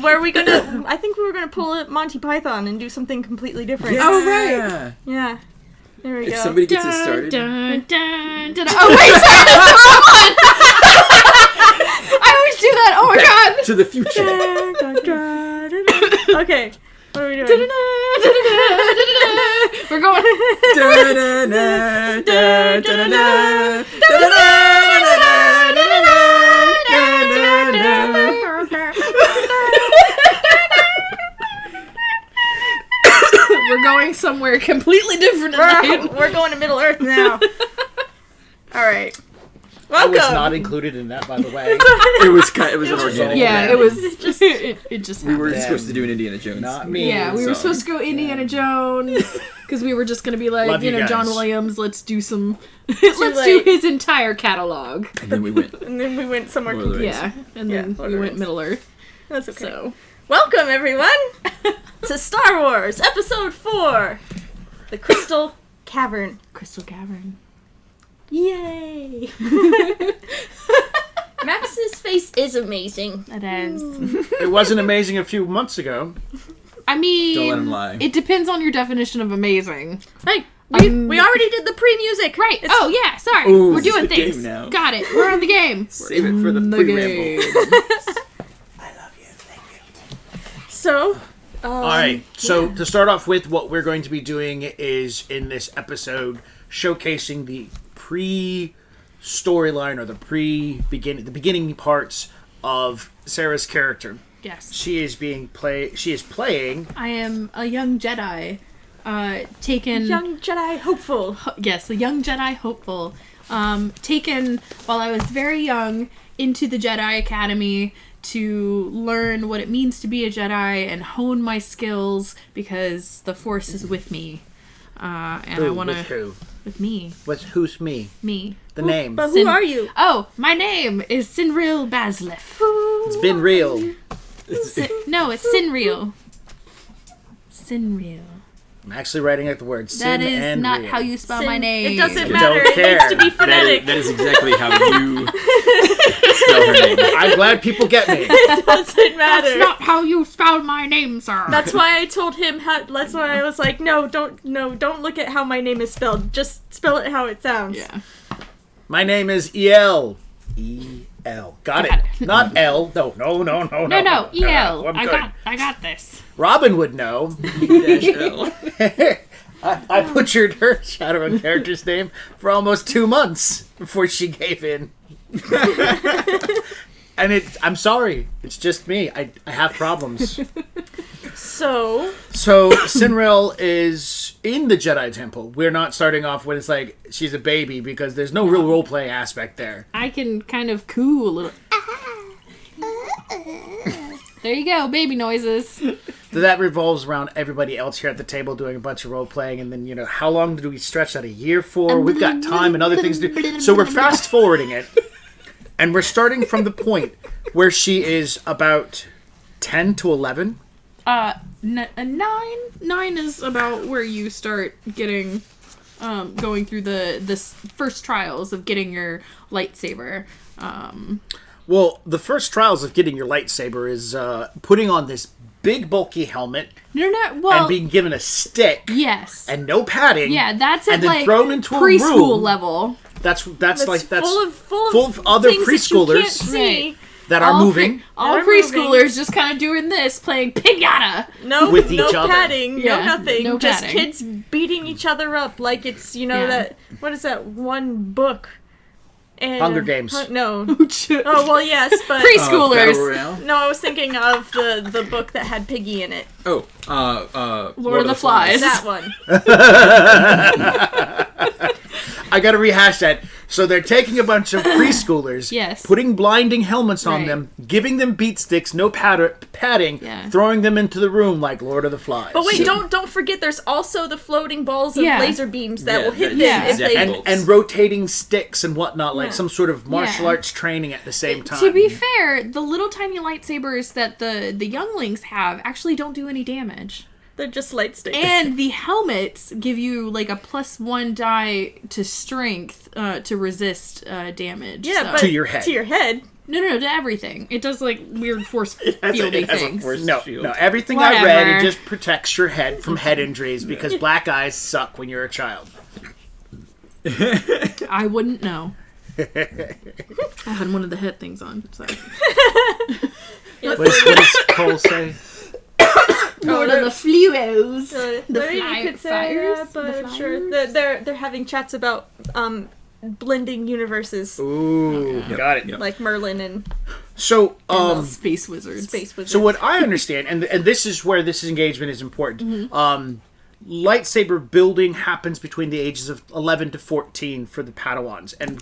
where are we gonna? I think we were gonna pull a Monty Python and do something completely different. Yeah. Oh, right. Yeah. There we go. If somebody gets us started. Oh, wait, sorry, that's the wrong one! I always do that. Oh, my God. To the future. Okay. What are we doing? We're going. We're going somewhere completely different tonight. We're going to Middle Earth now. All right. Welcome. I was not included in that, by the way. It was an organic. Yeah, it was just. It just. We were happened. supposed to do an Indiana Jones. Not me. Yeah, we were supposed to go Indiana Jones because we were just gonna be like, Love you guys. John Williams. Let's do some. Let's do his entire catalog. And then we went. And then we went somewhere Lord of the completely. Rings. Yeah, and then Lord we of the went Rings. Middle Earth. That's okay. So Welcome, everyone, to Star Wars Episode 4, The Crystal Cavern. Crystal Cavern. Yay! Max's face is amazing. It is. It wasn't amazing a few months ago. I mean, Don't let him lie. It depends on your definition of amazing. Hey, we already did the pre-music. Right. It's- Oh yeah. Sorry. Ooh, We're this is doing the things. game now. Got it. We're on the game. Save it for the The pre-ramble. I love you. Thank you. So, All right. So to start off with, what we're going to be doing is in this episode showcasing the pre-storyline or the beginning parts of Sarah's character. Yes. She is playing. I am a young Jedi. Taken. young Jedi hopeful. Yes, a young Jedi hopeful. Taken while I was very young into the Jedi Academy to learn what it means to be a Jedi and hone my skills because the Force is with me. And I want to... With who? With me. Who's me? Me. The name. But who are you? Oh, my name is Cynryli Baslif. It's been real. No, it's Cynryli. Cynryli. I'm actually writing out the word sin That is and not real. how you spell my Sin- name. It doesn't You matter. don't It needs care. to be phonetic. That is exactly how you spell her name. I'm glad people get me. It doesn't matter. That's not how you spell my name, sir. That's why I told him how. That's why I was like, don't look at how my name is spelled. Just spell it how it sounds. Yeah. My name is E.L. E.L. Got it. Not L. No. No, EL. I'm good. I got this. Robin would know. E-L. I butchered her Shadowrun character's name for almost 2 months before she gave in. And I'm sorry. It's just me. I have problems. So Cynryli is in the Jedi Temple. We're not starting off when it's like she's a baby because there's no real role-play aspect there. I can kind of coo a little. There you go, baby noises. So that revolves around everybody else here at the table doing a bunch of role-playing, and then, how long do we stretch that a year for? We've got time and other things to do. So we're fast-forwarding it, and we're starting from the point where she is about 10 to 11. 9 is about where you start getting, going through the first trials of getting your lightsaber. Well, the first trials of getting your lightsaber is putting on this big, bulky helmet No, well, and being given a stick yes. and no padding. Yeah, that's at and then like thrown into a preschool room. level. That's full of other things that you preschoolers can't see. that are moving. All They're preschoolers just kind of doing this, playing pinata. No, with no each other. padding, Yeah, no nothing. no just padding. kids beating each other up like it's that. What is that one book? And, Hunger Games. No. Oh well, yes, but Battle Preschoolers. Royale? no, I was thinking of the book that had Piggy in it. Oh, Lord of the Flies. That one. I gotta rehash that. So they're taking a bunch of preschoolers, Yes. putting blinding helmets on Right. them, giving them beat sticks, no padding, Yeah. throwing them into the room like Lord of the Flies. But wait, don't forget. There's also the floating balls of Yeah. laser beams that Yeah, will hit them yeah. if they. Exactly. and rotating sticks and whatnot, like Yeah. some sort of martial Yeah. arts training at the same time. To be fair, the little tiny lightsabers that the younglings have actually don't do any damage. They're just light sticks. And the helmets give you like a +1 die to strength to resist damage. yeah, so- but To your head. To your head. No, to everything. It does, like, weird force It has fielding a things. force No, shield. no. Everything I read, Whatever. it just protects your head from head injuries because black eyes suck when you're a child. I wouldn't know. I had one of the head things on, so. What does Cole say? One of the fluos. The Maybe you could say fires? that, but The sure. fires? They're having chats about blending universes, Ooh, got it. Yep. like Merlin and So, Space wizards. Space Wizards. so what I understand, and this is where this engagement is important. Lightsaber building happens between the ages of 11 to 14 for the Padawans, and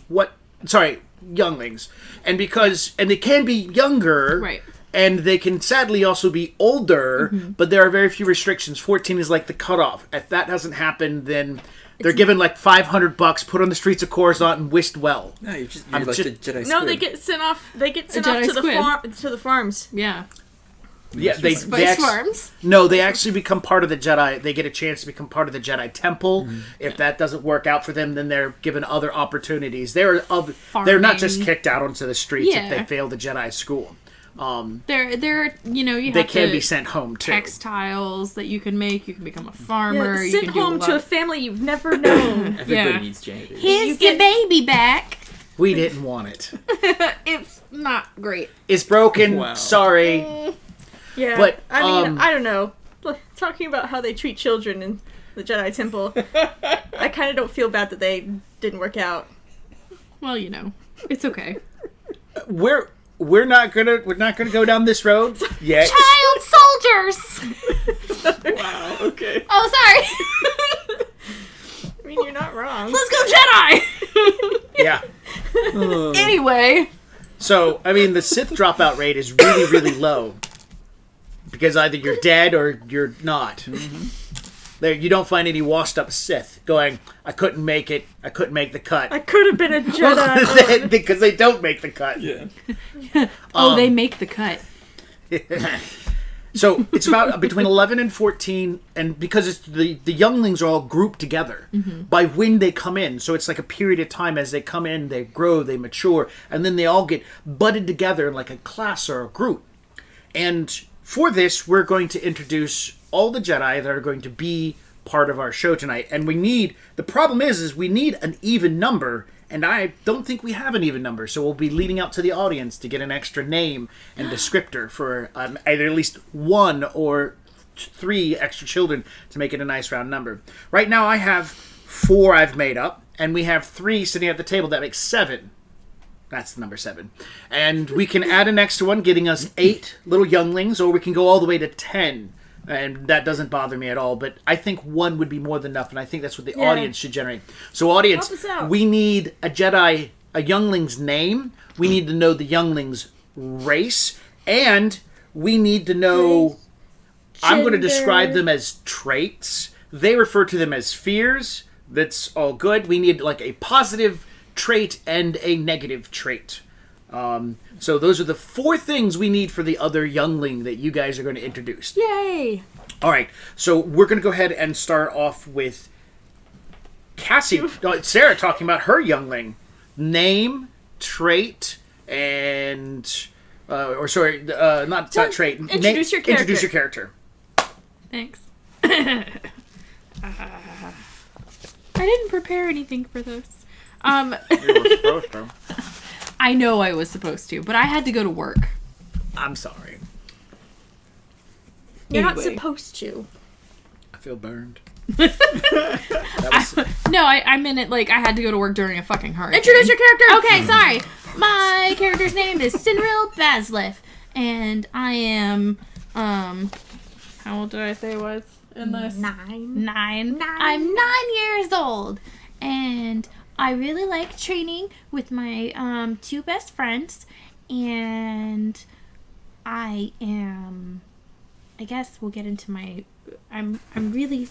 younglings, and they can be younger, Right. and they can sadly also be older, but there are very few restrictions. 14 is like the cutoff. If that doesn't happen, then they're given like $500, put on the streets of Coruscant, and wished well. No, you're I'm like just- the Jedi No, squid. they get sent off. They get sent Jedi off to the squid. to the farms. Yeah. Yeah, they Spice farms. No, they actually become part of the Jedi. They get a chance to become part of the Jedi Temple. If that doesn't work out for them, then they're given other opportunities. They're not just Farming. kicked out onto the streets if Yeah. they fail the Jedi school. They're you They have can to be sent home too. textiles that you can make. You can become a farmer. You sent can do home a lot. to a family you've never known. Everybody Yeah. needs janitors. Here's You get- the baby back. We didn't want it. It's not great. It's broken. Wow. Sorry. Yeah, But, I mean, I don't know. Talking about how they treat children in the Jedi Temple, I kind of don't feel bad that they didn't work out. Well, it's okay. We're not gonna go down this road yet. Child soldiers. Wow, okay. Oh, sorry. I mean, you're not wrong. Let's go Jedi. Yeah. Anyway. So, I mean, the Sith dropout rate is really, really low. Because either you're dead or you're not. There, you don't find any washed up Sith going, I couldn't make it, I couldn't make the cut. I could have been a Jedi. Because they don't make the cut. Yeah. They make the cut. So, it's about between 11 and 14, and because it's the younglings are all grouped together by when they come in. So it's like a period of time as they come in, they grow, they mature, and then they all get budded together in like a class or a group. And for this, we're going to introduce all the Jedi that are going to be part of our show tonight. And the problem is we need an even number, and I don't think we have an even number. So we'll be leading out to the audience to get an extra name and descriptor for either at least one or three extra children to make it a nice round number. Right now I have 4 I've made up, and we have 3 sitting at the table. That makes 7. That's the number 7. And we can add an extra one, getting us 8 little younglings, or we can go all the way to 10. And that doesn't bother me at all. But I think 1 would be more than enough, and I think that's what the audience should generate. So audience, Help us out. we need a youngling's name. We need to know the youngling's race. And we need to know... I'm going to describe them as traits. They refer to them as fears. That's all good. We need like a positive trait and a negative trait. So those are the 4 things we need for the other youngling that you guys are going to introduce. Yay! All right, so we're going to go ahead and start off with Sarah talking about her youngling. Name, trait, and... not trait. Introduce your character. Introduce your character. Thanks. I didn't prepare anything for this. You were supposed to. I know I was supposed to, but I had to go to work. I'm sorry. You're not Anyway. supposed to. I feel burned. That was... No, I meant it like I had to go to work during a fucking hurricane. Introduce your character! Okay, sorry. My character's name is Cynryli Basleff, and I am, how old did I say I was in this? 9. 9. I'm 9 years old, and I really like training with my 2 best friends, and I guess we'll get into my. I'm really.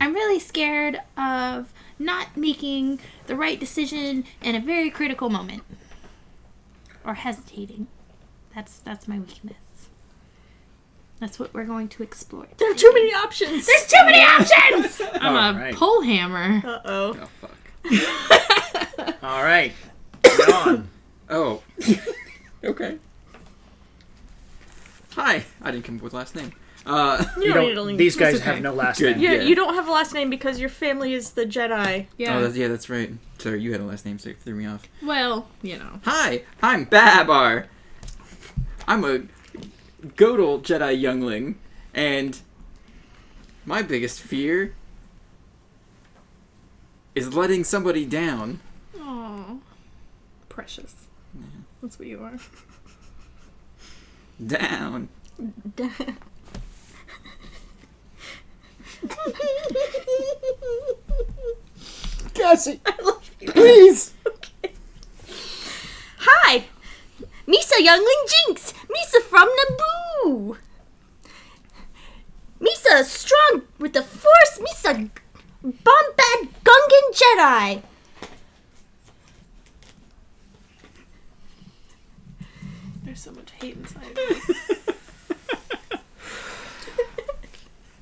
I'm really scared of not making the right decision in a very critical moment, or hesitating. That's my weakness. That's what we're going to explore. There are too many options! There's too many options. I'm a Alright. pole hammer. Uh-oh. Oh, fuck. All right. John. Oh. Okay. Hi. I didn't come up with last name. You don't need a link. These guys That's okay. have no last Good. name. Yeah, Yeah. you don't have a last name because your family is the Jedi. Yeah. Oh, that's right. Sorry, you had a last name, so it threw me off. Well, you know. Hi, I'm Babar. I'm a Godel Jedi youngling, and my biggest fear is letting somebody down. Oh, precious. That's what you are. Down. Cassie, I love you. please. Okay. Hi, Misa Youngling Jinx. Misa from Naboo. Misa strong with the Force. Misa Bombad Gungan Jedi. There's so much hate inside of me.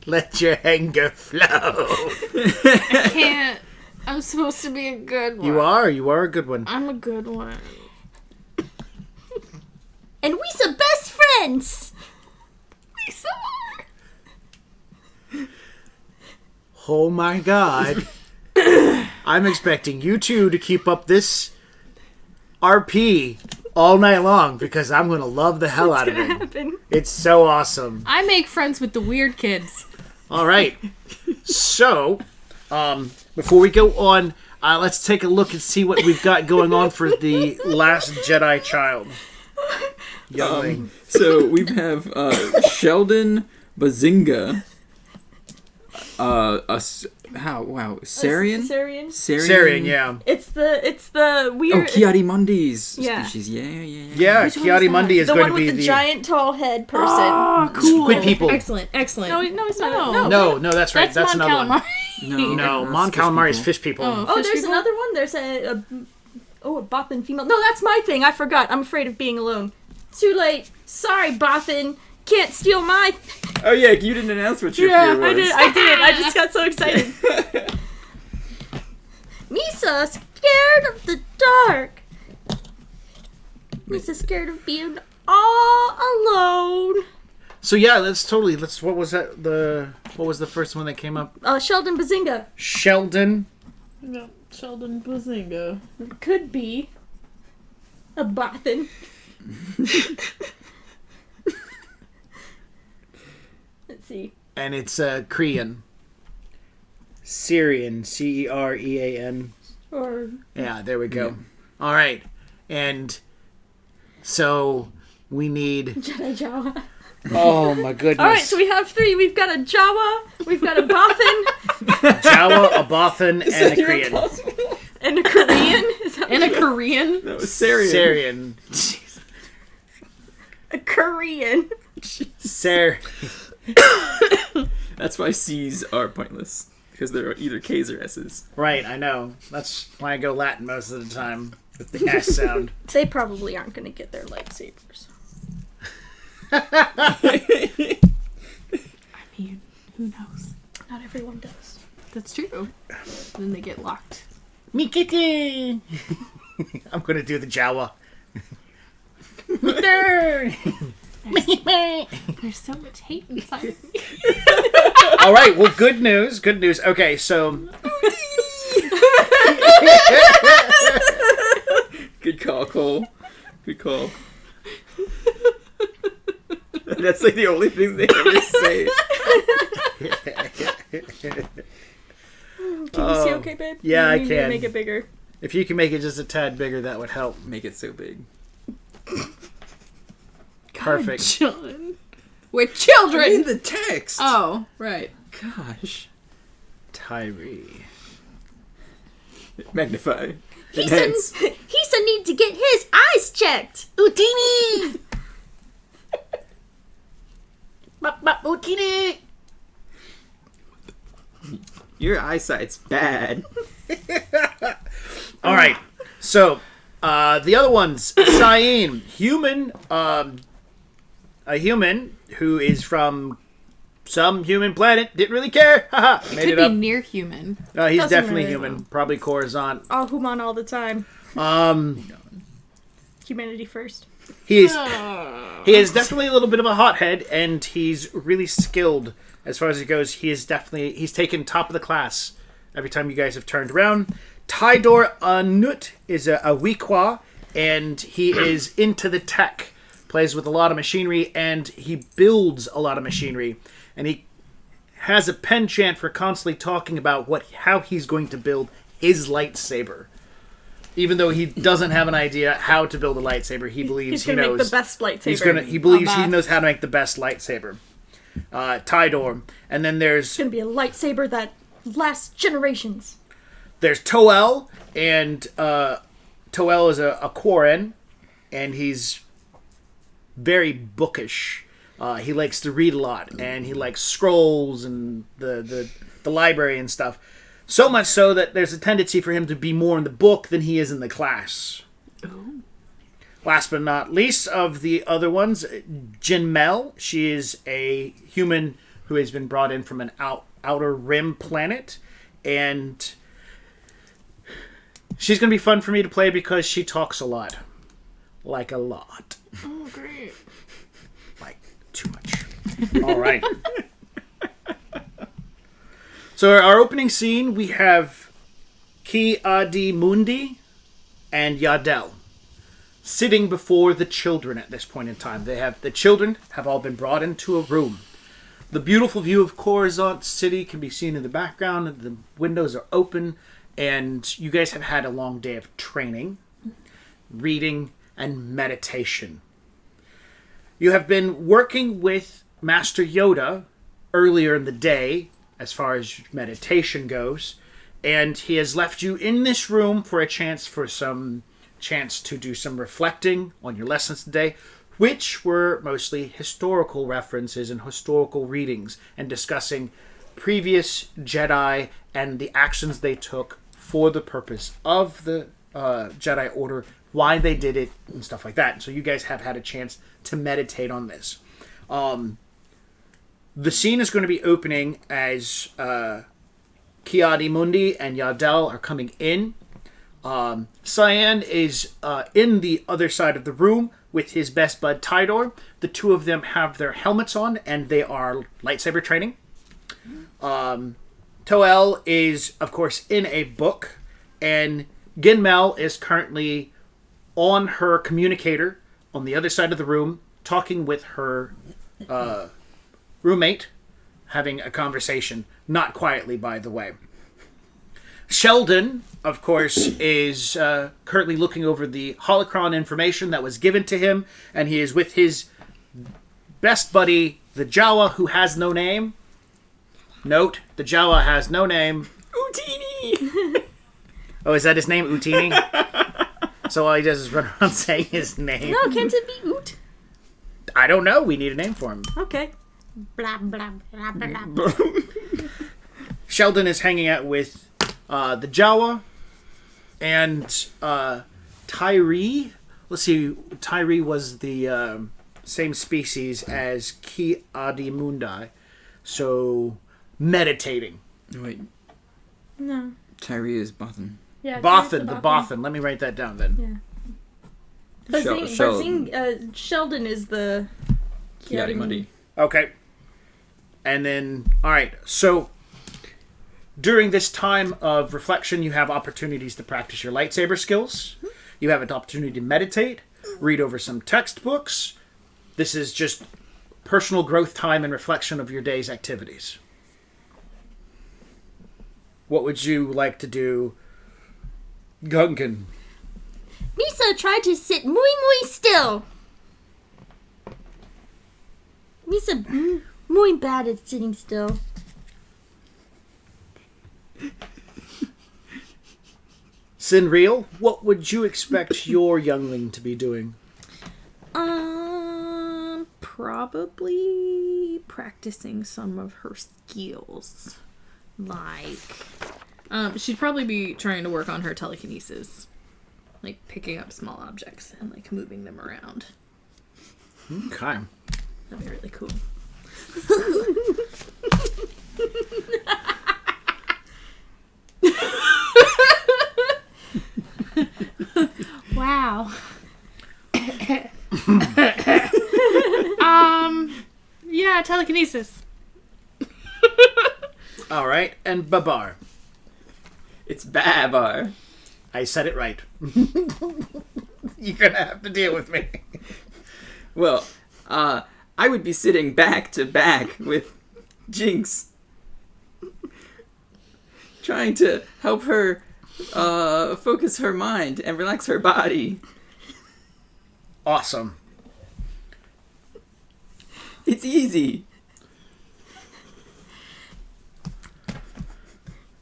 Let your anger flow. I can't. I'm supposed to be a good one. You are a good one. I'm a good one. And we some best friends. We so are. Oh my god. I'm expecting you two to keep up this RP all night long because I'm going to love the hell out of Gonna it. happen. It's so awesome. I make friends with the weird kids. All right. So, before we go on, let's take a look and see what we've got going on for the last Jedi child. Youngling. So we have Sheldon Bazinga. Sarian? Sarian. Sarian, yeah. It's the Oh, weird. Kiadi-Mundi's Yeah. species. Yeah. Yeah, Which one is Kiadi-Mundi is the going one to with be the giant tall head person. Oh, cool. Squid people. Excellent. No, he's not. No. No, that's right. That's Mon another one. Calamari. No, that's Mon fish Calamari's people. fish people. Oh. Oh, Fish there's people? another one. There's a Bothan female. No, that's my thing. I forgot. I'm afraid of being alone. Too late. Sorry, Bothan. Can't steal my. Oh yeah, you didn't announce what your Yeah, fear was. I did. I just got so excited. Misa scared of the dark. Misa scared of being all alone. So yeah, what was the first one that came up? Sheldon Bazinga. Sheldon. No, Sheldon Bazinga. Could be a Bothan. Let's see. And it's Korean. Syrian. Cerean. Or Yeah, there we go. All right. And so we need... Jedi Jawa. Oh my goodness. Alright, so we have three. We've got a Jawa, we've got a Bothan, Jawa, a Bothan, and a Korean. and a Korean. Is that And a Korean. That was Sarian. Syrian. a Korean? That's why C's are pointless. Because they're either K's or S's. Right, I know. That's why I go Latin most of the time with the S sound. They probably aren't going to get their lightsabers. I mean, who knows? Not everyone does. That's true. Then they get locked. Mikiti! I'm going to do the Jawa. There's so much hate inside of me. All right, well, good news. Good news. Okay, so... Good call, Cole. Good call. That's like the only thing they ever say. Can you see okay, babe? yeah, You I need me to can. make it bigger. If you can make it just a tad bigger, that would help. Make it so big. Perfect. Children. We're children! In the text! Oh, right. Gosh. Tyree. Magnify. He's Enhance. a need to get his eyes checked. Utini! Utini! Your eyesight's bad. All right, so the other one's Cyan, human, a human who is from some human planet. Didn't really care. Haha, made Could it be up. near human. He's Doesn't definitely really human. Probably Coruscant. All human all the time. humanity first. He is definitely a little bit of a hothead, and he's really skilled as far as it goes. He's taken top of the class every time you guys have turned around. Tidor Anut is a Weequaw, and he is into the tech. Plays with a lot of machinery, and he builds a lot of machinery. And he has a penchant for constantly talking about how he's going to build his lightsaber. Even though he doesn't have an idea how to build a lightsaber, he believes he knows. Make the best lightsaber. He believes he knows how to make the best lightsaber. Tidor. And then there's... It's going to be a lightsaber that lasts generations. There's Toel, and Toel is a Quarren, and he's very bookish. He likes to read a lot, and he likes scrolls and the library and stuff. So much so that there's a tendency for him to be more in the book than he is in the class. Oh. Last but not least of the other ones, Jin Mel. She is a human who has been brought in from an outer rim planet, and she's going to be fun for me to play because she talks a lot. Like a lot. Oh, great. Like, too much. All right. So our opening scene, we have Ki-Adi-Mundi and Yaddel sitting before the children at this point in time. The children have all been brought into a room. The beautiful view of Coruscant City can be seen in the background. The windows are open, and you guys have had a long day of training, reading, and meditation. You have been working with Master Yoda earlier in the day, as far as meditation goes, and he has left you in this room for a chance to do some reflecting on your lessons today, which were mostly historical references and historical readings, and discussing previous Jedi and the actions they took for the purpose of the Jedi Order, why they did it, and stuff like that. So you guys have had a chance to meditate on this. The scene is going to be opening as Ki-Adi-Mundi and Yaddel are coming in. Cyan is in the other side of the room with his best bud Tidor. The two of them have their helmets on, and they are lightsaber training. Toel is, of course, in a book, and Ginmel is currently on her communicator on the other side of the room, talking with her roommate, having a conversation. Not quietly, by the way. Sheldon, of course, is currently looking over the holocron information that was given to him, and he is with his best buddy, the Jawa, who has no name. Note, the Jawa has no name. Utini! Oh, is that his name, Utini? So all he does is run around saying his name. No, can't it be Oot? I don't know. We need a name for him. Okay. Blah, blah, blah, blah, blah. Sheldon is hanging out with the Jawa and Tyree. Let's see. Tyree was the same species as Ki-Adi-Mundi. So, meditating. Wait, No. Tyree is Bothan. Yeah. Bothan, the Bothan. Let me write that down then. Yeah. Sheldon. Sheldon is the Ki-Adi-Mundi. Okay. And then, alright, so during this time of reflection, you have opportunities to practice your lightsaber skills. You have an opportunity to meditate, read over some textbooks. This is just personal growth time and reflection of your day's activities. What would you like to do, Gungan? Misa tried to sit muy still. Misa muy bad at sitting still. Cynryli, what would you expect your youngling to be doing? Probably practicing some of her skills. Like, she'd probably be trying to work on her telekinesis. Like, picking up small objects and, like, moving them around. Okay. That'd be really cool. Wow. Yeah, telekinesis. All right, and Babar. It's Babar. I said it right. You're gonna have to deal with me. Well, I would be sitting back to back with Jinx, trying to help her focus her mind and relax her body. Awesome. It's easy.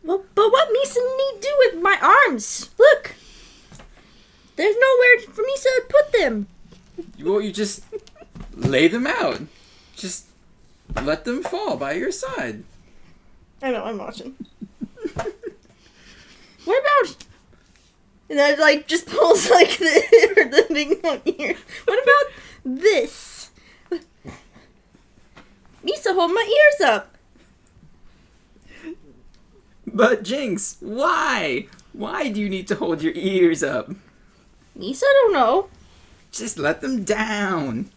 Well, but what Misa need do with my arms? Look! There's nowhere for Misa to put them. Well, you just lay them out. Just let them fall by your side. I know, I'm watching. What about... And I, like, just pulls, like, the big one here. What about this? Misa, hold my ears up. But Jinx, why? Why do you need to hold your ears up? Misa, I don't know. Just let them down.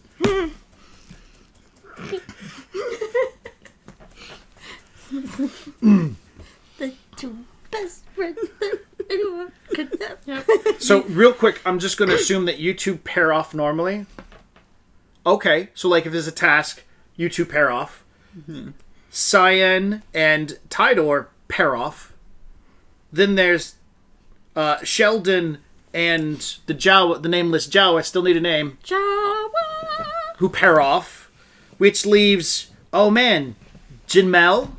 The two best friends that anyone could have. Yep. So, real quick, I'm just going to assume that you two pair off normally. Okay, so like if there's a task, you two pair off. Cyan and Tidor pair off. Then there's Sheldon and the nameless Jawa, I still need a name, Jawa. who pair off. Which leaves, oh man, Jinmel.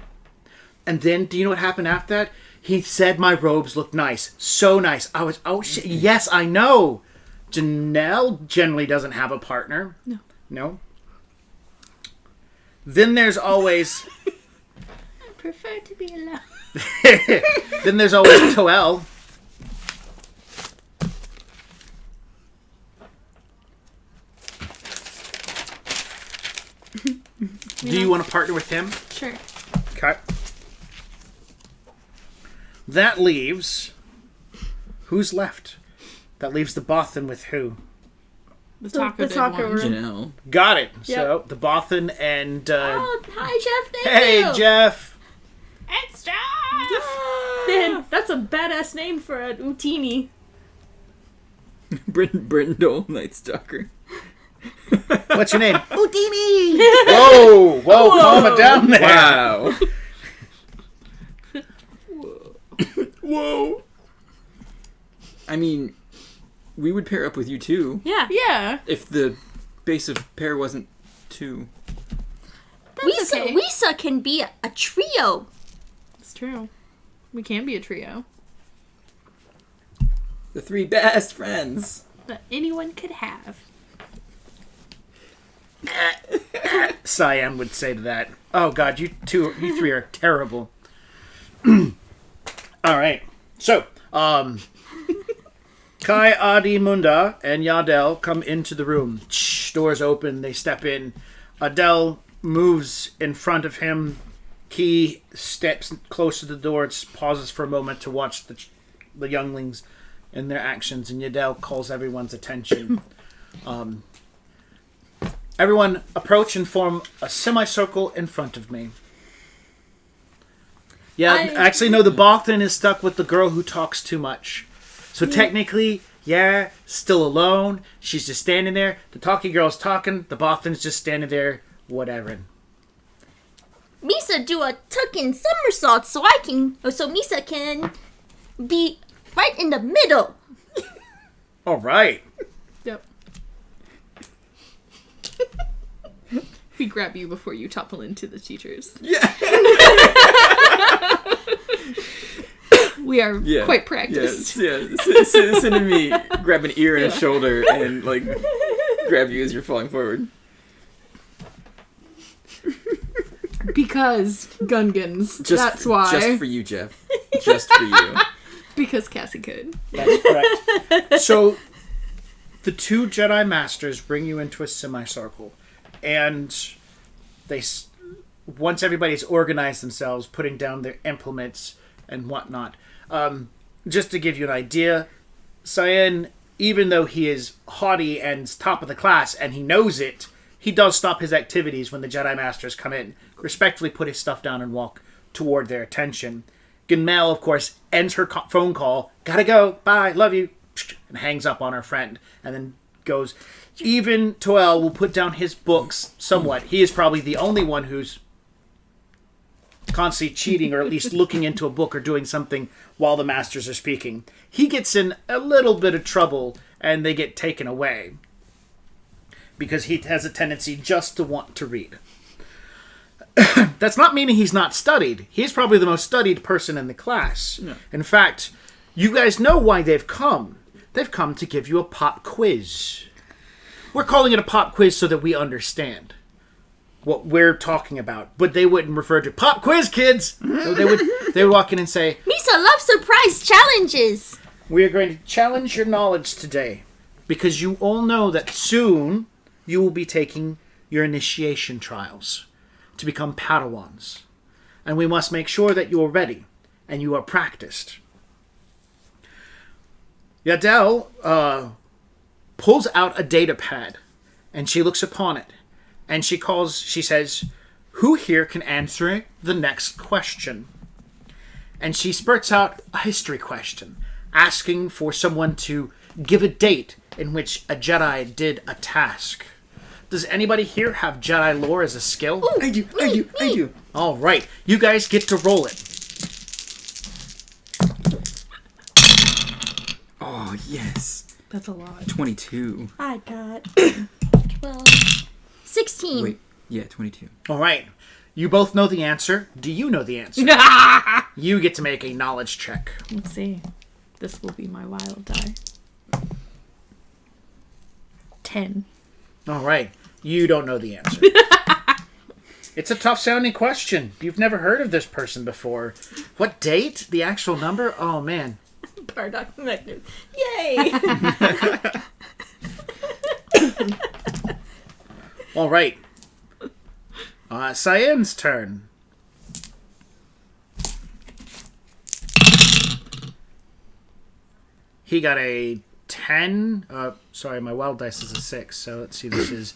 And then, do you know what happened after that? He said my robes look nice. So nice. I was, oh shit, yes, I know. Janelle generally doesn't have a partner. No? Then there's always... I prefer to be alone. Then there's always Toel. Do you want to partner with him? Sure. Okay. That leaves... Who's left? That leaves the Bothan with who? The taco the did taco one. room. Janelle. Got it. So, the Bothan and... Oh, hi, Jeff. Thank hey, you. Jeff! It's Jeff! Man, that's a badass name for an Utini. Brindle, Nightstalker. What's your name? Houdini. Whoa! Calm it down there. Wow. Whoa. I mean, we would pair up with you too. Yeah. Yeah. If the base of pair wasn't 2. That's okay. Wisa can be a trio. It's true. We can be a trio. The 3 best friends. That anyone could have. Cyan would say to that. Oh god, you three are terrible. Alright. So, Kai, Adi, Munda, and Yadel come into the room. Doors open, they step in. Adele moves in front of him. He steps close to the door, pauses for a moment to watch the younglings and their actions, and Yadel calls everyone's attention. Everyone approach and form a semicircle in front of me. Yeah, actually, no, the Bothan is stuck with the girl who talks too much. So technically, yeah, still alone. She's just standing there. The talky girl's talking. The Bothan's just standing there, whatever. Misa do a tuck-in somersault so Misa can be right in the middle. All right. Yep. We grab you before you topple into the teachers. Yeah. We are quite practiced. Send me grab an ear and a shoulder and like grab you as you're falling forward. Because Gungans. That's why. Just for you, Jeff. Just for you. Because Cassie could. That's correct. So, the 2 Jedi Masters bring you into a semicircle. And once everybody's organized themselves, putting down their implements and whatnot, just to give you an idea, Cyan even though he is haughty and top of the class and he knows it, he does stop his activities when the Jedi Masters come in, respectfully put his stuff down and walk toward their attention. Gunmel, of course, ends her phone call, gotta go, bye, love you, and hangs up on her friend, and then goes. Even Toel will put down his books somewhat. He is probably the only one who's constantly cheating or at least looking into a book or doing something while the Masters are speaking. He gets in a little bit of trouble and they get taken away because he has a tendency just to want to read. That's not meaning he's not studied. He's probably the most studied person in the class. No. In fact, you guys know why they've come. They've come to give you a pop quiz. We're calling it a pop quiz so that we understand what we're talking about. But they wouldn't refer to pop quiz, kids. No, they would walk in and say, Misa loves surprise challenges. we are going to challenge your knowledge today because you all know that soon you will be taking your initiation trials to become Padawans. And we must make sure that you are ready and you are practiced. Yaddle pulls out a data pad and she looks upon it and she says, who here can answer the next question? And she spurts out a history question asking for someone to give a date in which a Jedi did a task. Does anybody here have Jedi lore as a skill? I do. All right, you guys get to roll it. Oh, yes. That's a lot. 22. I got 12. 16. Wait, yeah, 22. All right, you both know the answer. Do you know the answer? You get to make a knowledge check. Let's see. This will be my wild die. 10. All right, you don't know the answer. It's a tough sounding question. You've never heard of this person before. What date? The actual number? Oh, man. Bardock Magnus. Yay! All right. Cyan's turn. He got a 10. Sorry, my wild dice is a 6. So let's see. This is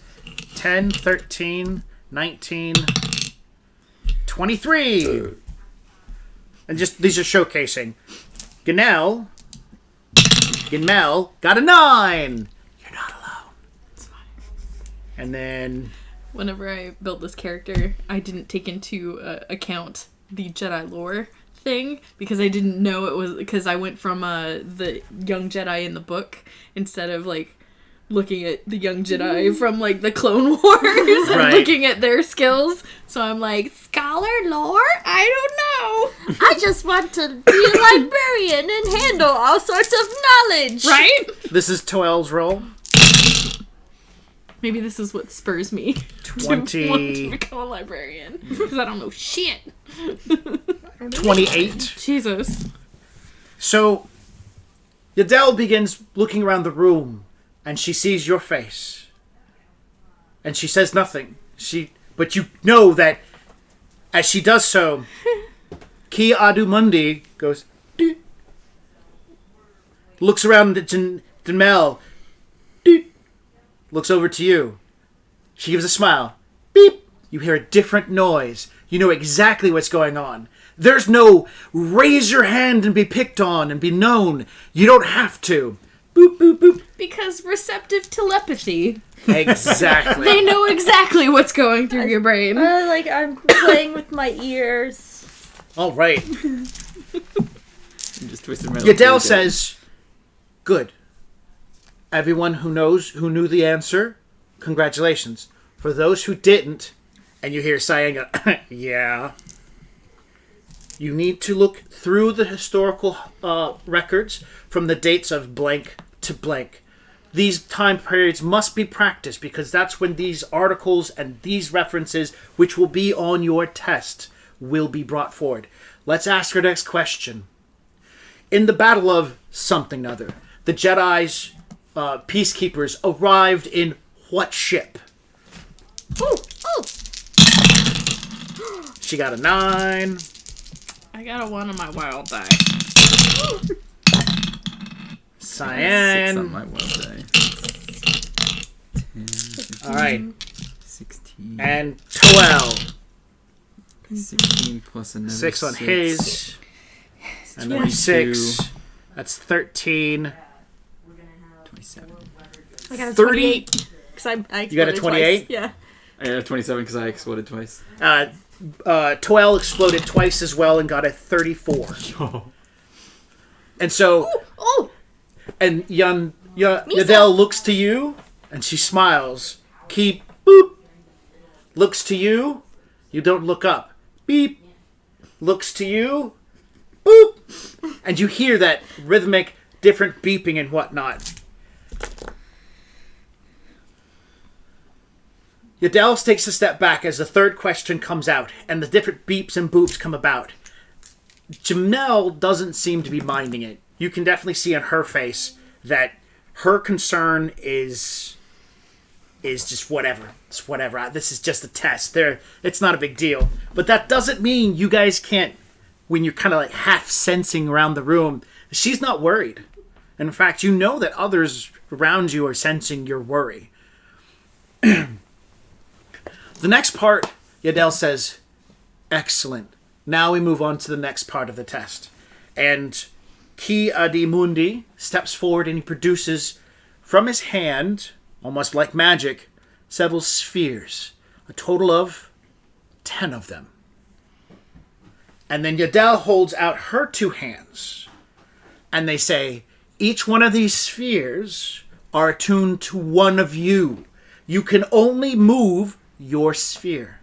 10, 13, 19, 23. And just these are showcasing. Gunmel got a 9. You're not alone. It's fine. And then Whenever I built this character, I didn't take into account the Jedi lore thing because I didn't know it was because I went from the young Jedi in the book instead of like looking at the young Jedi from like the Clone Wars and Right. looking at their skills. So I'm like, scholar lore? I don't know. I just want to be a librarian and handle all sorts of knowledge. Right? this is Toel's roll. Maybe this is what spurs me to 20. want to become a librarian because I don't know shit. 28. Jesus. So, Yaddle begins looking around the room, and she sees your face. And she says nothing. But you know that as she does so, Ki Adu Mundi goes, "Doot." Looks around at Gunmel, looks over to you. She gives a smile. Beep. You hear a different noise. You know exactly what's going on. There's no raise your hand and be picked on and be known. You don't have to. Boop, boop, boop. Because receptive telepathy. Exactly. They know exactly what's going through your brain. I'm playing with my ears. All right. You just twisted my Yaddle says, good. Everyone who knew the answer, congratulations. For those who didn't, and you hear Cyan go, yeah. You need to look through the historical records from the dates of blank to blank. These time periods must be practiced because that's when these articles and these references, which will be on your test, will be brought forward. Let's ask our next question. In the Battle of something or other, the Jedi's peacekeepers arrived in what ship? Ooh. She got a 9. I got a 1 on my wild die. Cyan. 6 on my will die. 10, 15, All right. 16. And 12. 16 plus another 6 on his. And then 22. 6. That's 13. 27. I got a 30. 28. Because I You got a exploded 28? twice. Yeah. I have 27 because I exploded twice. Toel exploded twice as well and got a 34. And so, Oh! and Yadel looks to you, and she smiles. Keep, boop. Looks to you. You don't look up. Beep. Looks to you. Boop. And you hear that rhythmic, different beeping and whatnot. Yadel takes a step back as the third question comes out, and the different beeps and boops come about. Jamel doesn't seem to be minding it. You can definitely see on her face that her concern is just whatever. It's whatever. This is just a test. It's not a big deal. But that doesn't mean you guys can't, when you're kind of like half sensing around the room, she's not worried. And in fact, you know that others around you are sensing your worry. The next part, Yadel says, excellent. Now we move on to the next part of the test. And Ki Adi Mundi steps forward and he produces from his hand, almost like magic, several spheres. A total of 10 of them. And then Yadel holds out her 2 hands. And they say, each one of these spheres are attuned to one of you. You can only move your sphere.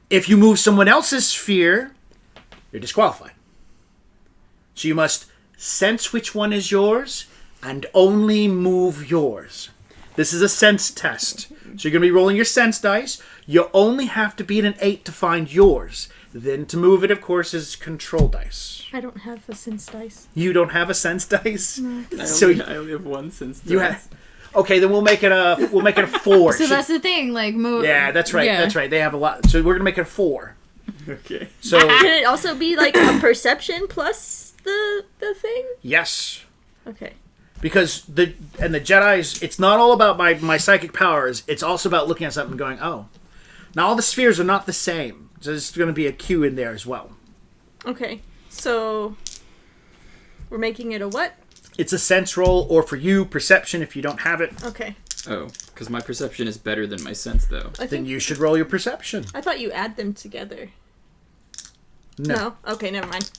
If you move someone else's sphere, you're disqualified. So you must sense which one is yours and only move yours. This is a sense test. So you're going to be rolling your sense dice. You only have to beat an 8 to find yours. Then to move it, of course, is control dice. I don't have a sense dice. You don't have a sense dice? No. I only have 1 sense dice. You have... Okay, then we'll make it a 4. So that's the thing, like move. Yeah, that's right. Yeah. That's right. They have a lot. So we're gonna make it a 4. Okay. So Can it also be like a perception plus the thing? yes, Okay. because the Jedi's, it's not all about my psychic powers. It's also about looking at something and going, oh, now all the spheres are not the same. So there's going to be a Q in there as well. Okay. So we're making it a what? It's a sense roll, or for you, perception if you don't have it. Okay. Oh, because my perception is better than my sense, though. I Then think you should roll your perception. I thought you add them together. No. Okay, never mind.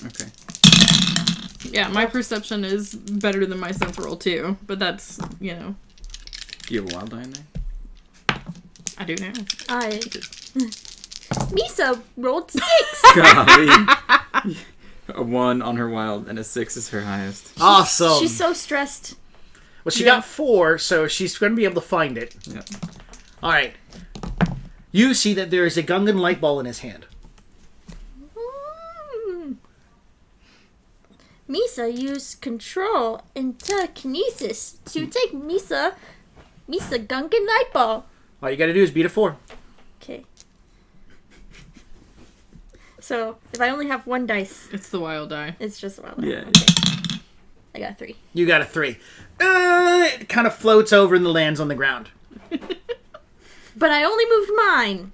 Okay. Yeah, my perception is better than my sense roll too, but that's, you know, Do you have a wild die in there? I do now. Misa rolled 6. Golly. A 1 on her wild, and a 6 is her highest. Awesome. She's so stressed. Well, she got 4, so she's going to be able to find it. Yeah. All right. You see that there is a Gungan light ball in his hand. Misa used control and telekinesis to take Misa Gungan light ball. All you got to do is beat a 4. Okay. So, if I only have 1 dice, It's the wild die. it's just a wild. Yeah. Okay. I got 3. You got a 3. It kind of floats over and lands on the ground. But I only moved mine.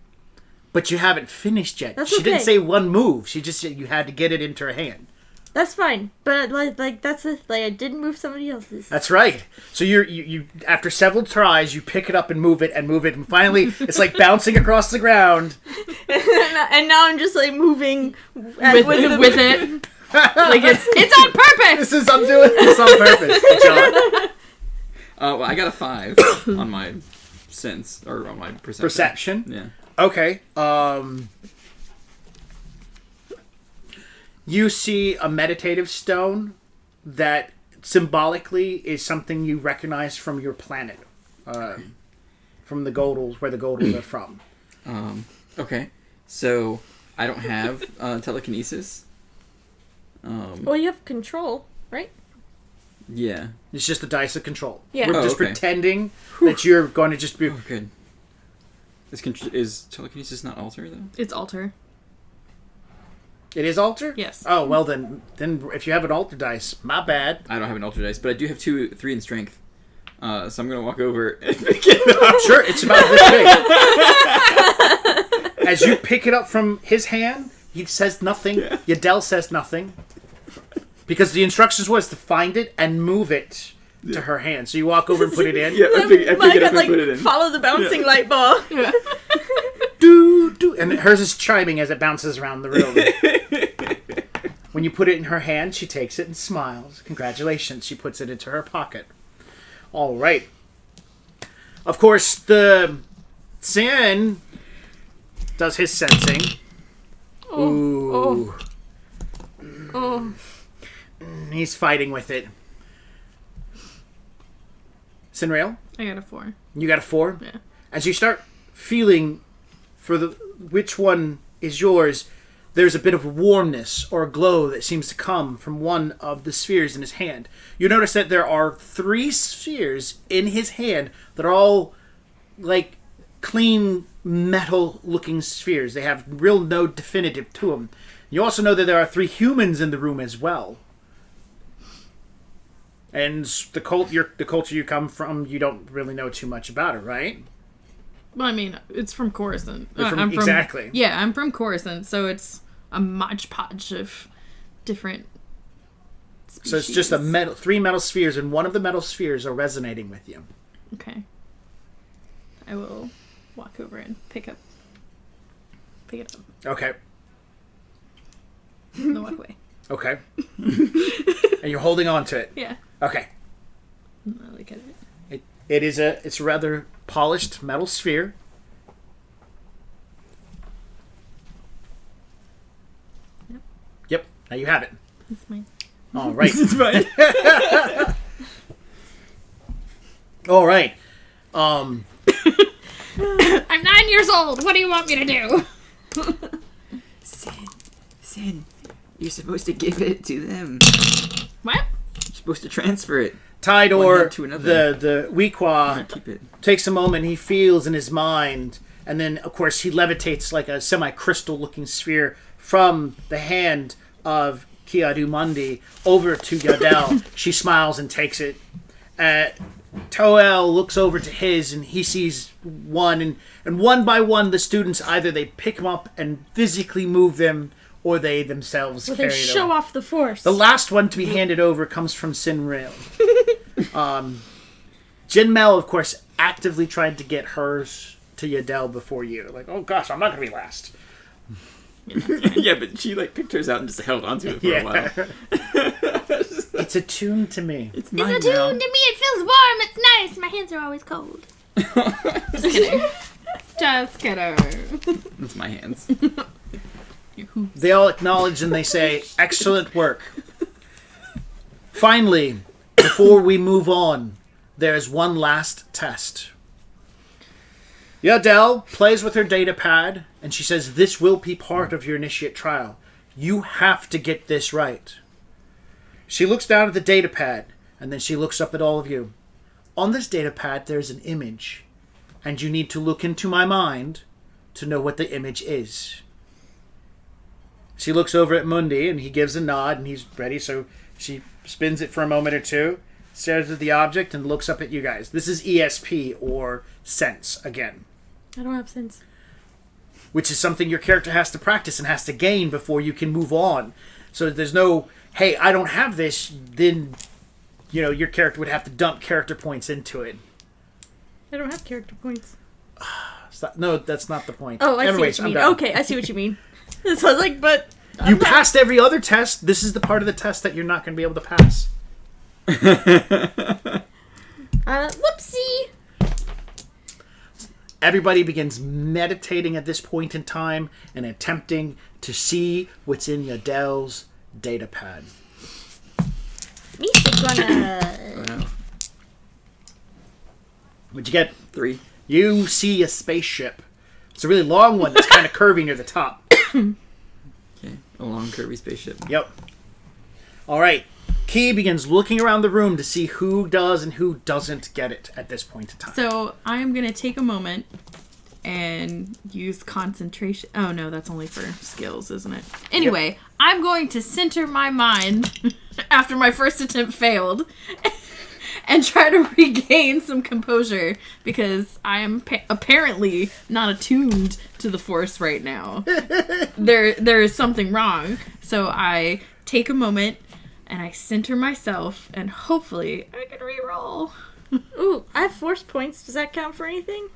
But you haven't finished yet. That's She didn't okay. say one move. She just said you had to get it into her hand. That's fine. But like that's the like I didn't move somebody else's. That's right. So you after several tries, you pick it up and move it, and finally it's like bouncing across the ground. And now I'm just like moving With it. Like it's on purpose! I'm doing this on purpose. John. Well, I got a 5 on my sense, or on my perception. Perception. Yeah. Okay. You see a meditative stone that symbolically is something you recognize from your planet, from the Goldals, where the Goldals are from. Okay. So, I don't have telekinesis. Well, you have control, right? Yeah. It's just a dice of control. Yeah. We're Oh, just okay. pretending that you're going to just be... Oh, good. Is telekinesis not alter, though? It's alter. It is altar? Yes. Oh, well then if you have an altar dice, my bad. I don't have an altar dice, but I do have 3 in strength. So I'm going to walk over and pick it up. Sure, it's about this big. As you pick it up from his hand, he says nothing. Yeah. Yaddell says nothing. Because the instructions was to find it and move it to her hand. So you walk over and put it in. Yeah, I pick it up and put it in. Follow the bouncing light ball. Yeah. Do, do. And hers is chiming as it bounces around the room. When you put it in her hand, she takes it and smiles. Congratulations. She puts it into her pocket. All right. Of course, the Sin does his sensing. Ooh. Oh. He's fighting with it. Cynryli, I got a 4. you got a 4? Yeah. As you start feeling for which one is yours, there's a bit of warmness or a glow that seems to come from one of the spheres in his hand. You notice that there are 3 spheres in his hand that are all like clean metal looking spheres. They have real no definitive to them. You also know that there are 3 humans in the room as well. And the culture you come from, you don't really know too much about it, right? Well, I mean, it's from Coruscant. Exactly. Yeah, I'm from Coruscant, so it's a modge-podge of different species. So it's just 3 metal spheres, and one of the metal spheres are resonating with you. Okay. I will walk over and pick it up. Okay. And then walk away. Okay. And you're holding on to it. Yeah. Okay. I look at it. It's a rather polished metal sphere. Yep. Now you have it. It's mine. All right. It's fine. All right. I'm 9 years old. What do you want me to do? Sin, you're supposed to give it to them. What? You're supposed to transfer it. Tidor, One hand to another. the Weequaw, Keep it. takes a moment. He feels in his mind, and then, of course, he levitates like a semi-crystal-looking sphere from the hand of Kiadu Mundi over to Yaddell. She smiles and takes it. Toel looks over to his, and he sees one, and one by one, the students either they pick them up and physically move them, or they themselves Well, carry they them. show off the force. The last one to be handed over comes from Cynryli. Jin Mel, of course, actively tried to get hers to Yaddell before you. Like, oh gosh, I'm not going to be last. Yeah, but she picked hers out and just held onto it for a while. It's attuned to me. It's It's mine attuned now. to me. It feels warm. It's nice. My hands are always cold. Just kidding. Just kidding. It's my hands. They all acknowledge and they say, excellent work. Finally, before we move on, there's one last test. Yaddell plays with her data pad, and she says, this will be part of your initiate trial. You have to get this right. She looks down at the data pad, and then she looks up at all of you. On this data pad, there's an image, and you need to look into my mind to know what the image is. She looks over at Mundi, and he gives a nod, and he's ready, so she spins it for a moment or two, stares at the object, and looks up at you guys. This is ESP, or Sense, again. I don't have sense. Which is something your character has to practice and has to gain before you can move on. So there's no, hey, I don't have this, then, your character would have to dump character points into it. I don't have character points. No, that's not the point. Oh, I Anyways, see what you I'm mean. done. Okay, I see what you mean. So I was like, but... You passed every other test. This is the part of the test that you're not going to be able to pass. Whoopsie! Everybody begins meditating at this point in time and attempting to see what's in Yaddell's data pad. Misa's gonna... Oh, no. What'd you get? 3. You see a spaceship. It's a really long one that's kind of curvy near the top. Okay. A long curvy spaceship. Yep. All right. Key begins looking around the room to see who does and who doesn't get it at this point in time. So I am going to take a moment and use concentration. Oh no, that's only for skills, isn't it? Anyway, I'm going to center my mind after my first attempt failed and try to regain some composure because I am apparently not attuned to the Force right now. There is something wrong. So I take a moment and I center myself and hopefully I can reroll. Ooh, I have force points. Does that count for anything?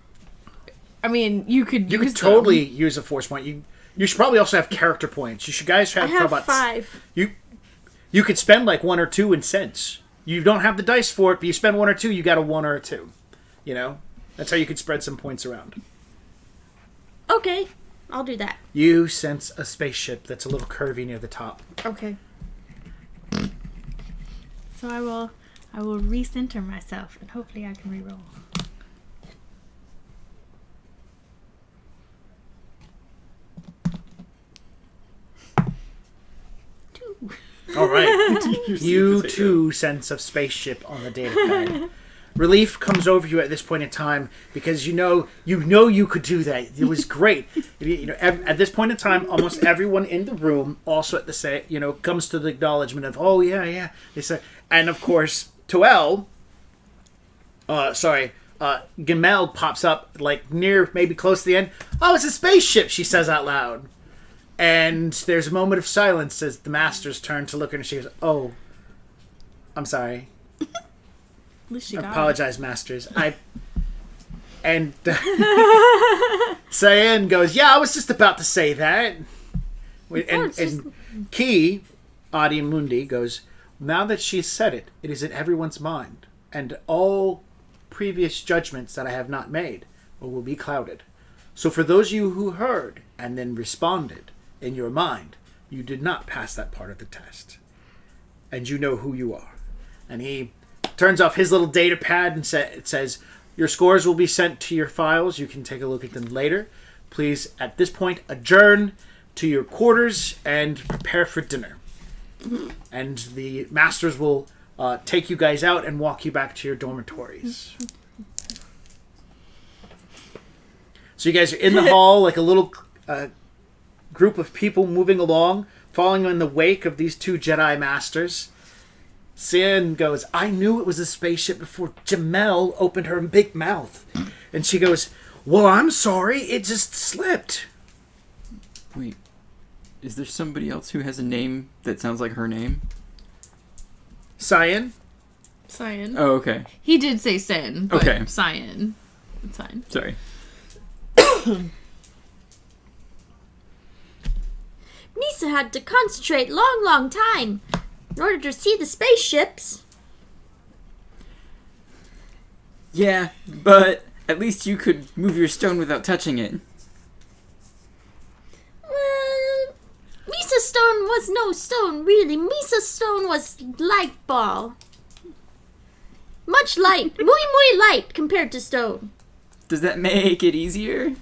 I mean, you could You use could totally them. use a force point. You should probably also have character points. You should guys I have have about 5. You could spend like 1 or 2 in cents. You don't have the dice for it, but you spend 1 or 2, you got a 1 or a 2. You know? That's how you could spread some points around. Okay, I'll do that. You sense a spaceship that's a little curvy near the top. Okay. So I will recenter myself and hopefully I can reroll. All right. You too sense a spaceship on the data pad. Relief comes over you at this point in time because you know you could do that. It was great. At this point in time, almost everyone in the room also at the say comes to the acknowledgement of yeah. They say, and of course Gamel pops up like near maybe close to the end. Oh, it's a spaceship, she says out loud. And there's a moment of silence as the masters turn to look at her and she goes, "Oh, I'm sorry. At least she I got apologize, masters. And Cyan goes, "Yeah, I was just about to say that." And Key, Adi Mundi, goes, "Now that she's said it, it is in everyone's mind, and all previous judgments that I have not made will be clouded. So for those of you who heard and then responded in your mind, you did not pass that part of the test. And you know who you are." And he turns off his little data pad and it says, "Your scores will be sent to your files. You can take a look at them later. Please, at this point, adjourn to your quarters and prepare for dinner." And the masters will take you guys out and walk you back to your dormitories. So you guys are in the hall, like a little group of people moving along, following in the wake of these 2 Jedi masters. Sin goes, "I knew it was a spaceship before Jamel opened her big mouth." And she goes, "Well, I'm sorry, it just slipped." Wait, is there somebody else who has a name that sounds like her name? Cyan? Cyan. Oh, okay. He did say sin, but Okay. Cyan. It's fine. Sorry. Misa had to concentrate long time in order to see the spaceships. Yeah, but at least you could move your stone without touching it. Well, Misa stone was no stone, really. Misa stone was light ball. Much light. Muy light compared to stone. Does that make it easier?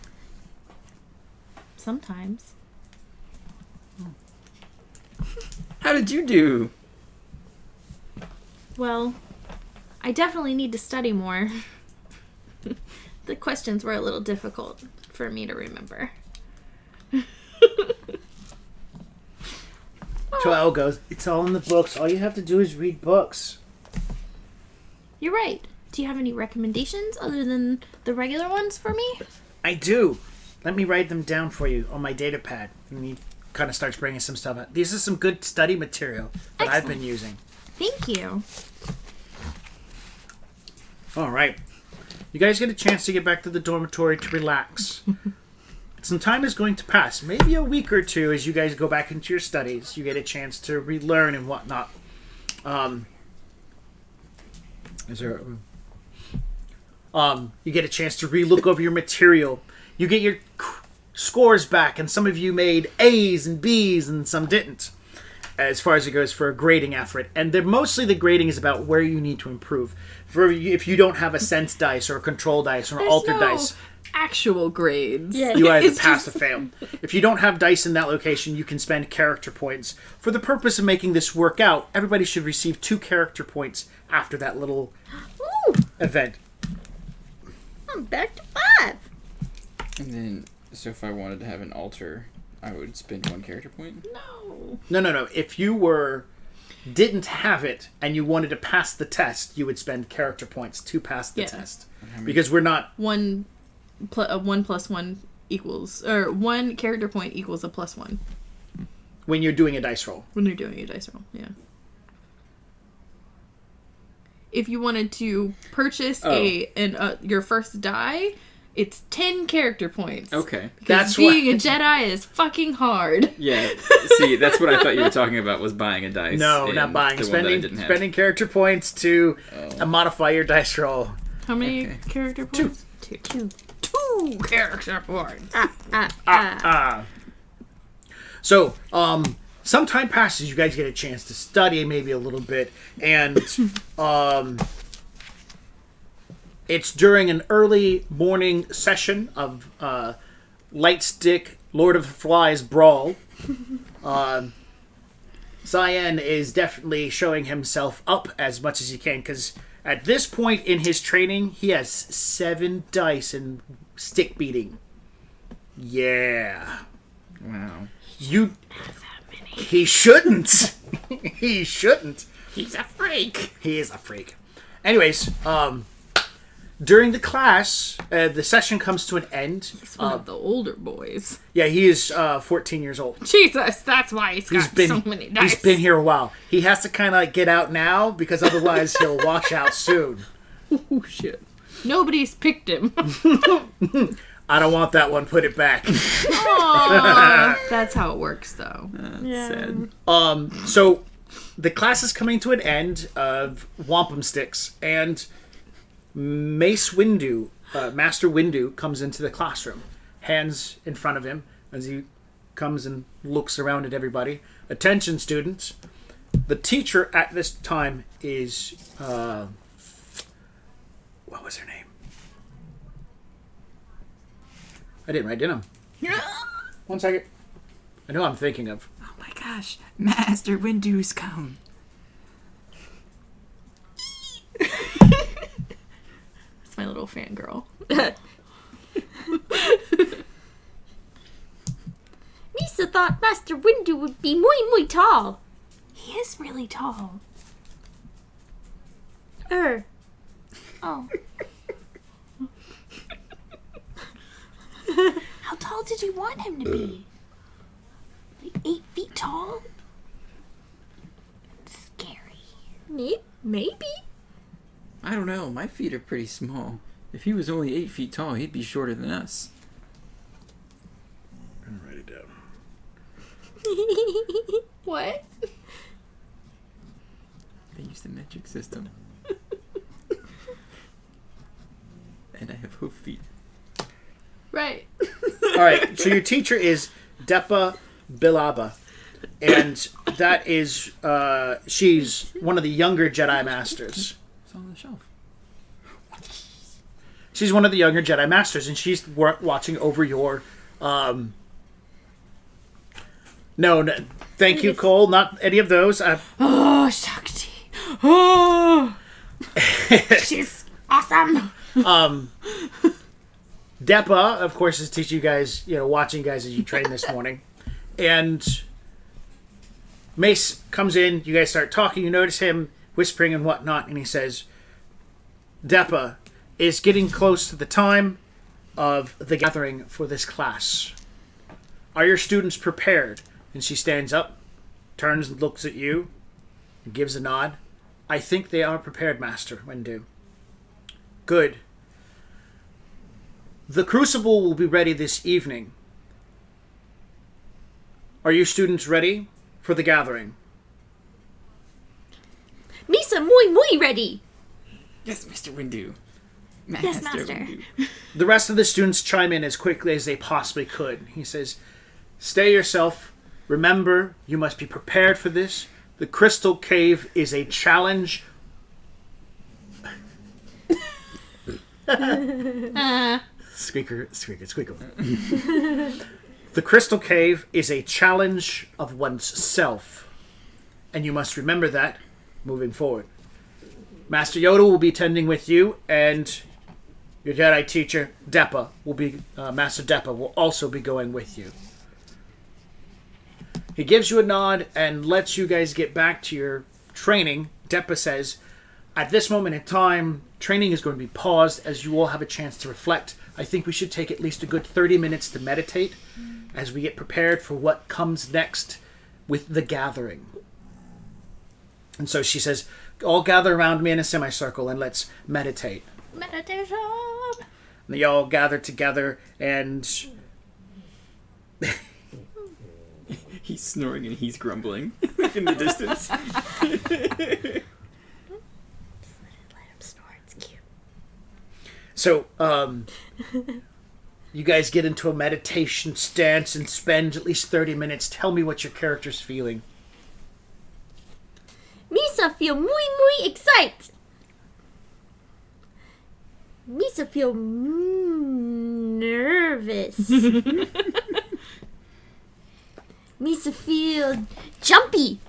Sometimes. How did you do? Well, I definitely need to study more. The questions were a little difficult for me to remember. Joel goes, "It's all in the books. All you have to do is read books." You're right. Do you have any recommendations other than the regular ones for me? "I do. Let me write them down for you on my data pad." And he kind of starts bringing some stuff out. "These are some good study material that I've been using." Thank you. All right. You guys get a chance to get back to the dormitory to relax. Some time is going to pass. Maybe a week or 2 as you guys go back into your studies. You get a chance to relearn and whatnot. You get a chance to relook over your material. You get your scores back, and some of you made A's and B's, and some didn't, as far as it goes for a grading effort. And mostly the grading is about where you need to improve. If you don't have a sense dice or a control dice or an alter dice, actual grades. Yeah. you either It's pass or fail. If you don't have dice in that location, you can spend character points. For the purpose of making this work out, everybody should receive 2 character points after that little Ooh, event. I'm back to 5. And then, so if I wanted to have an altar, I would spend 1 character point? No. If you didn't have it and you wanted to pass the test, you would spend character points to pass the test. Because we're not... 1 plus 1 equals... Or 1 character point equals a +1. When you're doing a dice roll. When you're doing a dice roll, yeah. If you wanted to purchase your first die, it's 10 character points. Okay. Because being a Jedi is fucking hard. Yeah. See, that's what I thought you were talking about, was buying a dice. No, not buying. Spending character points to modify your dice roll. How many character points? Two character points. So, some time passes, you guys get a chance to study maybe a little bit, and it's during an early morning session of Lightstick Lord of the Flies Brawl. Cyan is definitely showing himself up as much as he can, because at this point in his training, he has 7 dice in stick beating. Yeah. Wow. He shouldn't. He shouldn't. He's a freak. He is a freak. Anyways, during the class, the session comes to an end. He's one of the older boys. Yeah, he is 14 years old. Jesus, that's why he's got so many dice. He's been here a while. He has to kind of get out now, because otherwise he'll wash out soon. Oh, shit. Nobody's picked him. I don't want that one. Put it back. That's how it works, though. Sad. So the class is coming to an end of wampum sticks, and Mace Windu, Master Windu, comes into the classroom, hands in front of him as he comes and looks around at everybody. Attention, students. The teacher at this time is what was her name? I didn't write down. 1 second. I know I'm thinking of. Oh my gosh. Master Windu's come. That's my little fangirl. Misa thought Master Windu would be muy tall. He is really tall. Oh. How tall did you want him to be? Like 8 feet tall? Scary. Maybe. I don't know. My feet are pretty small. If he was only 8 feet tall, he'd be shorter than us. I'm gonna write it down. What? They use the metric system. And I have hoof feet. Right. All right. So your teacher is Depa Bilaba, and that is she's one of the younger Jedi Masters. It's on the shelf. She's one of the younger Jedi Masters, and she's watching over your. No, thank you, Cole. Not any of those. Oh, Shakti. Oh, she's awesome. Depa, of course, is teaching you guys, watching you guys as you train this morning. And Mace comes in, you guys start talking, you notice him whispering and whatnot, and he says, Depa, it's getting close to the time of the gathering for this class. Are your students prepared? And she stands up, turns and looks at you, and gives a nod. I think they are prepared, Master Windu. Good. The Crucible will be ready this evening. Are you students ready for the gathering? Misa muy ready. Yes, Mr. Windu. Yes, Master. Windu. The rest of the students chime in as quickly as they possibly could. He says, stay yourself. Remember, you must be prepared for this. The Crystal Cave is a challenge. Squeaker. The Crystal Cave is a challenge of one's self. And you must remember that moving forward. Master Yoda will be attending with you, and Your Jedi teacher, Master Deppa, will also be going with you. He gives you a nod and lets you guys get back to your training. Deppa says, at this moment in time, training is going to be paused as you all have a chance to reflect. I think we should take at least a good 30 minutes to meditate as we get prepared for what comes next with the gathering. And so she says, all gather around me in a semicircle and let's meditate. Meditation. And they all gather together and... He's snoring and he's grumbling in the distance. Let him snore. It's cute. So, you guys get into a meditation stance and spend at least 30 minutes. Tell me what your character's feeling. Misa feel muy excited. Misa feel nervous. Misa feel jumpy.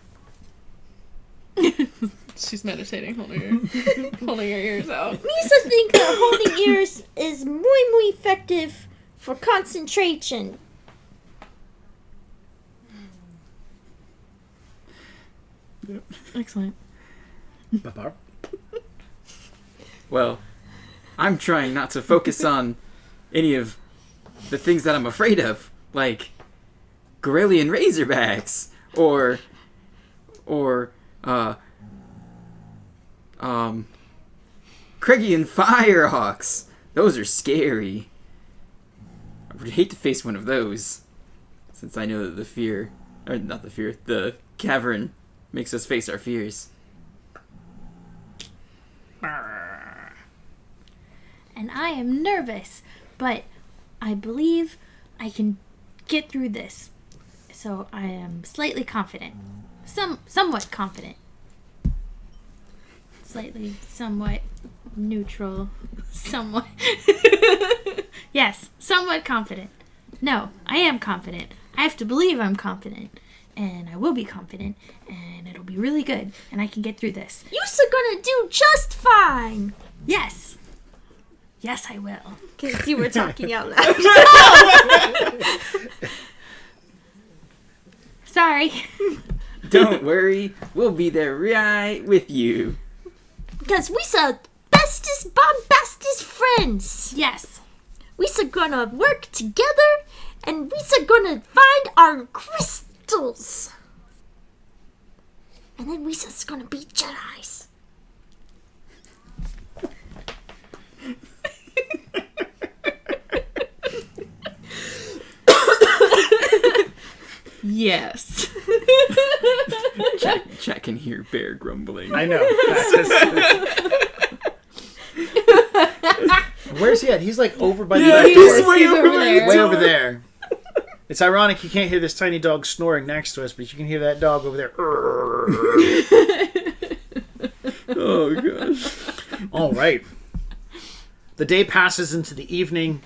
She's meditating, holding her ears out. Misa think that holding ears is muy effective for concentration. Excellent. Papa? Well, I'm trying not to focus on any of the things that I'm afraid of, like Corellian Razorbacks, or Craigian Firehawks. Those are scary. I would hate to face one of those, since I know that the Cavern makes us face our fears. And I am nervous, but I believe I can get through this. So I am slightly confident. Somewhat confident. Slightly, somewhat neutral. Somewhat. Yes, somewhat confident. No, I am confident. I have to believe I'm confident. And I will be confident. And it'll be really good. And I can get through this. You're gonna do just fine. Yes. Yes, I will. Because you were talking out loud. Sorry. Don't worry, we'll be there right with you. Because we're bestest, bombastest friends. Yes. We're gonna work together, and we're gonna find our crystals. And then we're just gonna be Jedis. Yes. Chat can hear Bear grumbling. I know. Where's he at? He's like over by the He's door. way over there. Way over there. It's ironic you can't hear this tiny dog snoring next to us, but you can hear that dog over there. Oh, gosh. All right. The day passes into the evening.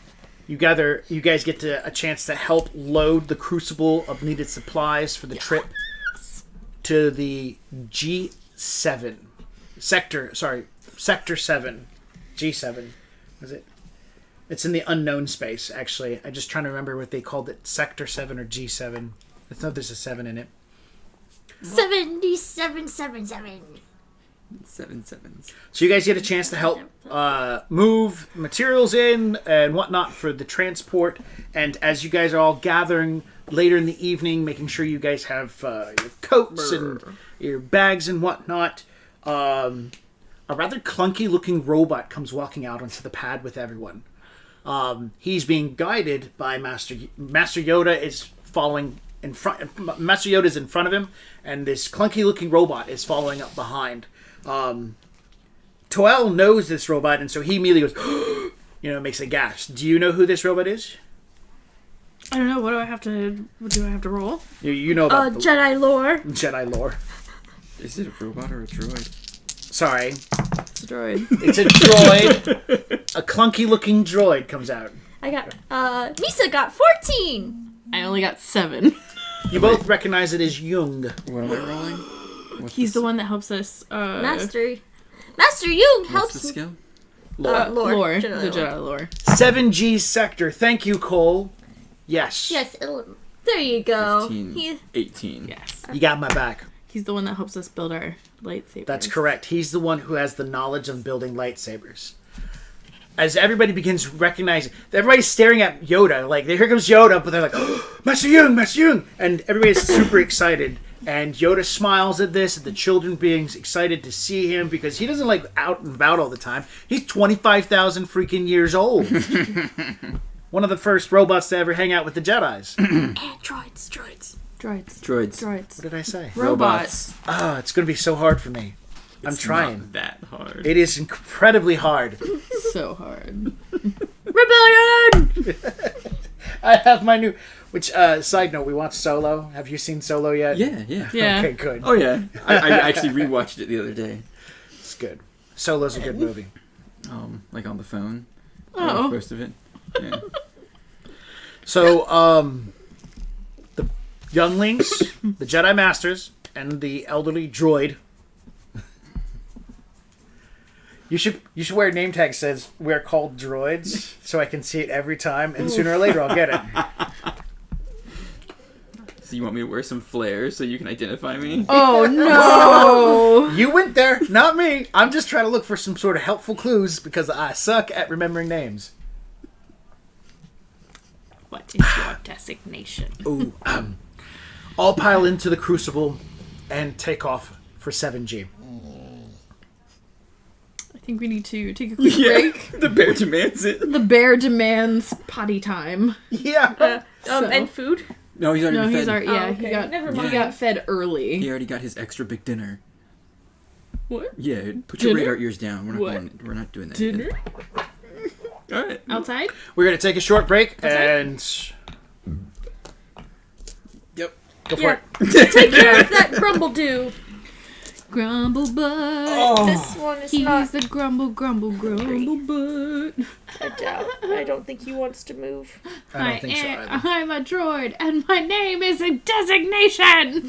You guys get a chance to help load the crucible of needed supplies for the trip to the G7 sector. Sorry, Sector 7, G7. Was it? It's in the unknown space. Actually, I'm just trying to remember what they called it. Sector 7 or G7. I thought there's a 7 in it. 7777. 7 sevens. So you guys get a chance to help move materials in and whatnot for the transport. And as you guys are all gathering later in the evening, making sure you guys have your coats and your bags and whatnot, a rather clunky-looking robot comes walking out onto the pad with everyone. He's being guided by Master Yoda. Is following in front. Master Yoda's in front of him, and this clunky-looking robot is following up behind. Toel knows this robot, and so he immediately goes, makes a gasp. Do you know who this robot is? I don't know. What do I have to roll? You know about Jedi lore. Jedi lore. Is it a robot or a droid? Sorry. It's a droid. It's a droid. A clunky-looking droid comes out. I got, Misa got 14. I only got 7. You both recognize it as Jung. What am I rolling? He's the one that helps us. Master Young What's helps the skill? Lore. Lore. Jedi The lore. Jedi lore. 7G sector. Thank you, Cole. Yes. Yes, Ilum. There you go. 15, 18. Yes. You got my back. He's the one that helps us build our lightsabers. That's correct. He's the one who has the knowledge of building lightsabers. As everybody begins recognizing, everybody's staring at Yoda. Like, here comes Yoda, but they're like, oh, Master Young, Master Young! And everybody's super excited. And Yoda smiles at this, and the children being excited to see him because he doesn't like out and about all the time. He's 25,000 freaking years old. One of the first robots to ever hang out with the Jedis. And droids. Droids. What did I say? Robots. Oh, it's going to be so hard for me. I'm It's trying. not that hard. It is incredibly hard. So hard. Rebellion! I have my new... Which, side note, we watched Solo. Have you seen Solo yet? Yeah. Yeah. Okay, good. Oh, yeah. I actually rewatched it the other day. It's good. Solo's a good movie. Like on the phone. Oh. Most of it. Yeah. So, the younglings, the Jedi Masters, and the elderly droid. You should wear a name tag that says we're called droids, so I can see it every time, and sooner or later I'll get it. So you want me to wear some flares so you can identify me? Oh no! You went there, not me. I'm just trying to look for some sort of helpful clues because I suck at remembering names. What is your designation? Ooh, all pile into the Crucible and take off for 7G. I think we need to take a quick break. The bear demands it. The bear demands potty time. Yeah. And food? No, he's already No, been he's fed. already okay. he got Never he mind. got fed early. He already got his extra big dinner. What? Yeah, put your Dinner? radar ears down. We're not doing that. Dinner? All right. Outside? We're going to take a short break and... Yep. Go for Yeah. it. Take care of that grumble do. Grumble butt. Oh. This one is He's not. the grumble butt. I doubt. I don't think he wants to move. I don't think so either. I'm a droid, and my name is a designation.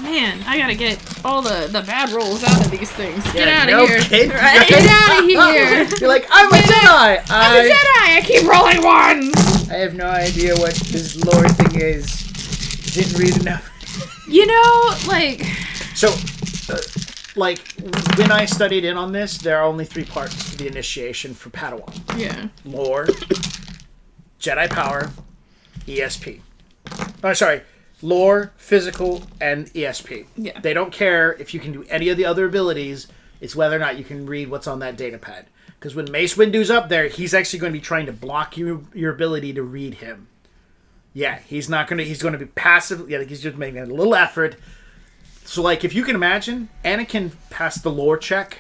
Man, I gotta get all the bad rolls out of these things. Get out of no here. Kid, Right? Get out of here. You're like, I'm a Jedi! I'm a Jedi. I keep rolling ones. I have no idea what this lore thing is. Didn't read enough. You know, like... So, like, when I studied in on this, there are only 3 parts to the initiation for Padawan. Yeah. Lore, Jedi power, ESP. Oh, sorry. Lore, physical, and ESP. Yeah. They don't care if you can do any of the other abilities. It's whether or not you can read what's on that data pad. Because when Mace Windu's up there, he's actually going to be trying to block your ability to read him. Yeah, he's going to be passive. Yeah, he's just making a little effort. So, like, if you can imagine, Anakin passed the lore check.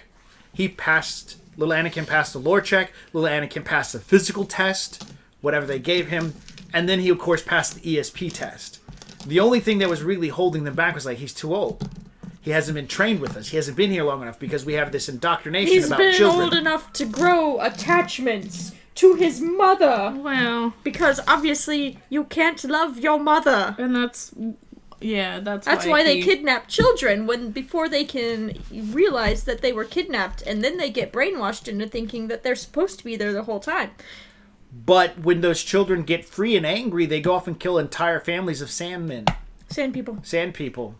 Little Anakin passed the lore check. Little Anakin passed the physical test, whatever they gave him. And then he, of course, passed the ESP test. The only thing that was really holding them back was, like, he's too old. He hasn't been trained with us. He hasn't been here long enough because we have this indoctrination He's about been children. old enough to grow attachments to his mother. Wow. Because obviously you can't love your mother. And that's... Yeah, that's why they kidnap children before they can realize that they were kidnapped, and then they get brainwashed into thinking that they're supposed to be there the whole time. But when those children get free and angry, they go off and kill entire families of sandmen. Sand people. Sand people.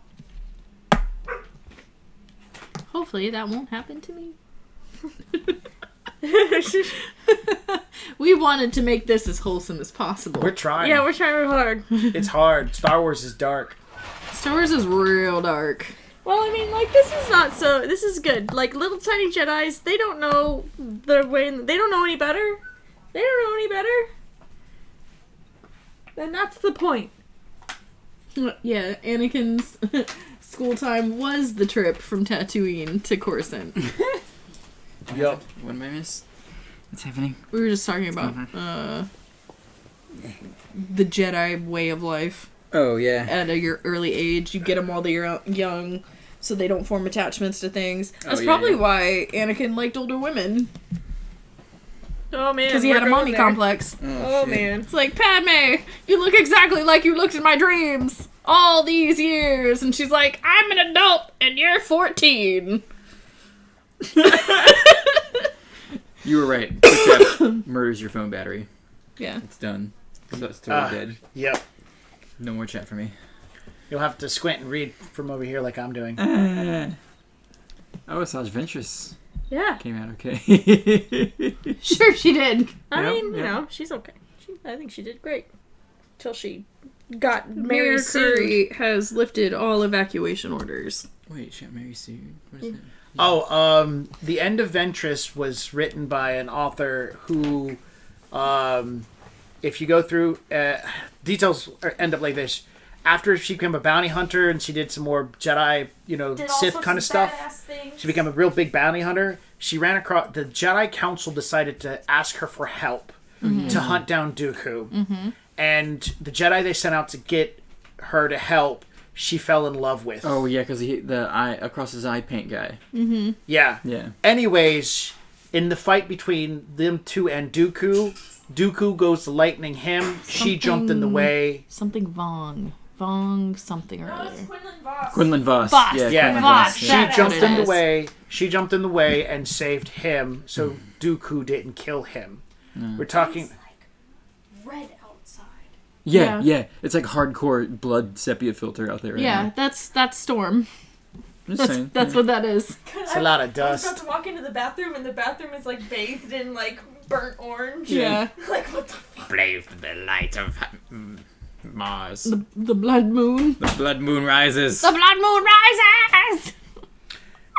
Hopefully that won't happen to me. We wanted to make this as wholesome as possible. We're trying. Yeah, we're trying real hard. It's hard. Star Wars is dark. Star Wars is real dark. Well, I mean, like, this is not so... This is good. Like, little tiny Jedis, they don't know the way... They don't know any better. They don't know any better. And that's the point. Yeah, Anakin's school time was the trip from Tatooine to Coruscant. Yep. What am I miss? What's happening? We were just talking about the Jedi way of life. Oh, yeah. At your early age, you get them while they're young, so they don't form attachments to things. That's probably why Anakin liked older women. Oh, man. Because he had a mommy complex. Oh, man. It's like, Padme, you look exactly like you looked in my dreams all these years. And she's like, I'm an adult and you're 14. You were right. Quick tap murders your phone battery. Yeah. It's done. So it's totally dead. Yep. No more chat for me. You'll have to squint and read from over here like I'm doing. Oh, Asajj Ventress Yeah. came out okay. Sure, she did. I Yep, mean, you yep. know, she's okay. I think she did great. Till she got Mary Mary Sue. Curry has lifted all evacuation orders. Wait, she got Mary Sue. What is that? Oh, The End of Ventress was written by an author who, if you go through, details end up like this. After she became a bounty hunter and she did some more Jedi, Sith kind of stuff, she became a real big bounty hunter. She ran across, the Jedi Council decided to ask her for help to hunt down Dooku. And the Jedi they sent out to get her to help, she fell in love with. Oh yeah, because the eye across his eye paint guy. Yeah. Yeah. Anyways, in the fight between them two and Dooku goes to lightning him. She jumped in the way. Something Vong something or other. Quinlan Voss. Quinlan Voss. Voss. Yeah, Yeah, Quinlan Voss. Voss. she That's jumped what it in the is. way. She jumped in the way and saved him, so Dooku didn't kill him. We're talking. It's like red outside. Yeah. It's like hardcore blood sepia filter out there right Yeah, now. that's Storm. Just saying. That's what that is. It's a lot of I was dust. about to walk into the bathroom, and the bathroom is like bathed in like burnt orange. Yeah. Like what the fuck? Brave the light of Mars. The blood moon. The blood moon rises. The blood moon rises.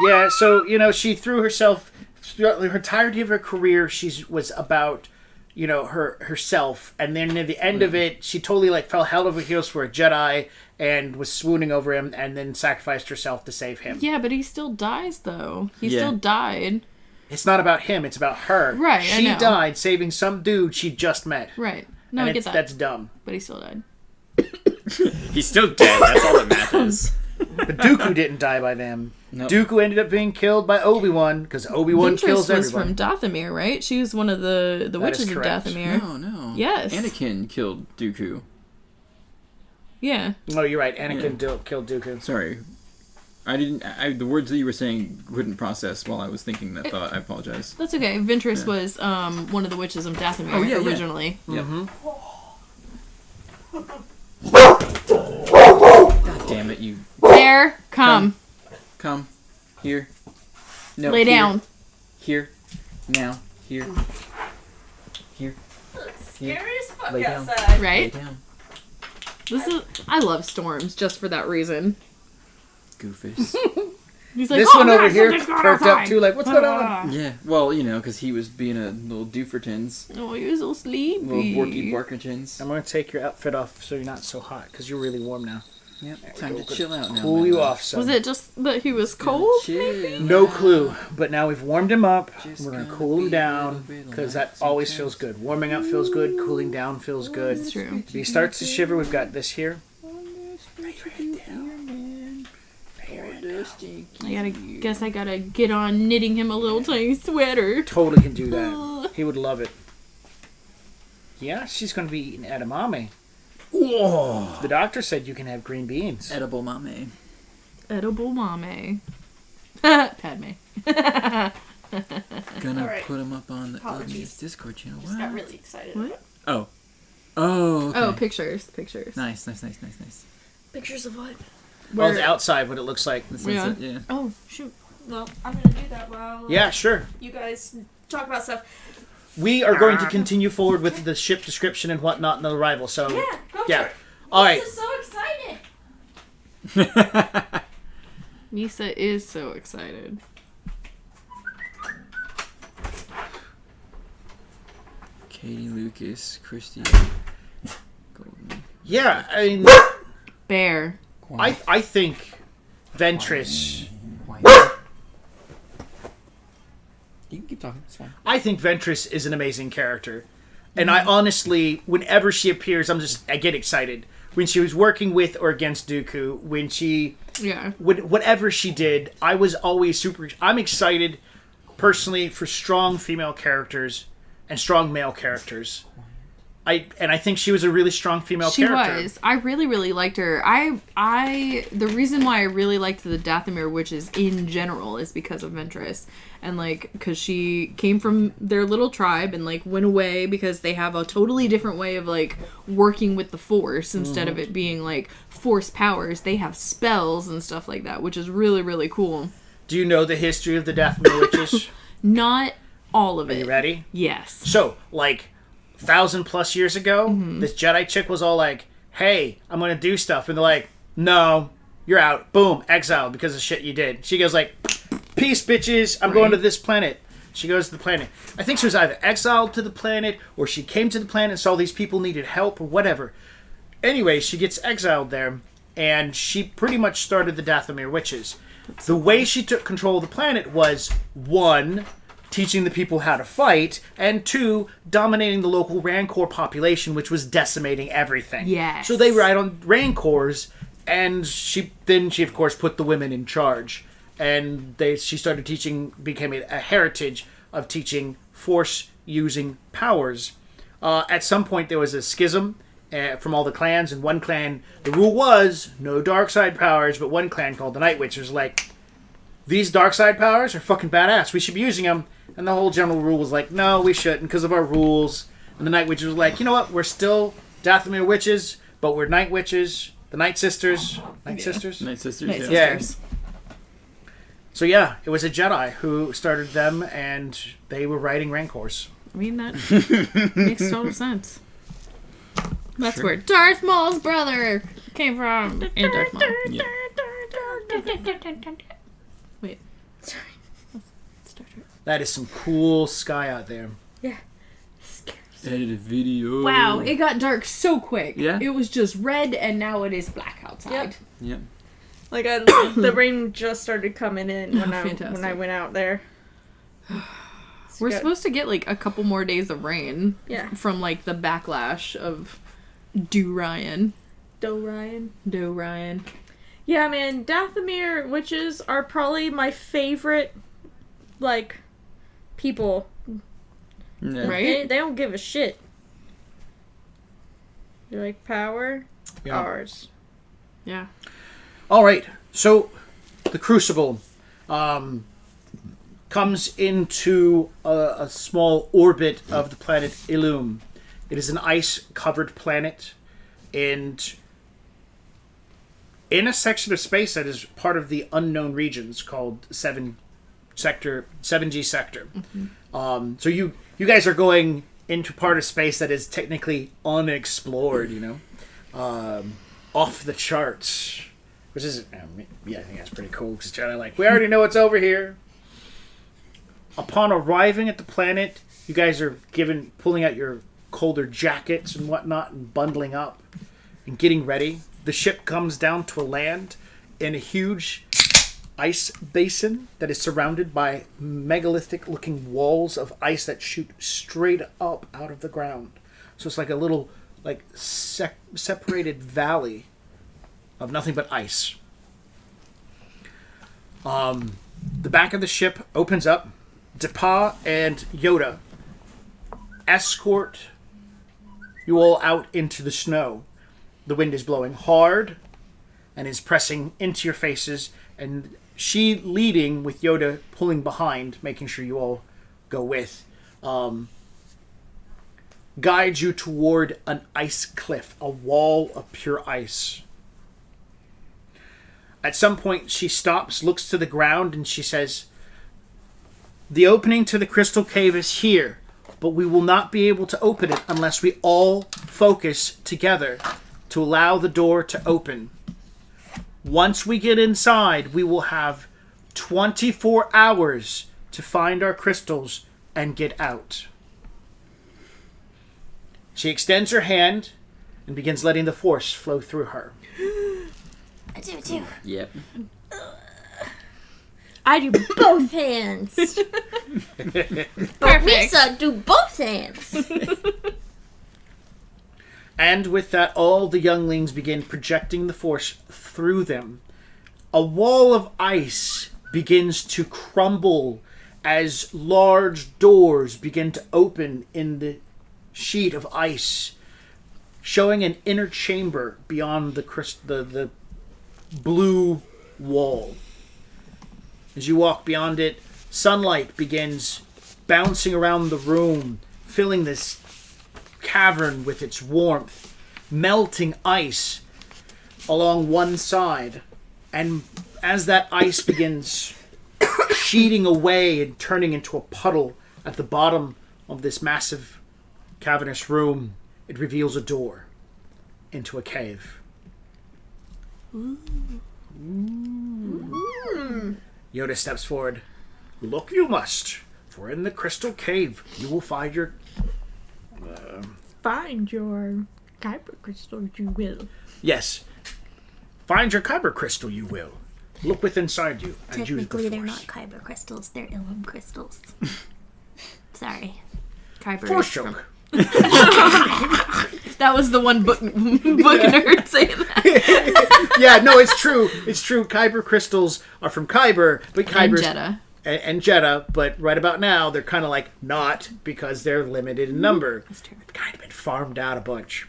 Yeah, so she threw herself. Throughout her entirety of her career, she was about herself, and then at the end of it, she totally fell hell over heels for a Jedi and was swooning over him, and then sacrificed herself to save him. Yeah, but he still dies though. He Yeah. still died. It's not about him; it's about her. Right, I She know. died saving some dude she just met. Right. No, and I get that. That's dumb. But he still died. He's still dead. That's all that matters. But Dooku didn't die by them. Nope. Dooku ended up being killed by Obi-Wan because Obi-Wan Ventress kills was everyone. from Dathomir, right? She was one of the witches of correct. Dathomir. No. Yes. Anakin killed Dooku. Yeah. Oh, you're right. Anakin killed Dooku. Sorry. The words that you were saying couldn't process while I was thinking that thought. I apologize. That's okay. Ventress was one of the witches of Dathomir Oh, yeah. originally. Yep. God damn it, you. There, come. Come. Here. No. Lay here. down. Here. Now. Here. Here. Scary as fuck Lay down. outside. Lay Right? down. I love storms just for that reason. Goofus. He's like, This oh, one over God, here something's going perked up outside." too, like, what's going on? Yeah. Well, because he was being a little doofertins. Oh, you're so sleepy. Little Borky Barkertins. I'm going to take your outfit off so you're not so hot because you're really warm now. Yep. Time to chill out now. Cool my you love. off, son. Was it just that he was cold? Chill. No clue, but now we've warmed him up. Just We're going to gonna cool him be a down little bit because like that always sometimes. feels good. Warming up feels good, cooling down feels good. It's true. If he starts to shiver, we've got this here. I gotta get on knitting him a little tiny sweater. Totally can do that. He would love it. Yeah, she's going to be eating edamame. Whoa. The doctor said you can have green beans. Edible mame. Edible mame. Padme. Gonna Alright. put him up on the Apologies. Discord channel. Just got Wow. really excited. What? Oh. Oh, okay. Oh, pictures. Nice. Pictures of what? Well, the outside, what it looks like. The sunset, yeah. Oh, shoot. Well, I'm gonna do that while Yeah, sure. you guys talk about stuff. We are going to continue forward with the ship description and whatnot in the arrival. So, Yeah, go yeah. for it. All right. This is so excited. Misa is so excited. Katie Lucas, Christy Golden. Yeah, I mean, Bear. I think Ventress. You can keep talking. It's fine. I think Ventress is an amazing character, and I honestly, whenever she appears, I get excited. When she was working with or against Dooku, when she, Yeah. whatever she did, I was always I'm excited, personally, for strong female characters and strong male characters. I think she was a really strong female She character. was. I really, really liked her. The reason why I really liked the Dathomir witches in general is because of Ventress. And, like, because she came from their little tribe and, like, went away because they have a totally different way of, like, working with the Force instead of it being, like, Force powers. They have spells and stuff like that, which is really, really cool. Do you know the history of the Dathomir witches? Not all of Are it. you ready? Yes. So, like, 1,000+ years ago, this Jedi chick was all like, hey, I'm gonna do stuff. And they're like, no, you're out. Boom, exiled because of shit you did. She goes like, peace, bitches. I'm going to this planet. She goes to the planet. I think she was either exiled to the planet or she came to the planet and saw these people needed help or whatever. Anyway, she gets exiled there and she pretty much started the Dathomir witches. The way she took control of the planet was, 1, teaching the people how to fight, and 2, dominating the local Rancor population, which was decimating everything. Yes. So they ride on Rancors, and she of course put the women in charge, and she started teaching, became a heritage of teaching Force-using powers. At some point there was a schism from all the clans, and one clan, the rule was no dark side powers, but one clan called the Night Witch was like, these dark side powers are fucking badass, we should be using them. And the whole general rule was like, no, we shouldn't because of our rules. And the Night Witches was like, you know what, we're still Dathomir witches, but we're Night Witches, the Night Sisters. Night Sisters? Night Sisters, Night yeah. Sisters. So yeah, it was a Jedi who started them, and they were riding Rancors. I mean, that makes total sense. That's where Darth Maul's brother came from. And Darth Maul. Yeah. Wait. Sorry. That is some cool sky out there. Yeah. Edited video. Wow, it got dark so quick. Yeah. It was just red, and now it is black outside. Yep. Like the rain just started coming in when Fantastic. I went out there. We're Good. supposed to get, like, a couple more days of rain. Yeah. From, like, the backlash of Do Ryan. Do Ryan. Yeah, man, Dathomir witches are probably my favorite, like, people. Yeah. Right? They don't give a shit. They're like, power, Yeah. ours. Yeah. All right, so the Crucible comes into a small orbit of the planet Ilum. It is an ice-covered planet, and in a section of space that is part of the unknown regions called 7G sector. So you guys are going into part of space that is technically unexplored, off the charts. Which is, I think that's pretty cool, because it's kind of like, we already know what's over here. Upon arriving at the planet, you guys are pulling out your colder jackets and whatnot, and bundling up, and getting ready. The ship comes down to a land in a huge ice basin that is surrounded by megalithic-looking walls of ice that shoot straight up out of the ground. So it's like a little, like, separated valley of nothing but ice. The back of the ship opens up. Depa and Yoda escort you all out into the snow. The wind is blowing hard and is pressing into your faces, and she leading with Yoda pulling behind, making sure you all go with, guides you toward an ice cliff, a wall of pure ice. At some point, she stops, looks to the ground, and she says, the opening to the crystal cave is here, but we will not be able to open it unless we all focus together to allow the door to open. Once we get inside, we will have 24 hours to find our crystals and get out. She extends her hand and begins letting the Force flow through her. I do too. Yep. I do both hands. But Risa do both hands. And with that, all the younglings begin projecting the Force through them. A wall of ice begins to crumble as large doors begin to open in the sheet of ice. showing an inner chamber beyond the blue wall. As you walk beyond it, sunlight begins bouncing around the room, filling this cavern with its warmth, melting ice along one side. And as that ice begins sheeting away and turning into a puddle at the bottom of this massive cavernous room, it reveals a door into a cave. Ooh. Yoda steps forward. Look you must, for in the crystal cave you will find your... Find your kyber crystal, you will. Yes. Find your kyber crystal, you will. Look within inside you and use the Technically, they're Force. not kyber crystals. They're Ilum crystals. Sorry. Kyber Force is from- choke. That was the one book nerd saying that. Yeah, no, it's true. It's true. Kyber crystals are from Kyber, but And Kyber's... Jeddah. And Jeddah, but right about now, they're kind of like not, because they're limited in number. That's true. They've kind of been farmed out a bunch.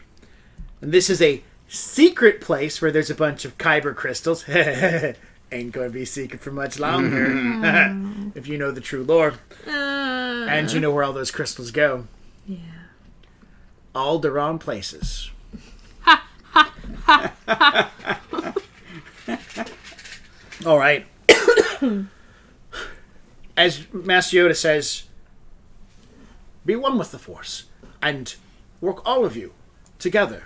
And this is a secret place where there's a bunch of kyber crystals. Ain't gonna be secret for much longer. If you know the true lore. And you know where all those crystals go. Yeah. All the wrong places. All right. As Master Yoda says, be one with the Force and work all of you together,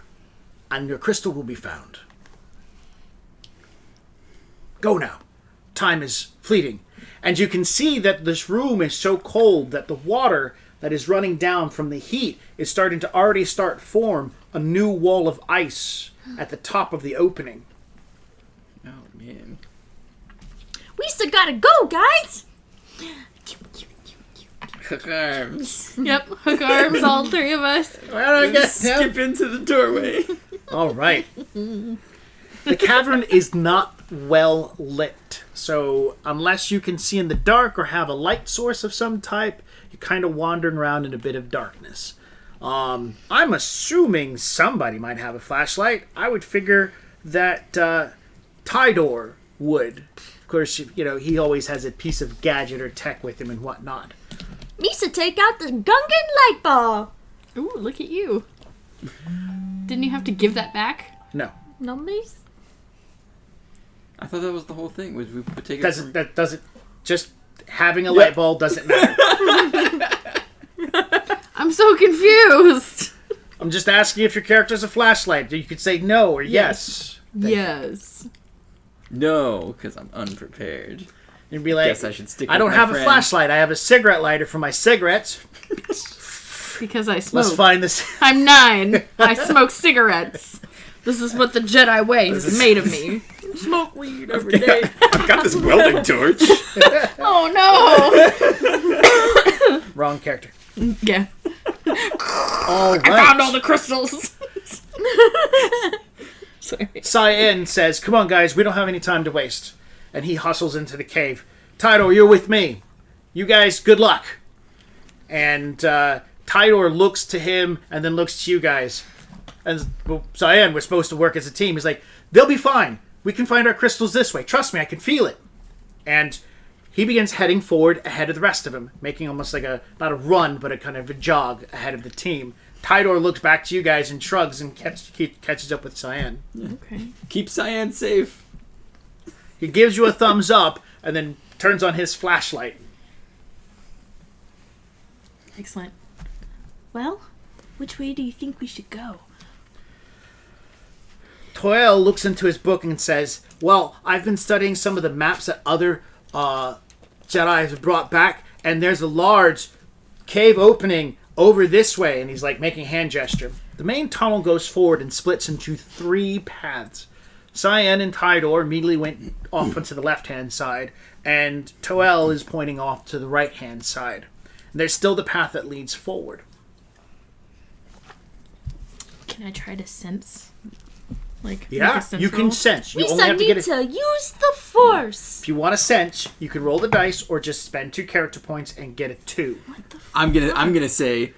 and your crystal will be found. Go now. Time is fleeting. And you can see that this room is so cold that the water that is running down from the heat is starting to already form a new wall of ice at the top of the opening. Oh, man. We still gotta go, guys! Hook arms. Yep, hook arms, all three of us. Well, I guess Skip into the doorway. All right. The cavern is not well lit, so unless you can see in the dark or have a light source of some type, you're kind of wandering around in a bit of darkness. I'm assuming somebody might have a flashlight. I would figure that Tidor would. Of course, you know, he always has a piece of gadget or tech with him and whatnot. Misa, take out the Gungan light ball! Ooh, look at you. Didn't you have to give that back? No. Numbers? I thought that was the whole thing. Was we would take it from... That doesn't... Just having a light bulb doesn't matter. I'm so confused. I'm just asking if your character has a flashlight. You could say no or yes. Yes. No, because I'm unprepared. You'd be like, Guess I should stick I with don't my have friend. a flashlight. I have a cigarette lighter for my cigarettes. Because I smoke. Let's find this. I'm 9. I smoke cigarettes. This is what the Jedi way has made of me. Smoke weed every day. I've got this welding torch. Oh no! Wrong character. Yeah. All right. I found all the crystals. Sorry. Cyan says, come on, guys. We don't have any time to waste. And he hustles into the cave. Tidor, you're with me. You guys, good luck. And Tidor looks to him and then looks to you guys. And well, Cyan, we're supposed to work as a team. He's like, they'll be fine. We can find our crystals this way. Trust me, I can feel it. And he begins heading forward ahead of the rest of them, making almost like not a run, but a kind of a jog ahead of the team. Tidor looks back to you guys and shrugs and catches up with Cyan. Okay. Keep Cyan safe. He gives you a thumbs up and then turns on his flashlight. Excellent. Well, which way do you think we should go? Toel looks into his book and says, well, I've been studying some of the maps that other Jedi have brought back, and there's a large cave opening over this way, and he's like making a hand gesture. The main tunnel goes forward and splits into 3 paths. Cyan and Tidor immediately went off onto the left-hand side, and Toel is pointing off to the right-hand side. And there's still the path that leads forward. Can I try to sense? Like, Yeah, make a sense you can roll? sense. You only Misa have to need get it. to use the Force! If you want to sense, you can roll the dice or just spend 2 character points and get a 2. I'm gonna say,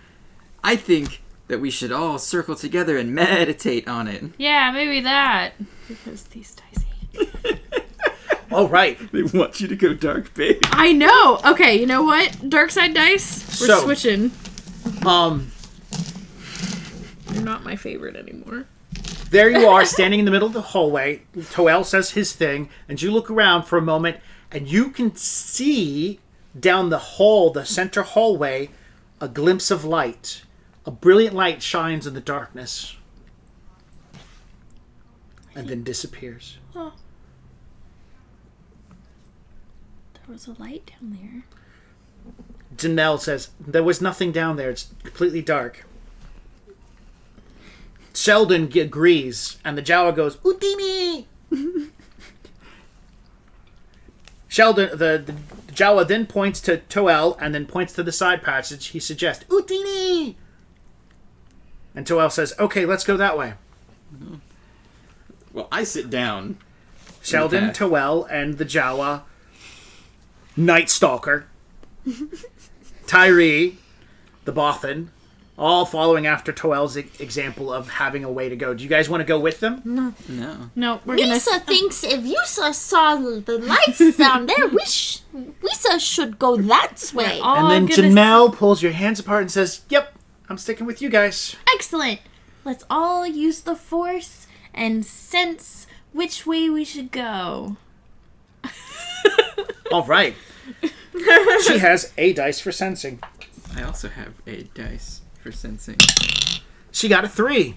I think that we should all circle together and meditate on it. Yeah, maybe that. Because these dice hate. All right. They want you to go dark, babe. I know. Okay, you know what? Dark side dice. We're So- switching. Um, You're not my favorite anymore. there you are, standing in the middle of the hallway. Toel says his thing, and you look around for a moment, and you can see down the hall, the center hallway, a glimpse of light. A brilliant light shines in the darkness. And then disappears. Oh. There was a light down there. Janelle says, there was nothing down there. It's completely dark. Sheldon agrees, and the Jawa goes, Utimi! Sheldon, the Jawa then points to Toel, and then points to the side passage. He suggests, Utini! And Toel says, okay, let's go that way. Well, I sit down. Sheldon, Okay. Toel, and the Jawa, Night Stalker, Tyree, the Bothan, all following after Toel's example of having a way to go. Do you guys want to go with them? No. No, we're gonna... Lisa thinks if Yusa saw the lights down there, Lisa should go that way. all And then gonna Janelle pulls your hands apart and says, yep, I'm sticking with you guys. Excellent. Let's all use the Force and sense which way we should go. All right. She has a dice for sensing. I also have a dice for sensing. She got a 3.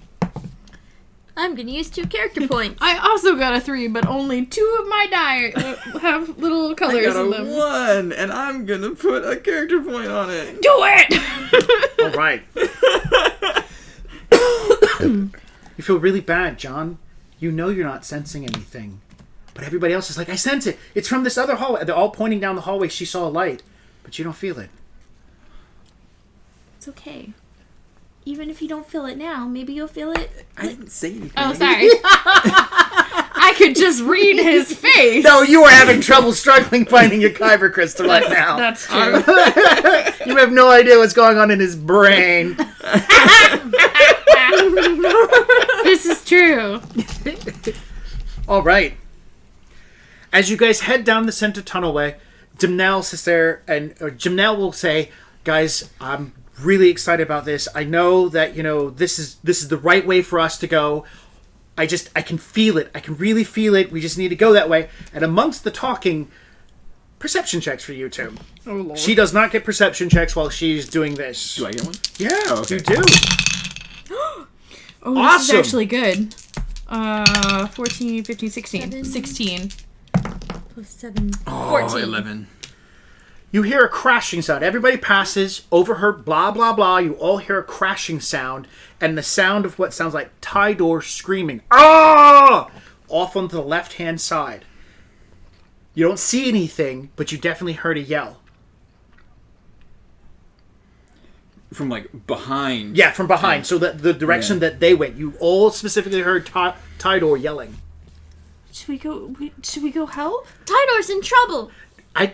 I'm gonna use 2 character points. I also got a 3, but only 2 of my die have little I colors got in a them. 1, and I'm gonna put a character point on it. Do it! All right. You feel really bad, John. You know you're not sensing anything. But everybody else is like, I sense it. It's from this other hallway. They're all pointing down the hallway. She saw a light. But you don't feel it. It's okay. Even if you don't feel it now, maybe you'll feel it. I didn't say anything. Oh, sorry. I could just read his face. No, you are having trouble struggling finding your Kyber crystal right now. That's true. You have no idea what's going on in his brain. This is true. All right. As you guys head down the center tunnelway, Janelle sits there, and Janelle will say, "Guys, I'm really excited about this. I know that this is the right way for us to go. I can feel it. I can really feel it. We just need to go that way." And amongst the talking, perception checks for you two. Oh, Lord. She does not get perception checks while she's doing this. Do I get one? Yeah, Oh, okay. you do. Oh, this Awesome. is actually good. 14, 15, 16. 7. 16. Plus 7. Oh, 14. 11. You hear a crashing sound. Everybody passes, overheard blah, blah, blah. You all hear a crashing sound, and the sound of what sounds like Tydor screaming, "Ah!" off on the left-hand side. You don't see anything, but you definitely heard a yell. From, like, behind. Yeah, from behind. So the direction that they went. You all specifically heard Tydor yelling. Should we go help? Tydor's in trouble.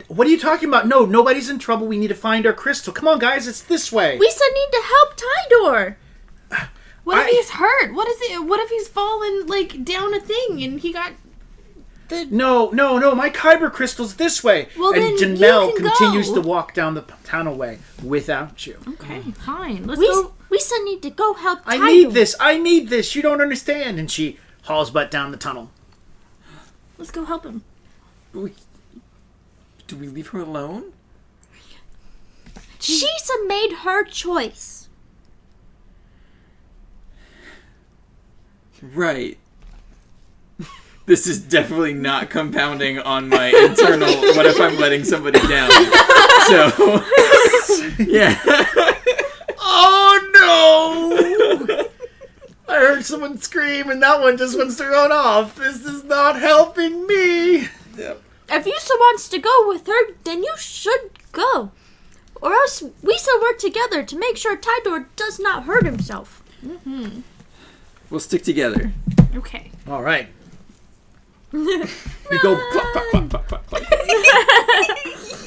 What are you talking about? No, nobody's in trouble. We need to find our crystal. Come on, guys. It's this way. We still need to help Tydor. What if he's hurt? What if he's fallen, like, down a thing and he got... No. My Kyber crystal's this way. Well, and then you Janelle can continues go. to walk down the tunnelway without you. Okay, fine. Let's We go... still need to go help Tydor. I need this. You don't understand. And she hauls butt down the tunnel. Let's go help him. Do we leave her alone? She's made her choice. Right. This is definitely not compounding on my internal, what if I'm letting somebody down? So, yeah. Oh no! I heard someone scream and that one just went to run off. This is not helping me. If Yusa wants to go with her, then you should go. Or else we still work together to make sure Tydor does not hurt himself. We'll stick together. Okay. All right. You go. Plop, plop, plop, plop, plop, plop.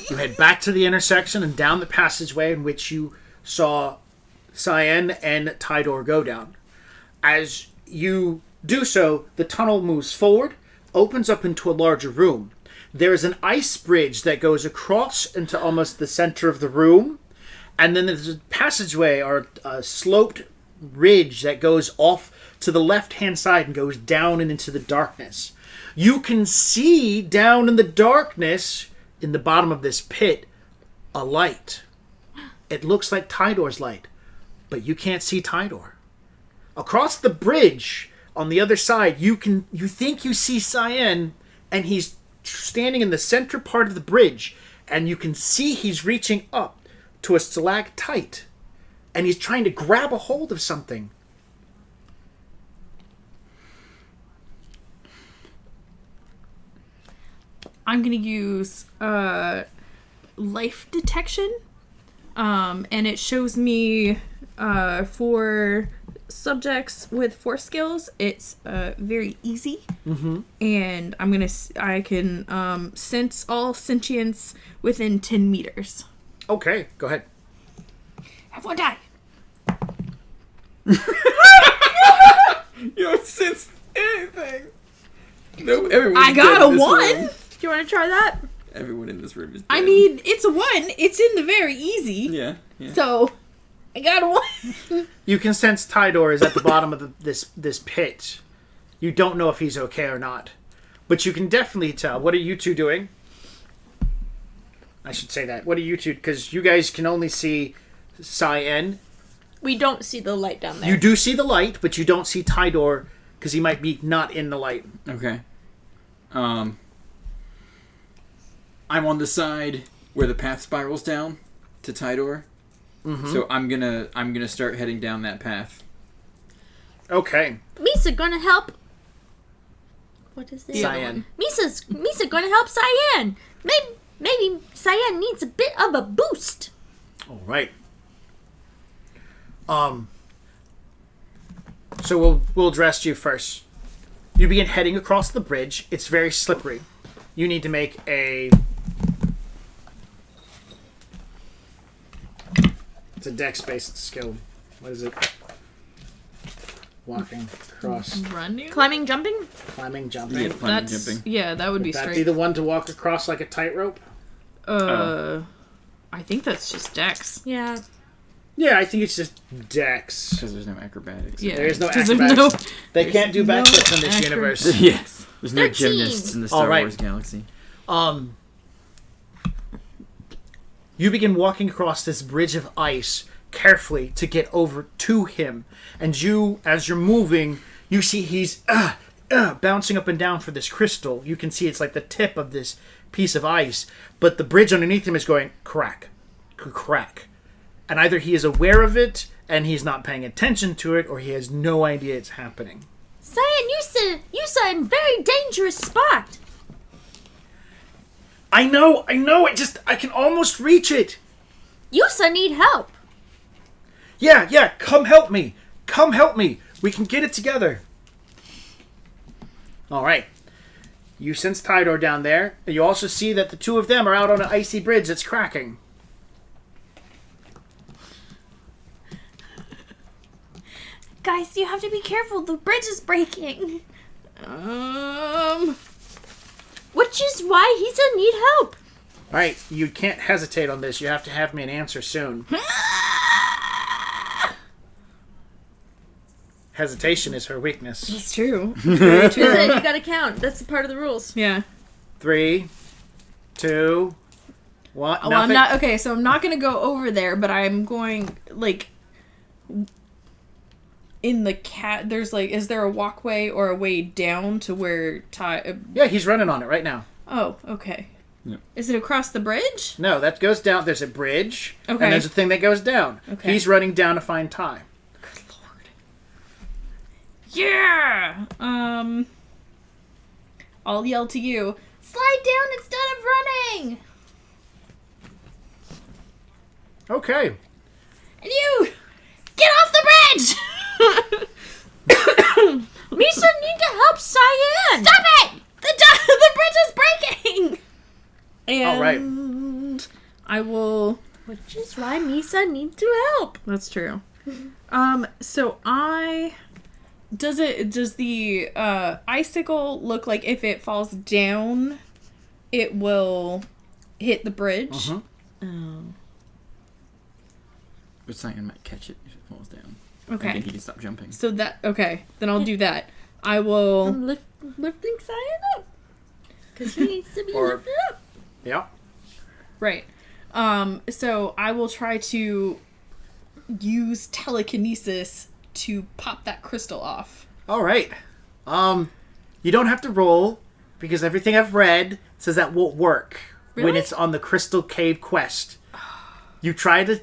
You head back to the intersection and down the passageway in which you saw Cyan and Tidor go down. As you do so, the tunnel moves forward, opens up into a larger room. There is an ice bridge that goes across into almost the center of the room, and then there's a passageway or a sloped ridge that goes off to the left-hand side and goes down and into the darkness. You can see down in the darkness, in the bottom of this pit, a light. It looks like Tidor's light, but you can't see Tidor. Across the bridge, on the other side, you think you see Cyan, and he's standing in the center part of the bridge, and you can see he's reaching up to a stalactite, and he's trying to grab a hold of something. I'm gonna use life detection, and it shows me for subjects with force skills, it's very easy. And I can sense all sentience within 10 meters. Okay, go ahead. Have one die. You don't sense anything. No, everyone's I got dead a in this 1. room. Do you want to try that? Everyone in this room is dead. I mean, it's a 1. It's in the very easy. Yeah. So, I got a 1. You can sense Tidor is at the bottom of this pit. You don't know if he's okay or not, but you can definitely tell. What are you two doing? I should say that. What are you two? Because you guys can only see Cyan. We don't see the light down there. You do see the light, but you don't see Tidor because he might be not in the light. Okay. I'm on the side where the path spirals down to Tidor. So I'm gonna start heading down that path. Okay. Misa gonna help. What is this? Cyan. Misa gonna help Cyan. Maybe Cyan needs a bit of a boost. All right. So we'll address you first. You begin heading across the bridge. It's very slippery. You need to make a... It's a dex-based skill. What is it? Walking across. Running? Climbing, jumping? Climbing, jumping. Yeah, climbing, That's, jumping. yeah, that would be Would that straight. be the one to walk across like a tightrope? I think that's just dex. Yeah. Yeah, I think it's just dex. Because there's no acrobatics. Yeah. There is no 'cause there's acrobatics. no- They can't do no backflips in this acro- universe. Yes. There's no 13. gymnasts in the Star All right. Wars galaxy. You begin walking across this bridge of ice carefully to get over to him. And you, as you're moving, you see he's bouncing up and down for this crystal. You can see it's like the tip of this piece of ice. But the bridge underneath him is going crack, crack. And either he is aware of it and he's not paying attention to it, or he has no idea it's happening. Cyan, you saw in very dangerous spot. I know, I can almost reach it. Yusa need help. Yeah, come help me. We can get it together. All right. You sense Tidor down there. You also see that the two of them are out on an icy bridge that's cracking. Guys, you have to be careful. The bridge is breaking. Which is why he's a need help. All right, you can't hesitate on this. You have to have me an answer soon. Hesitation is her weakness. It's true. Very true. You gotta count. That's part of the rules. Yeah. 3, 2, 1. Well, I'm not okay. So I'm not gonna go over there, but I'm going like in the cat. There's like, is there a walkway or a way down to where Yeah, he's running on it right now. Oh, okay. Yeah. Is it across the bridge? No, that goes down. There's a bridge, Okay. and there's a thing that goes down. Okay. He's running down to find Ty. Good lord. Yeah. I'll yell to you. Slide down instead of running. Okay. And you, get off the bridge. Misa need to help Cyan. Stop it. The bridge is breaking. And All right. I will. Which is why Misa needs to help. That's true. So does the icicle look like if it falls down, it will hit the bridge? Uh-huh. Oh. But Cyan might catch it if it falls down. Okay. And then he can stop jumping. So then I'll do that. I will. I'm lifting Cyan up. Because he needs to be Or- lifted up. Yeah. Right. So I will try to use telekinesis to pop that crystal off. All right. You don't have to roll because everything I've read says that won't work when Really? it's on the Crystal Cave quest. You try to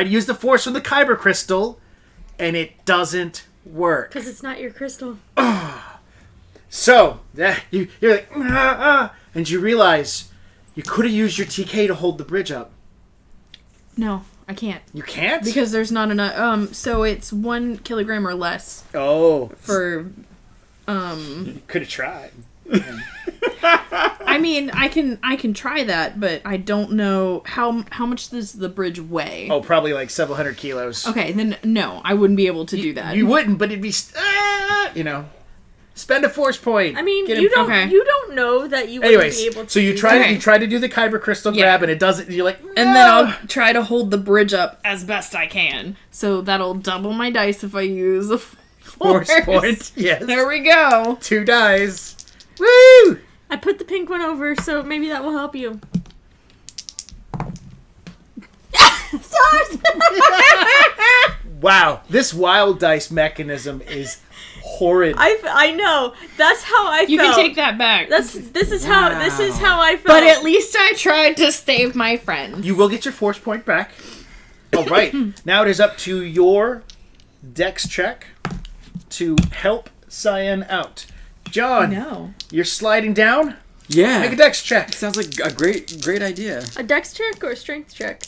use the force from the Kyber crystal, and it doesn't work. Because it's not your crystal. So you're like, and you realize you could have used your TK to hold the bridge up. No, I can't. You can't Because there's not enough. So it's 1 kilogram or less oh, for. you could have tried. I mean, I can try that, but I don't know how much does the bridge weigh. Oh, probably like several hundred kilos. Okay, then no, I wouldn't be able to do that. You wouldn't, but it'd be spend a force point. I mean, Get you him- don't Okay. you don't know that you wouldn't Anyways, be able to. so you do try that. you try to do the Kyber crystal Yeah. grab, and it doesn't. You're like, And then I'll try to hold the bridge up as best I can. So that'll double my dice if I use a force point. Yes, There we go. 2 dice. Woo! I put the pink one over, so maybe that will help you. Wow, this wild dice mechanism is horrid. I know. That's how I felt. You can take that back. This is how I felt. But at least I tried to save my friends. You will get your force point back. All right, now it is up to your dex check to help Cyan out. John, No. you're sliding down. Yeah. Make a dex check. Sounds like a great idea. a dex check or a strength check.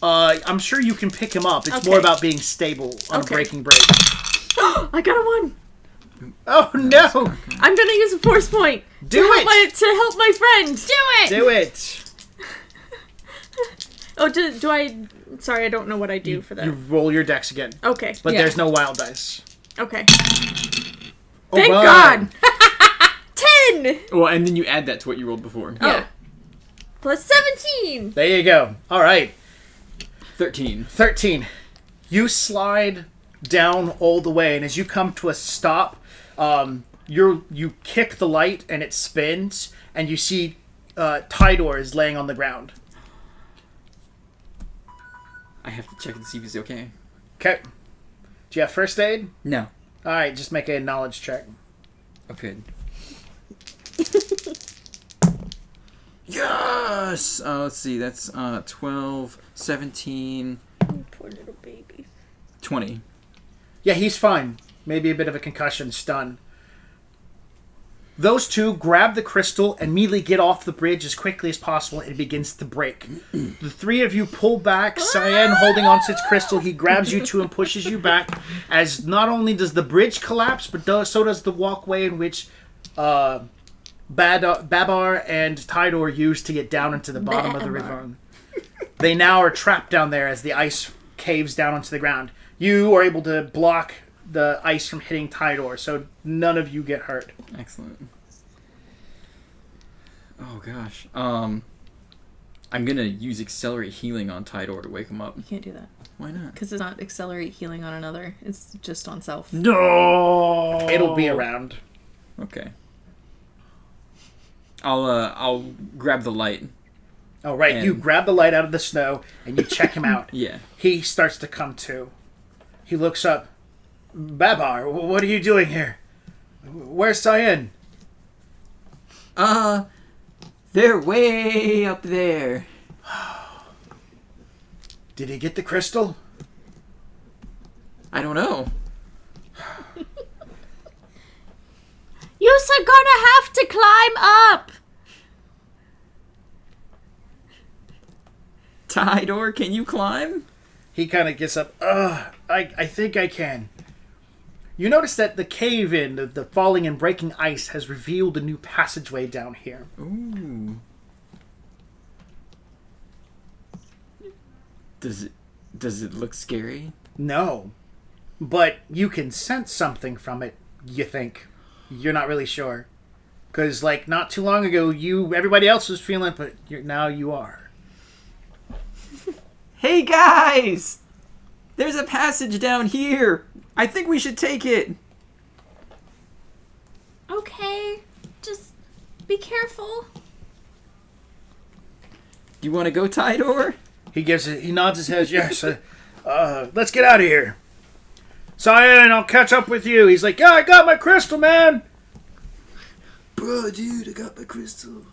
I'm sure you can pick him up. It's Okay. more about being stable on Okay. breaking break. I got a 1. Oh no! I'm gonna use a force point Do it! to help my friend. Do it! Oh, do I? Sorry, I don't know what I do for that. You roll your dex again, Okay. but Yeah. there's no wild dice. Okay. All Thank right. God. 10 Well, and then you add that to what you rolled before. Yeah. plus 17. There you go. All right. 13. 13. You slide down all the way, and as you come to a stop, you kick the light, and it spins, and you see Tidor is laying on the ground. I have to check and see if he's okay. Okay. Do you have first aid? No. All right, just make a knowledge check. Okay. Yes! Let's see. That's 12, 17, Poor little baby. 20. Yeah, he's fine. Maybe a bit of a concussion, stun. Those two grab the crystal and immediately get off the bridge as quickly as possible, and it begins to break. The three of you pull back, Cyan holding onto its crystal. He grabs you two and pushes you back, as not only does the bridge collapse, but so does the walkway in which Babar and Tidor used to get down into the bottom of the ravine. They now are trapped down there as the ice caves down onto the ground. You are able to block the ice from hitting Tidor, so none of you get hurt. Excellent. Oh gosh. I'm gonna use accelerate healing on Tidor to wake him up. You can't do that. Why not? Because it's not accelerate healing on another. It's just on self. No. It'll be around. Okay. I'll grab the light. Oh, right. And- You grab the light out of the snow and you check him out. Yeah. He starts to come to. He looks up. Babar, what are you doing here? Where's Cyan? They're way up there. Did he get the crystal? I don't know. You're gonna have to climb up. Tidor, can you climb? He kind of gets up. I think I can. You notice that the cave in, the falling and breaking ice, has revealed a new passageway down here. Ooh. Does it look scary? No. but you can sense something from it, you think. You're not really sure. Because, like, not too long ago, everybody else was feeling it, but now you are. Hey, guys! There's a passage down here. I think we should take it. Okay, just be careful. Do you want to go, Tidor? He nods his head, yes. Let's get out of here. Cyan, I'll catch up with you. He's like, yeah, I got my crystal, man. Bro, dude, I got my crystal.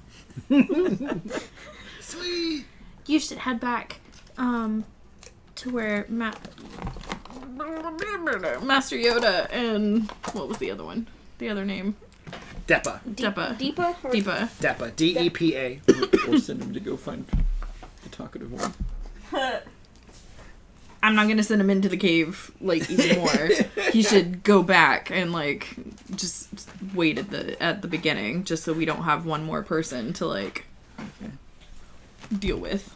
Sweet. You should head back, to where Master Yoda and what was the other one? The other name? Depa. Depa. Deepa? Deepa. Depa. D-E-P-A. Or send him to go find the talkative one. I'm not gonna send him into the cave like even more. He should go back and like just wait at the beginning, just so we don't have one more person to like deal with.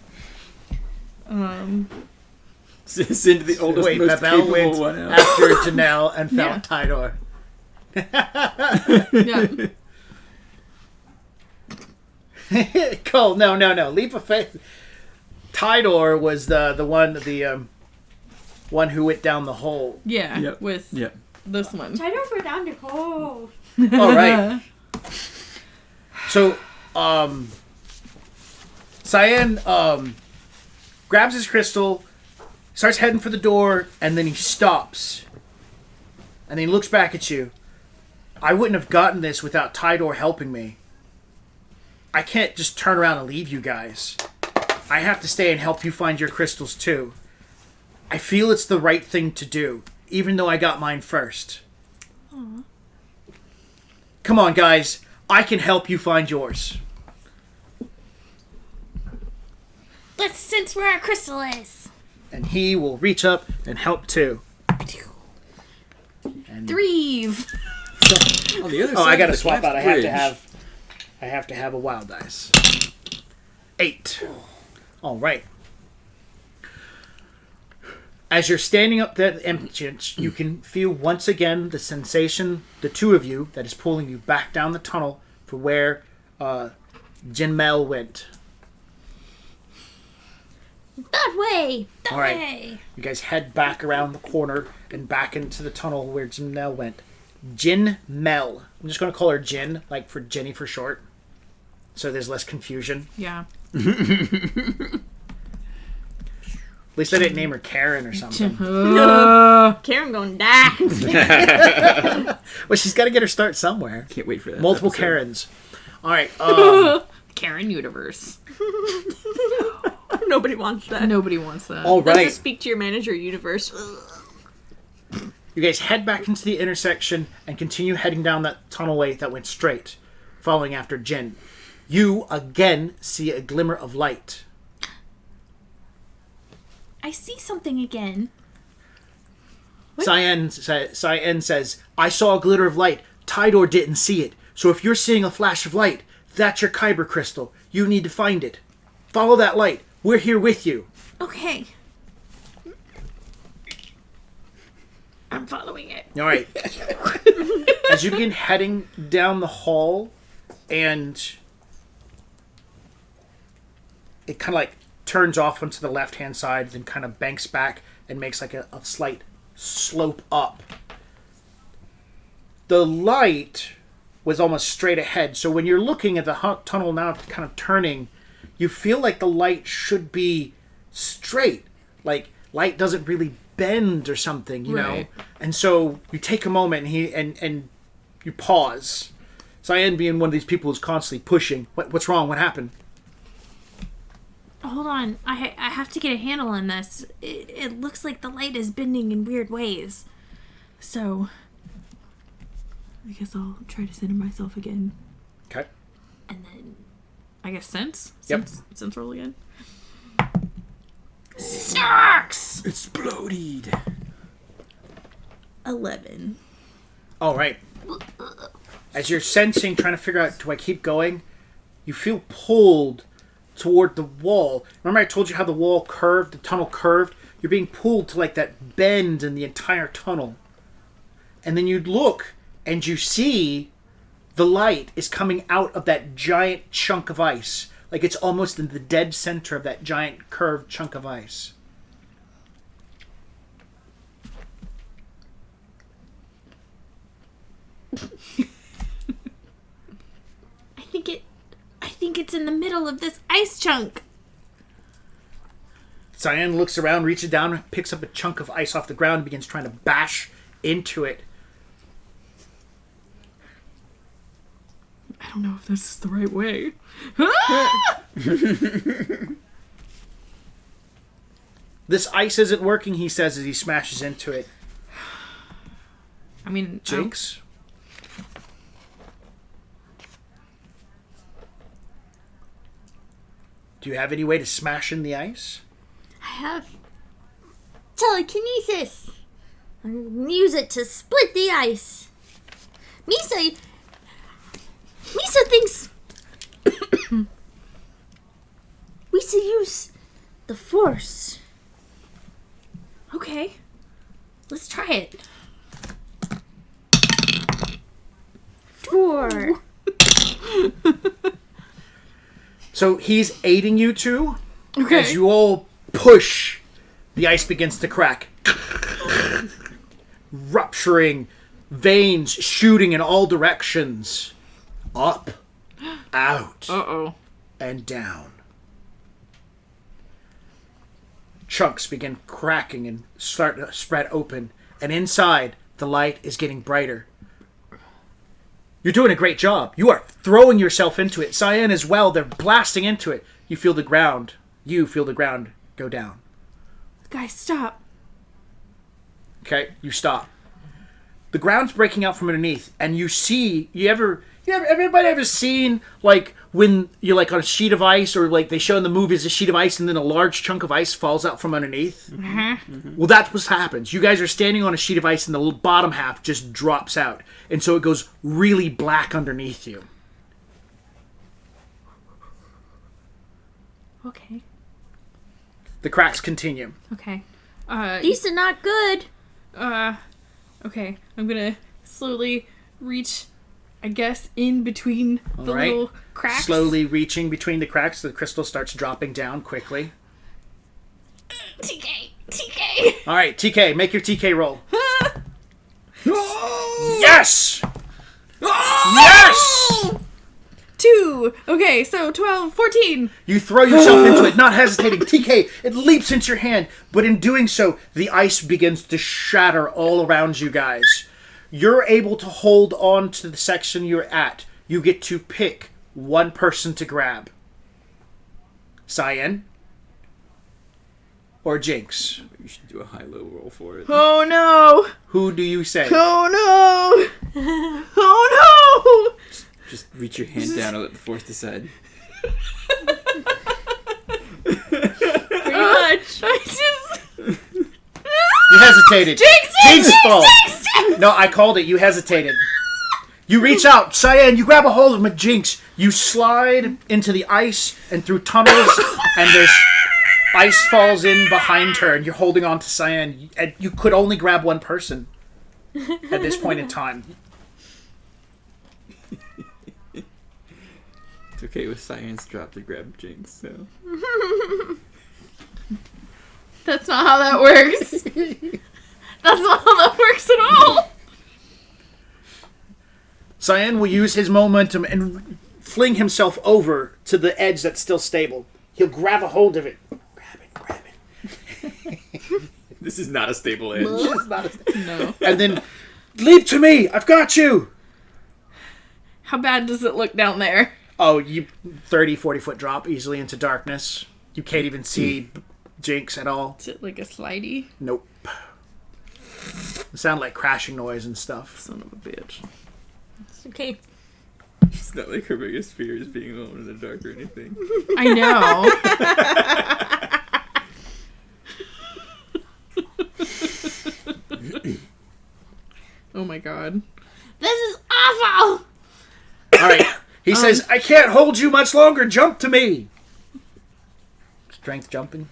Send the oldest, Wait, most Babel capable went one out. after Janelle and found Tidor. Yeah. Cole, no. Leap of faith. Tidor was the one who went down the hole. Yeah. Yep. With Yep. this one. Try to go down the hole. All right. So, Cyan grabs his crystal, starts heading for the door, and then he stops. And then he looks back at you. I wouldn't have gotten this without Tidor helping me. I can't just turn around and leave you guys. I have to stay and help you find your crystals too. I feel it's the right thing to do, even though I got mine first. Aww. Come on, guys. I can help you find yours. Let's sense where our crystal is. And he will reach up and help too. And Threeve. On the other oh, side I gotta of the swap out. cleft I have to have a wild dice. 8. All right. As you're standing up there at the entrance, you can feel once again the sensation, the two of you, that is pulling you back down the tunnel for where Jinmel went. That way. That All right. way. You guys head back around the corner and back into the tunnel where Jinmel went. Jinmel. I'm just going to call her Jin, like for Jenny for short. So there's less confusion. Yeah. At least I didn't name her Karen or something. Karen gonna die. Well, she's got to get her start somewhere. Can't wait for that. Multiple episode. Karens. All right. Karen universe. Nobody wants that. Nobody wants that. All That's to right. speak to your manager universe. You guys head back into the intersection and continue heading down that tunnelway that went straight, following after Jin. You again see a glimmer of light. I see something again. Cyan says, I saw a glitter of light. Tidor didn't see it. So if you're seeing a flash of light, that's your Kyber crystal. You need to find it. Follow that light. We're here with you. Okay. I'm following it. All right. As you begin heading down the hall, and it kind of like turns off onto the left-hand side, then kind of banks back and makes like a slight slope up. The light was almost straight ahead, so when you're looking at the tunnel now kind of turning, you feel like the light should be straight. Like, light doesn't really bend or something, you know? And so you take a moment and you pause. Cyan being one of these people who's constantly pushing. What's wrong? What happened? Hold on. I have to get a handle on this. It looks like the light is bending in weird ways. So, I guess I'll try to center myself again. Okay. and then I guess sense? Yep. Sense roll again. sucks. Exploded. 11. All right. As you're sensing, trying to figure out, do I keep going? You feel pulled toward the wall. Remember I told you how the wall curved, the tunnel curved? You're being pulled to like that bend in the entire tunnel. And then you look and you see the light is coming out of that giant chunk of ice. Like it's almost in the dead center of that giant curved chunk of ice. I think it's in the middle of this ice chunk. Cyan looks around, reaches down, picks up a chunk of ice off the ground, and begins trying to bash into it. I don't know if this is the right way. This ice isn't working, he says as he smashes into it. I mean, Jinx? Do you have any way to smash in the ice? I have telekinesis. I'm gonna use it to split the ice. Misa thinks we should use the Force. Okay. Let's try it. 4. So he's aiding you two. Okay. As you all push, the ice begins to crack. Rupturing, veins shooting in all directions. Up, out, Uh-oh. and down. Chunks begin cracking and start to spread open. And inside, the light is getting brighter. You're doing a great job. You are throwing yourself into it. Cyan as well. They're blasting into it. You feel the ground go down. Guys, stop. Okay, you stop. The ground's breaking out from underneath, and you see. Everybody ever seen like when you're like on a sheet of ice, or like they show in the movies a sheet of ice, and then a large chunk of ice falls out from underneath? Mm-hmm. Well, that's what happens. You guys are standing on a sheet of ice, and the bottom half just drops out, and so it goes really black underneath you. Okay. The cracks continue. Okay. These are not good. Okay. I'm gonna slowly reach, I guess, in between the right. little cracks. Slowly reaching between the cracks, the crystal starts dropping down quickly. TK. All right, TK, make your TK roll. Yes! Yes! 2. Okay, so 12, 14. You throw yourself into it, not hesitating. TK, it leaps into your hand, but in doing so, the ice begins to shatter all around you guys. You're able to hold on to the section you're at. You get to pick one person to grab. Cyan or Jinx? You should do a high-low roll for it. Oh no! Who do you say? Oh no! Oh no! Just reach your hand down and let the force decide. Pretty much. You hesitated. Jinx fault. No, I called it. You hesitated. You reach out, Cyan. You grab a hold of Jinx. You slide into the ice and through tunnels, and there's ice falls in behind her, and you're holding on to Cyan. And you could only grab one person at this point in time. It's okay with Cyan's drop to grab Jinx, so. That's not how that works. That's not how that works at all. Cyan will use his momentum and fling himself over to the edge that's still stable. He'll grab a hold of it. Grab it. This is not a stable edge. No. And then, leap to me! I've got you! How bad does it look down there? Oh, you 30, 40-foot drop easily into darkness. You can't even see Jinx at all. Is it like a slidey? Nope. It sounded like crashing noise and stuff. Son of a bitch. It's okay. It's not like her biggest fear is being alone in the dark or anything. I know. Oh my god. This is awful. Alright. He says, I can't hold you much longer. Jump to me. Strength jumping.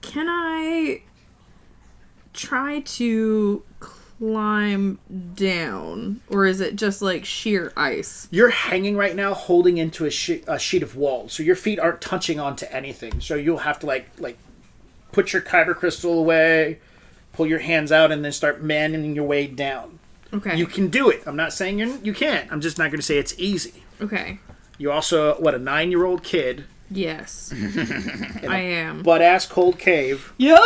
Can I try to climb down, or is it just like sheer ice? You're hanging right now, holding into a sheet of wall, so your feet aren't touching onto anything. So you'll have to like put your kyber crystal away, pull your hands out, and then start manning your way down. Okay. You can do it. I'm not saying you can't. I'm just not going to say it's easy. Okay. You're also a 9-year-old kid. Yes. I am. Butt-ass cold cave. Yep.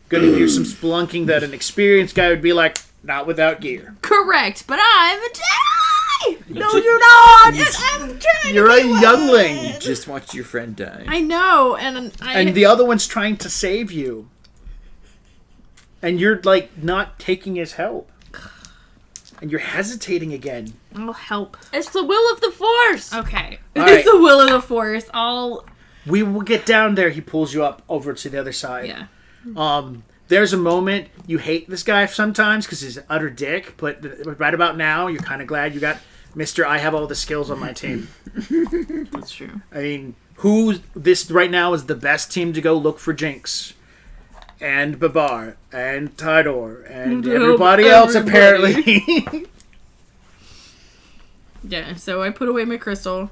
Gonna do some splunking that an experienced guy would be like, not without gear. Correct, but I'm a Jedi! No, you're not! I'm trying You're to a be youngling! one. Just watch your friend die. I know, and And the other one's trying to save you. And you're, like, not taking his help. And you're hesitating again. I'll help. It's the will of the Force. Okay. All It's right. the will of the Force. We will get down there. He pulls you up over to the other side. Yeah. There's a moment you hate this guy sometimes because he's an utter dick, but right about now, you're kind of glad you got Mr. I have all the skills on my team. That's true. I mean, who this right now is the best team to go look for Jinx? And Babar, and Tidor, and everybody else, apparently. Yeah, so I put away my crystal.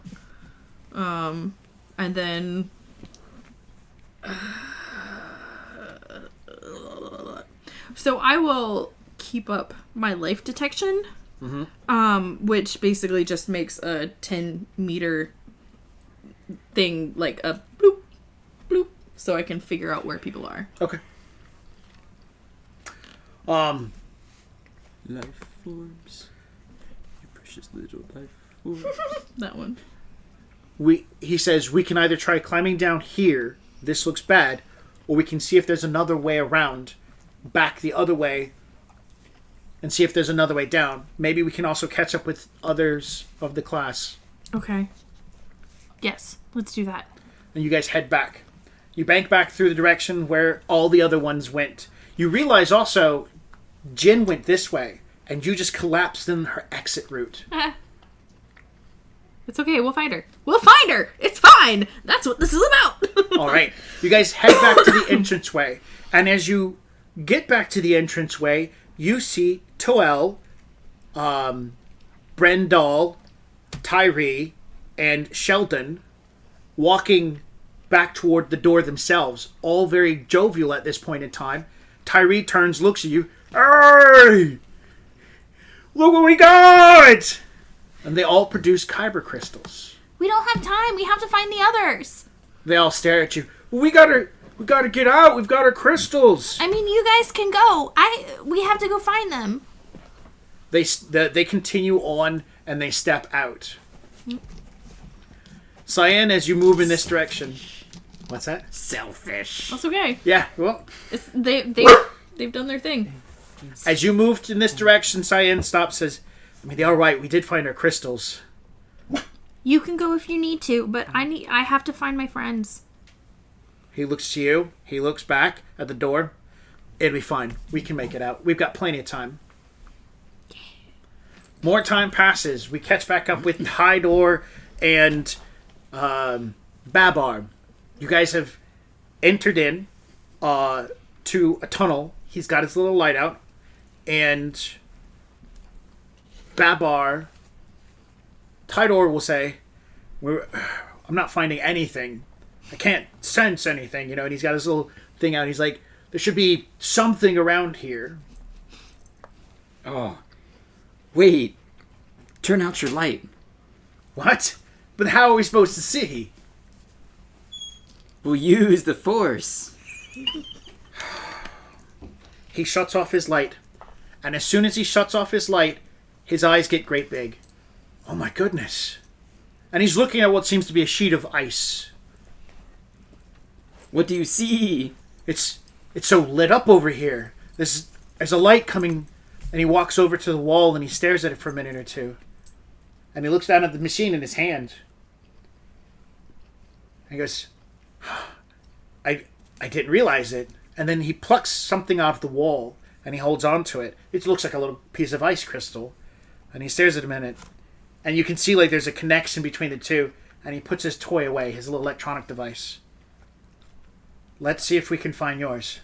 And then... So I will keep up my life detection, which basically just makes a 10-meter thing like a bloop, bloop, so I can figure out where people are. Okay. Life forms. You precious little life forms. That one. He says we can either try climbing down here, this looks bad, or we can see if there's another way around, back the other way, and see if there's another way down. Maybe we can also catch up with others of the class. Okay. Yes, let's do that. And you guys head back. You bank back through the direction where all the other ones went. You realize also, Jin went this way, and you just collapsed in her exit route. It's okay, we'll find her. We'll find her! It's fine! That's what this is about! All right. You guys head back to the entranceway. And as you get back to the entranceway, you see Toel, Brendal, Tyree, and Sheldon walking back toward the door themselves, all very jovial at this point in time. Tyree turns, looks at you. Hey! Look what we got! And they all produce kyber crystals. We don't have time. We have to find the others. They all stare at you. We gotta get out. We've got our crystals. I mean, you guys can go. We have to go find them. They continue on and they step out. Cyan, as you move in this direction. What's that? Selfish. That's okay. Yeah, well, They've done their thing. as you moved in this direction, Cyan stops, says, I mean, they're all right. We did find our crystals. You can go if you need to, but I have to find my friends. He looks to you. He looks back at the door. It'll be fine. We can make it out. We've got plenty of time. More time passes. We catch back up with Tidor and Babar. You guys have entered in to a tunnel. He's got his little light out. And Babar, Tidor will say, I'm not finding anything. I can't sense anything, and he's got his little thing out. He's like, there should be something around here. Oh. Wait. Turn out your light. What? But how are we supposed to see? We'll use the Force. He shuts off his light. And as soon as he shuts off his light, his eyes get great big. Oh my goodness. And he's looking at what seems to be a sheet of ice. What do you see? It's so lit up over here. There's a light coming, and he walks over to the wall and he stares at it for a minute or two. And he looks down at the machine in his hand. And he goes, I didn't realize it. And then he plucks something off the wall and he holds on to it. It looks like a little piece of ice crystal. And he stares at it a minute. And you can see like there's a connection between the two. And he puts his toy away, his little electronic device. Let's see if we can find yours.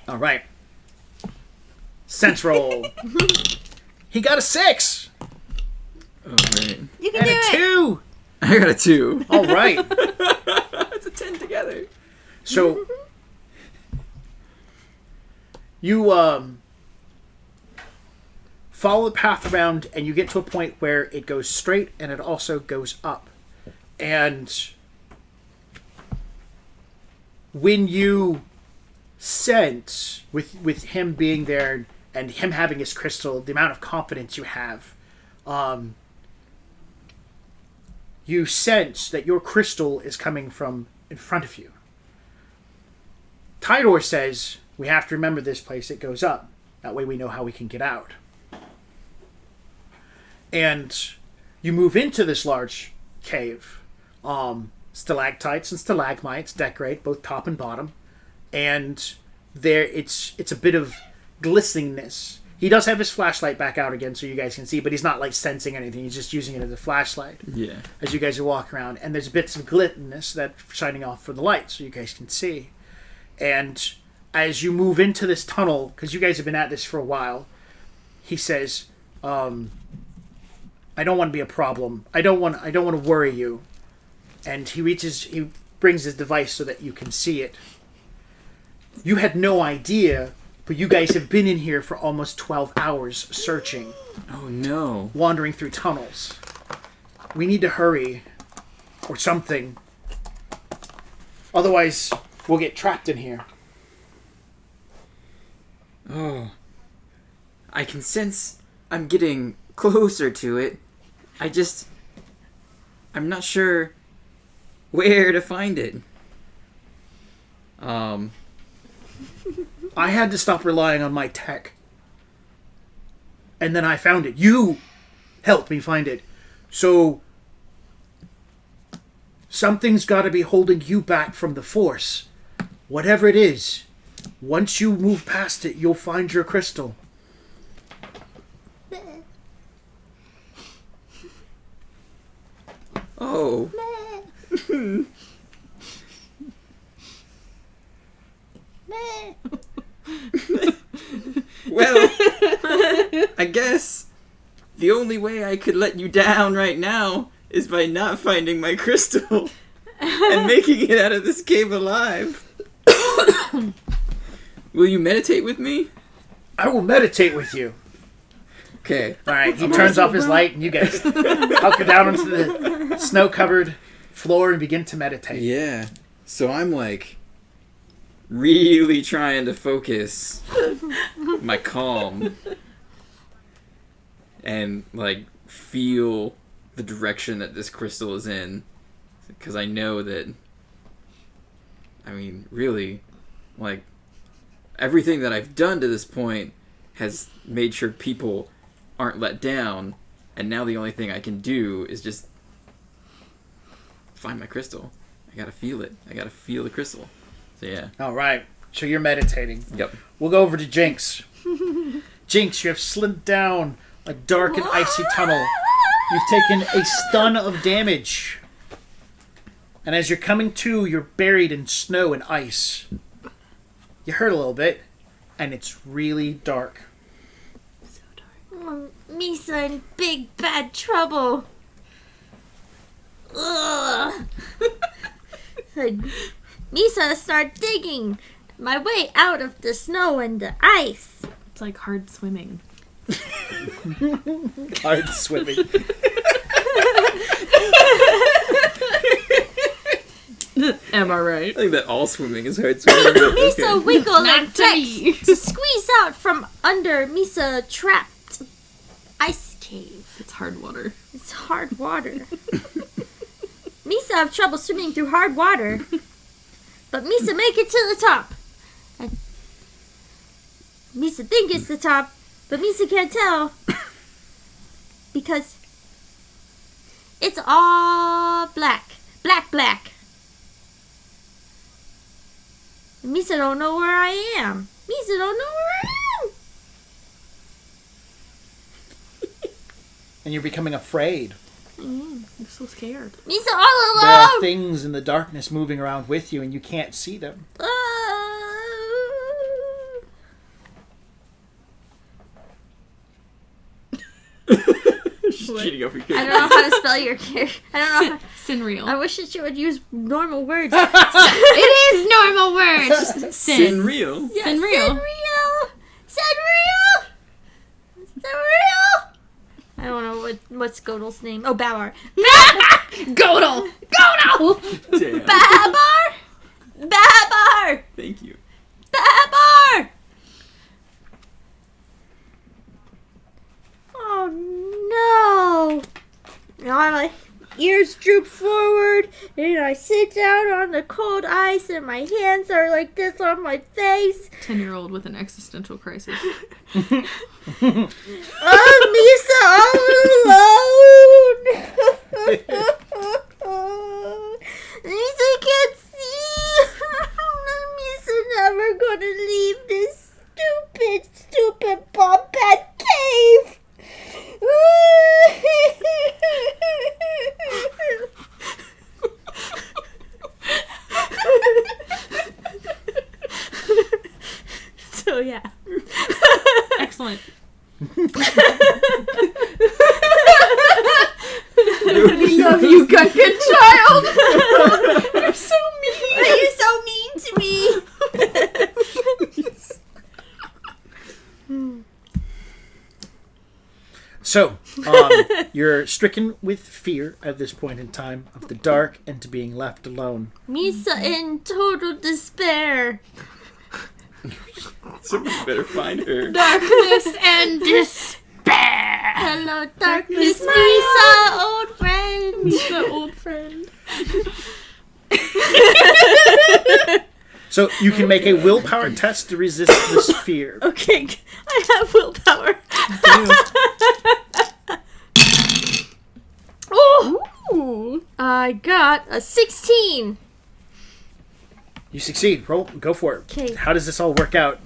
All right. Sense roll. He got a 6. Oh, right. You can And do a it. 2. I got a 2. All right. It's a 10 together. So you follow the path around, and you get to a point where it goes straight and it also goes up. And when you sense with him being there and him having his crystal, the amount of confidence you have, you sense that your crystal is coming from in front of you. Tidor says, we have to remember this place, it goes up. That way we know how we can get out. And you move into this large cave. Stalactites and stalagmites decorate both top and bottom. And there it's a bit of glisteningness. He does have his flashlight back out again so you guys can see, but he's not like sensing anything. He's just using it as a flashlight. Yeah. As you guys are walking around. And there's bits of glitness that shining off from the light so you guys can see. And as you move into this tunnel, because you guys have been at this for a while, he says, I don't want to be a problem. I don't want to worry you. And he brings his device so that you can see it. You had no idea, but you guys have been in here for almost 12 hours searching. Oh, no. Wandering through tunnels. We need to hurry. Or something. Otherwise, we'll get trapped in here. Oh. I can sense I'm getting closer to it. I'm not sure where to find it. I had to stop relying on my tech. And then I found it. You helped me find it. So something's got to be holding you back from the Force. Whatever it is, once you move past it, you'll find your crystal. Oh. Well, I guess the only way I could let you down right now is by not finding my crystal and making it out of this cave alive. Will you meditate with me? I will meditate with you. Okay. Alright, he turns off his light and you guys hunker down onto the snow-covered floor and begin to meditate. Yeah. So I'm like really trying to focus my calm and like feel the direction that this crystal is in, because I know that, I mean, really, like, everything that I've done to this point has made sure people aren't let down, and now the only thing I can do is just find my crystal. I gotta feel it. I gotta feel the crystal. So yeah. Alright, so you're meditating. Yep. We'll go over to Jinx. Jinx, you have slid down a dark and icy tunnel. You've taken a stun of damage. And as you're coming to, you're buried in snow and ice. You hurt a little bit, and it's really dark. Misa in big bad trouble. Ugh. So Misa start digging my way out of the snow and the ice. It's like hard swimming. Hard swimming. Am I right? I think that all swimming is hard swimming. but Misa okay. wiggle Not and to me. flex to squeeze out from under Misa trapped ice cave. It's hard water. It's hard water. Misa have trouble swimming through hard water, but Misa make it to the top. And Misa think it's the top, but Misa can't tell because it's all black, black. And Misa don't know where I am. Misa don't know where I am. And you're becoming afraid. I'm so scared. Misa all There are alone! things in the darkness moving around with you, and you can't see them. She's cheating over I here. don't know how to spell your character. I don't know. Sinreal. I wish that you would use normal words. It is normal words. Sin. Real. Yeah, Sinreal. Sinreal! I don't know what's Godal's name. Oh, Babar. Godel. Damn. Babar! Thank you. Babar! Oh no! Now my ears droop forward, and I sit down on the cold ice, and my hands are like this on my face. 10-year-old with an existential crisis. Oh, Misa all alone! Misa can't see! Misa never gonna leave this stupid bomb pet cave! So yeah. Excellent. We love you, Gunkin child! You're so mean! You're so mean to me! So, you're stricken with fear at this point in time of the dark and to being left alone. Misa in total despair. Someone better find her. Darkness and despair. Hello, darkness, Misa, old friend. The old friend. So, you can make a willpower test to resist this fear. Okay, I have willpower. Oh, I got a 16. You succeed. Roll. Go for it. Okay. How does this all work out?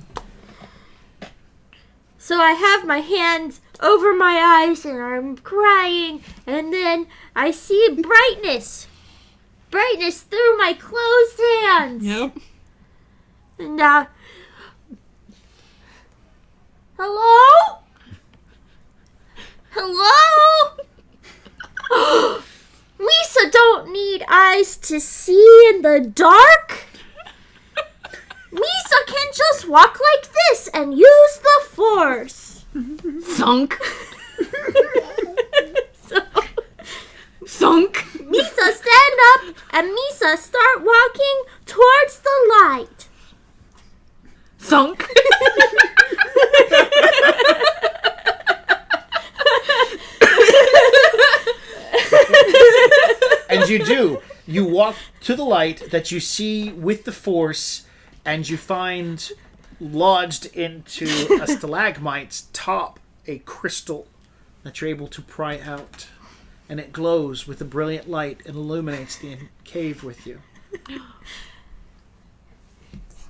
So I have my hands over my eyes and I'm crying, and then I see brightness. Brightness through my closed hands. Yep. And hello? Hello? Lisa don't need eyes to see in the dark. Misa can just walk like this and use the force. Thunk. Thunk. Misa, stand up, and Misa, start walking towards the light. Thunk. And you do. You walk to the light that you see with the force, and you find lodged into a stalagmite's top a crystal that you're able to pry out. And it glows with a brilliant light and illuminates the cave with you.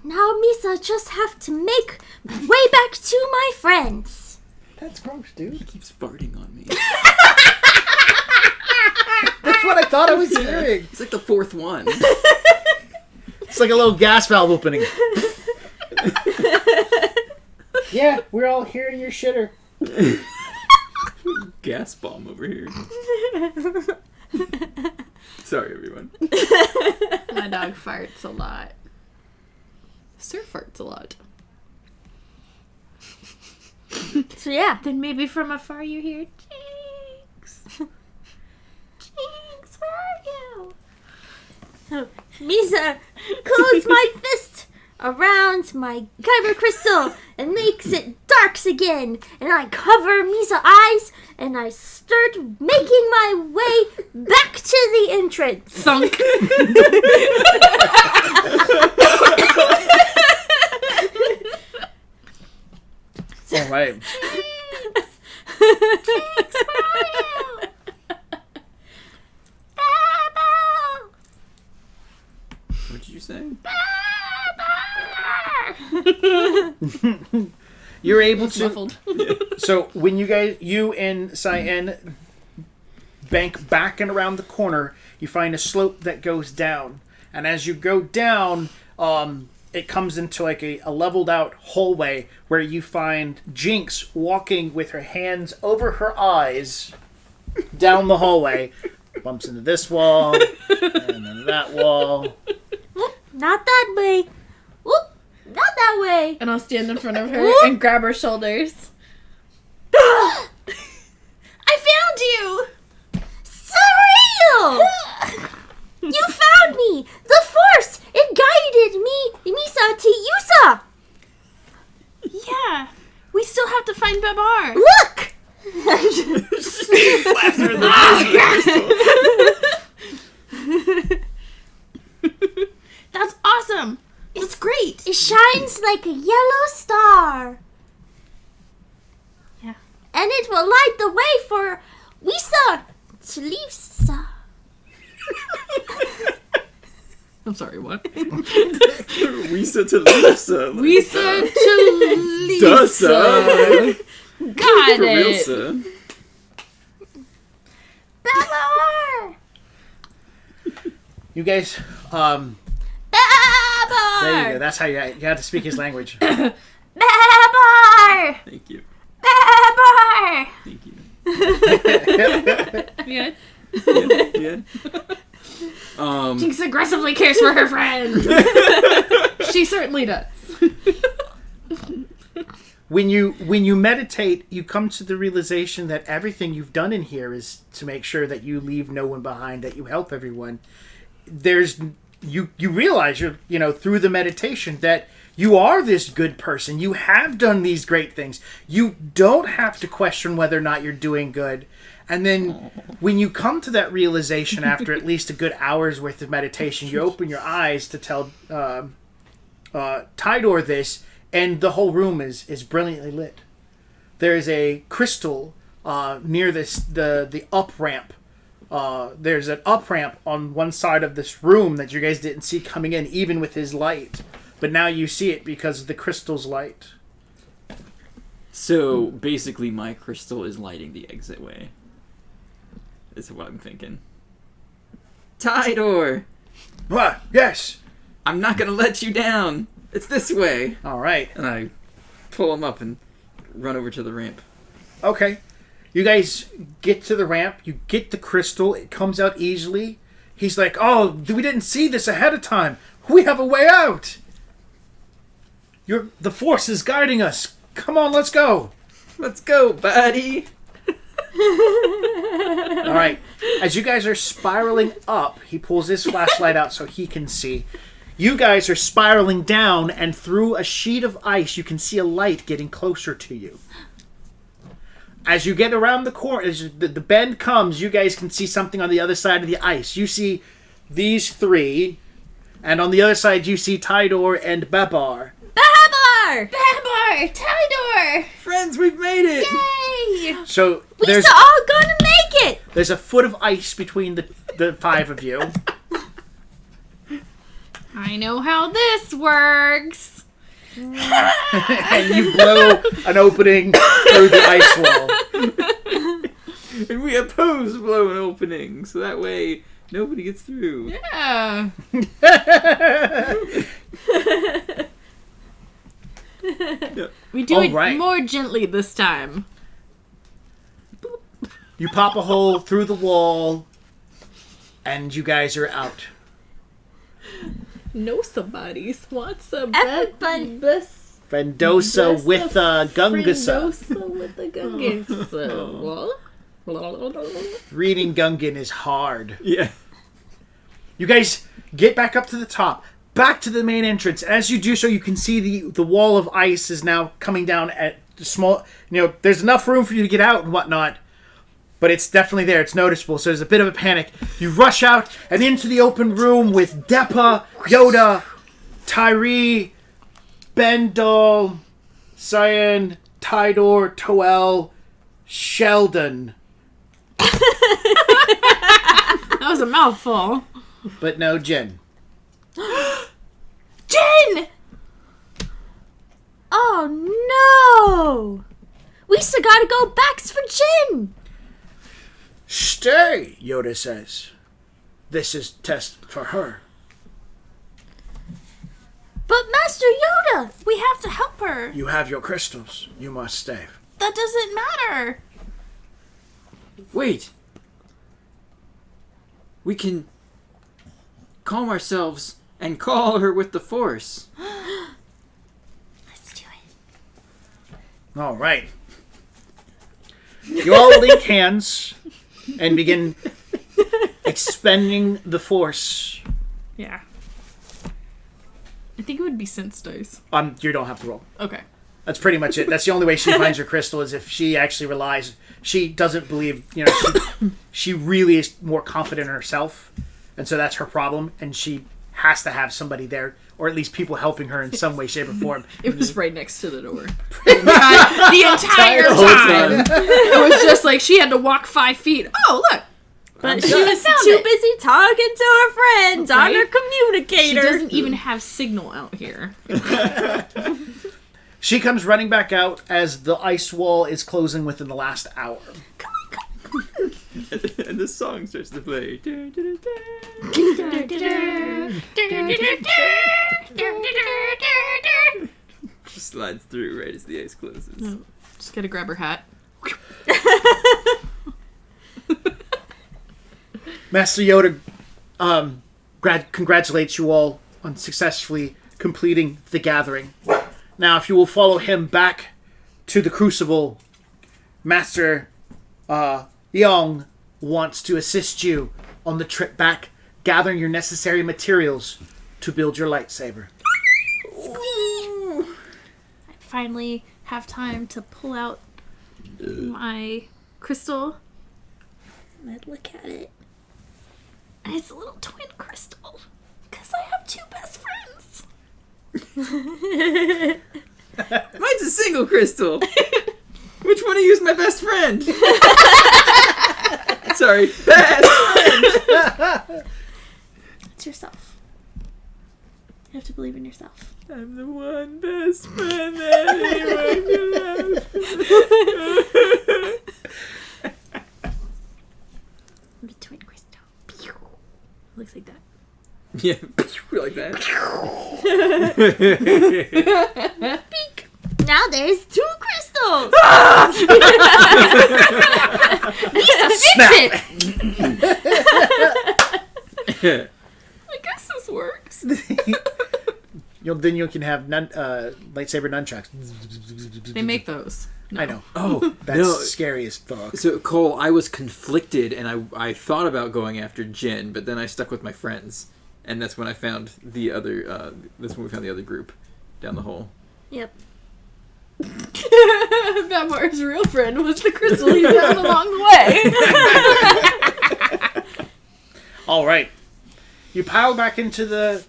Now Misa just have to make way back to my friends. That's gross, dude. He keeps farting on me. That's what I thought I was hearing. It's like the fourth one. It's like a little gas valve opening. Yeah, we're all hearing your shitter. Gas bomb over here. Sorry, everyone. My dog farts a lot. Sir farts a lot. So yeah. Then maybe from afar you hear, Jinx, where are you? So Misa close my fist around my kyber crystal and makes it darks again, and I cover Misa eyes and I start making my way back to the entrance. Thunk. All right. What did you say? You're able to. Muffled. So when you and Cyan bank back and around the corner, you find a slope that goes down. And as you go down, it comes into like a leveled out hallway where you find Jinx walking with her hands over her eyes down the hallway. Bumps into this wall, and then that wall. Whoop, not that way. Whoop, not that way. And I'll stand in front of her and grab her shoulders. I found you! Surreal! You found me! The Force! It guided me, Misa, to Yusa! Yeah. We still have to find Babar. Look! Slaps her in the face. That's awesome. It's great. It shines like a yellow star. Yeah. And it will light the way for Wisa to leave Sa. I'm sorry, what? Wisa to Lisa. Lisa to Lisa. Duh, Got For real, it. son. Babar! You guys, Babar! there you go. That's how you have to speak his language. Babar! Thank you. Babar! Thank you. Yeah. Yeah. Jinx aggressively cares for her friend. She certainly does. When you meditate, you come to the realization that everything you've done in here is to make sure that you leave no one behind, that you help everyone. You realize through the meditation that you are this good person. You have done these great things. You don't have to question whether or not you're doing good. And then when you come to that realization after at least a good hour's worth of meditation, you open your eyes to tell Tidor this, and the whole room is brilliantly lit. There is a crystal near the up ramp. There's an up ramp on one side of this room that you guys didn't see coming in, even with his light. But now you see it because of the crystal's light. So basically, my crystal is lighting the exit way. Is what I'm thinking. Tidor! What? Yes. I'm not gonna let you down. It's this way. All right. And I pull him up and run over to the ramp. Okay. You guys get to the ramp. You get the crystal. It comes out easily. He's like, "Oh, we didn't see this ahead of time. We have a way out. The Force is guiding us. Come on, let's go." Let's go, buddy. All right. As you guys are spiraling up, he pulls his flashlight out so he can see. You guys are spiraling down, and through a sheet of ice, you can see a light getting closer to you. As you get around the corner, as the bend comes, you guys can see something on the other side of the ice. You see these three, and on the other side, you see Tidor and Babar. Babar! Babar! Tidor! Friends, we've made it. Yay! So We're all gonna make it! there's a foot of ice between the five of you. I know how this works. And you blow an opening through the ice wall. And we oppose blowing openings, so that way nobody gets through. Yeah. We do All it right. more gently this time. You pop a hole through the wall, and you guys are out. Know somebody wants a Everybody- Vendosa with Gungasa. with the Gungasa. Reading Gungan is hard. Yeah. You guys get back up to the top, back to the main entrance. As you do so, you can see the wall of ice is now coming down at the small... there's enough room for you to get out and whatnot, but it's definitely there. It's noticeable, so there's a bit of a panic. You rush out and into the open room with Depa, Yoda, Tyree, Bendal, Cyan, Tidor, Toel, Sheldon. That was a mouthful. But no Jen. Jen! Oh no! We still gotta go back for Jin! Shh, Stay, Yoda says. This is test for her. But Master Yoda, we have to help her. You have your crystals. You must stay. That doesn't matter. Wait. We can calm ourselves and call her with the Force. Let's do it. All right. You all link hands and begin expending the Force. Yeah. I think it would be sense dice. You don't have to roll. Okay. That's pretty much it. That's the only way she finds her crystal is if she actually relies. She doesn't believe, she really is more confident in herself. And so that's her problem. And she has to have somebody there, or at least people helping her in some way, shape, or form. It was right next to the door. the entire time. It was just like she had to walk 5 feet. Oh, look. But she was too busy talking to her friends on her She communicator. doesn't even have signal out here. She comes running back out as the ice wall is closing within the last hour. And the song starts to play. She slides through right as the ice closes. Just gotta grab her hat. Master Yoda congratulates you all on successfully completing the gathering. Now, if you will follow him back to the Crucible, Master Young wants to assist you on the trip back, gathering your necessary materials to build your lightsaber. I finally have time to pull out my crystal. Let's look at it. And it's a little twin crystal. Because I have 2 best friends. Mine's a single crystal. Which one of you is my best friend? Sorry, best friend. It's yourself. You have to believe in yourself. I'm the one best friend that anyone could have. The twin crystal. Pew. Looks like that. Yeah, like that. Peek. Now there's 2 crystals. Snap! I guess this works. Then you can have lightsaber nunchucks. They make those. I know. Oh, That's no. scary as fuck. So, Cole, I was conflicted, and I thought about going after Jin, but then I stuck with my friends. And that's when I found the other, that's when we found the other group down the hole. Yep. Bamar's real friend was the crystal he found along the way. All right. You pile back into the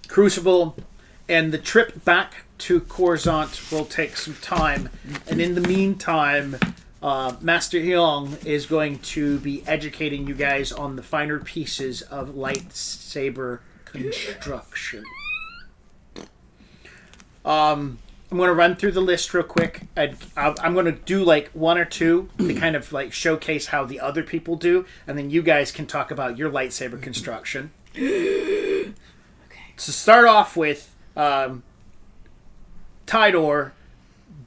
Crucible, and the trip back to Coruscant will take some time. And in the meantime, Master Young is going to be educating you guys on the finer pieces of lightsaber construction. I'm going to run through the list real quick. I'm going to do like 1 or 2 to kind of like showcase how the other people do, and then you guys can talk about your lightsaber construction. Okay. To start off with, Tidor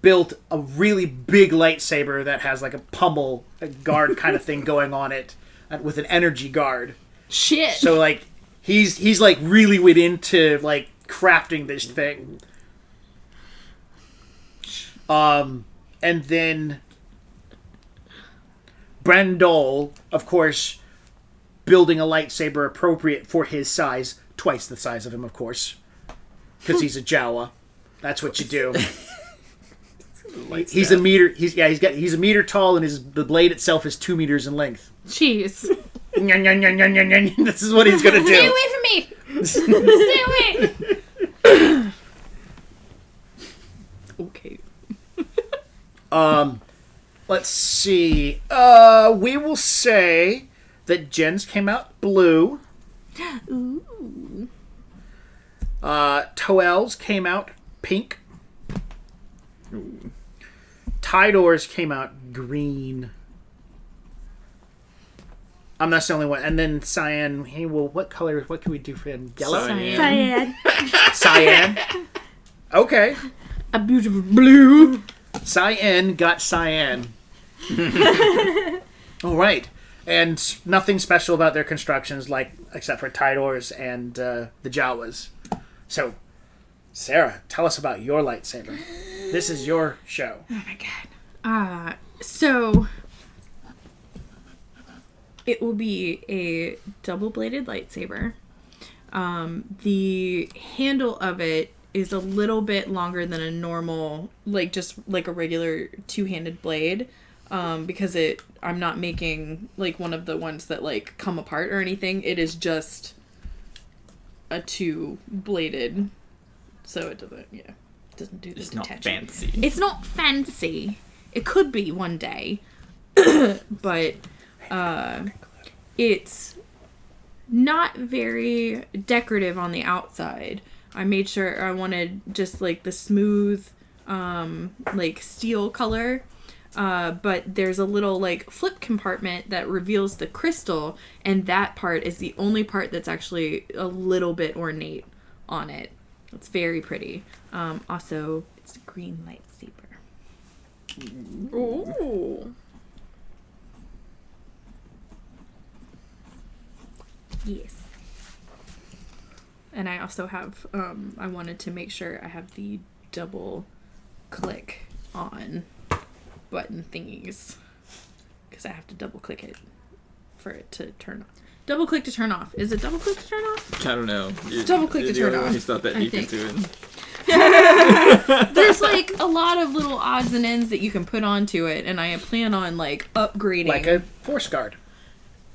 built a really big lightsaber that has like a pummel, a guard kind of thing going on it, with an energy guard. Shit. So like he's like really went into like crafting this thing. And then Brandol, of course, building a lightsaber appropriate for his size, twice the size of him, of course, because he's a Jawa. That's what you do. He's a meter. He's a meter tall, and the blade itself is 2 meters in length. Jeez. This is what he's gonna do. Stay away from me! Stay away! Okay. Let's see. We will say that Jen's came out blue. Ooh. Toel's came out pink. Tidor's came out green. I'm not the only one. And then Cyan, what color, what can we do for him? Yellow? Cyan. Cyan. Okay. A beautiful blue. Cyan got Cyan. All right. And nothing special about their constructions, except for Tidors and the Jawas. So, Sarah, tell us about your lightsaber. This is your show. Oh my god. So it will be a double-bladed lightsaber. The handle of it is a little bit longer than a normal, just like a regular two-handed blade. Because I'm not making one of the ones that come apart or anything. It is just a two-bladed, so it doesn't do the It's detaching. not fancy. It's not fancy. It could be one day, but it's not very decorative on the outside. I made sure I wanted just the smooth, steel color. But there's a little flip compartment that reveals the crystal, and that part is the only part that's actually a little bit ornate on it. It's very pretty. Also, it's a green lightsaber. Ooh. Yes. And I also have, I wanted to make sure I have the double click on button thingies, because I have to double click it for it to turn off. Double click to turn off. Is it double click to turn off? I don't know. Double click to turn off. He's not that I deep think. into it. There's a lot of little odds and ends that you can put onto it, and I plan on upgrading. Like a force guard.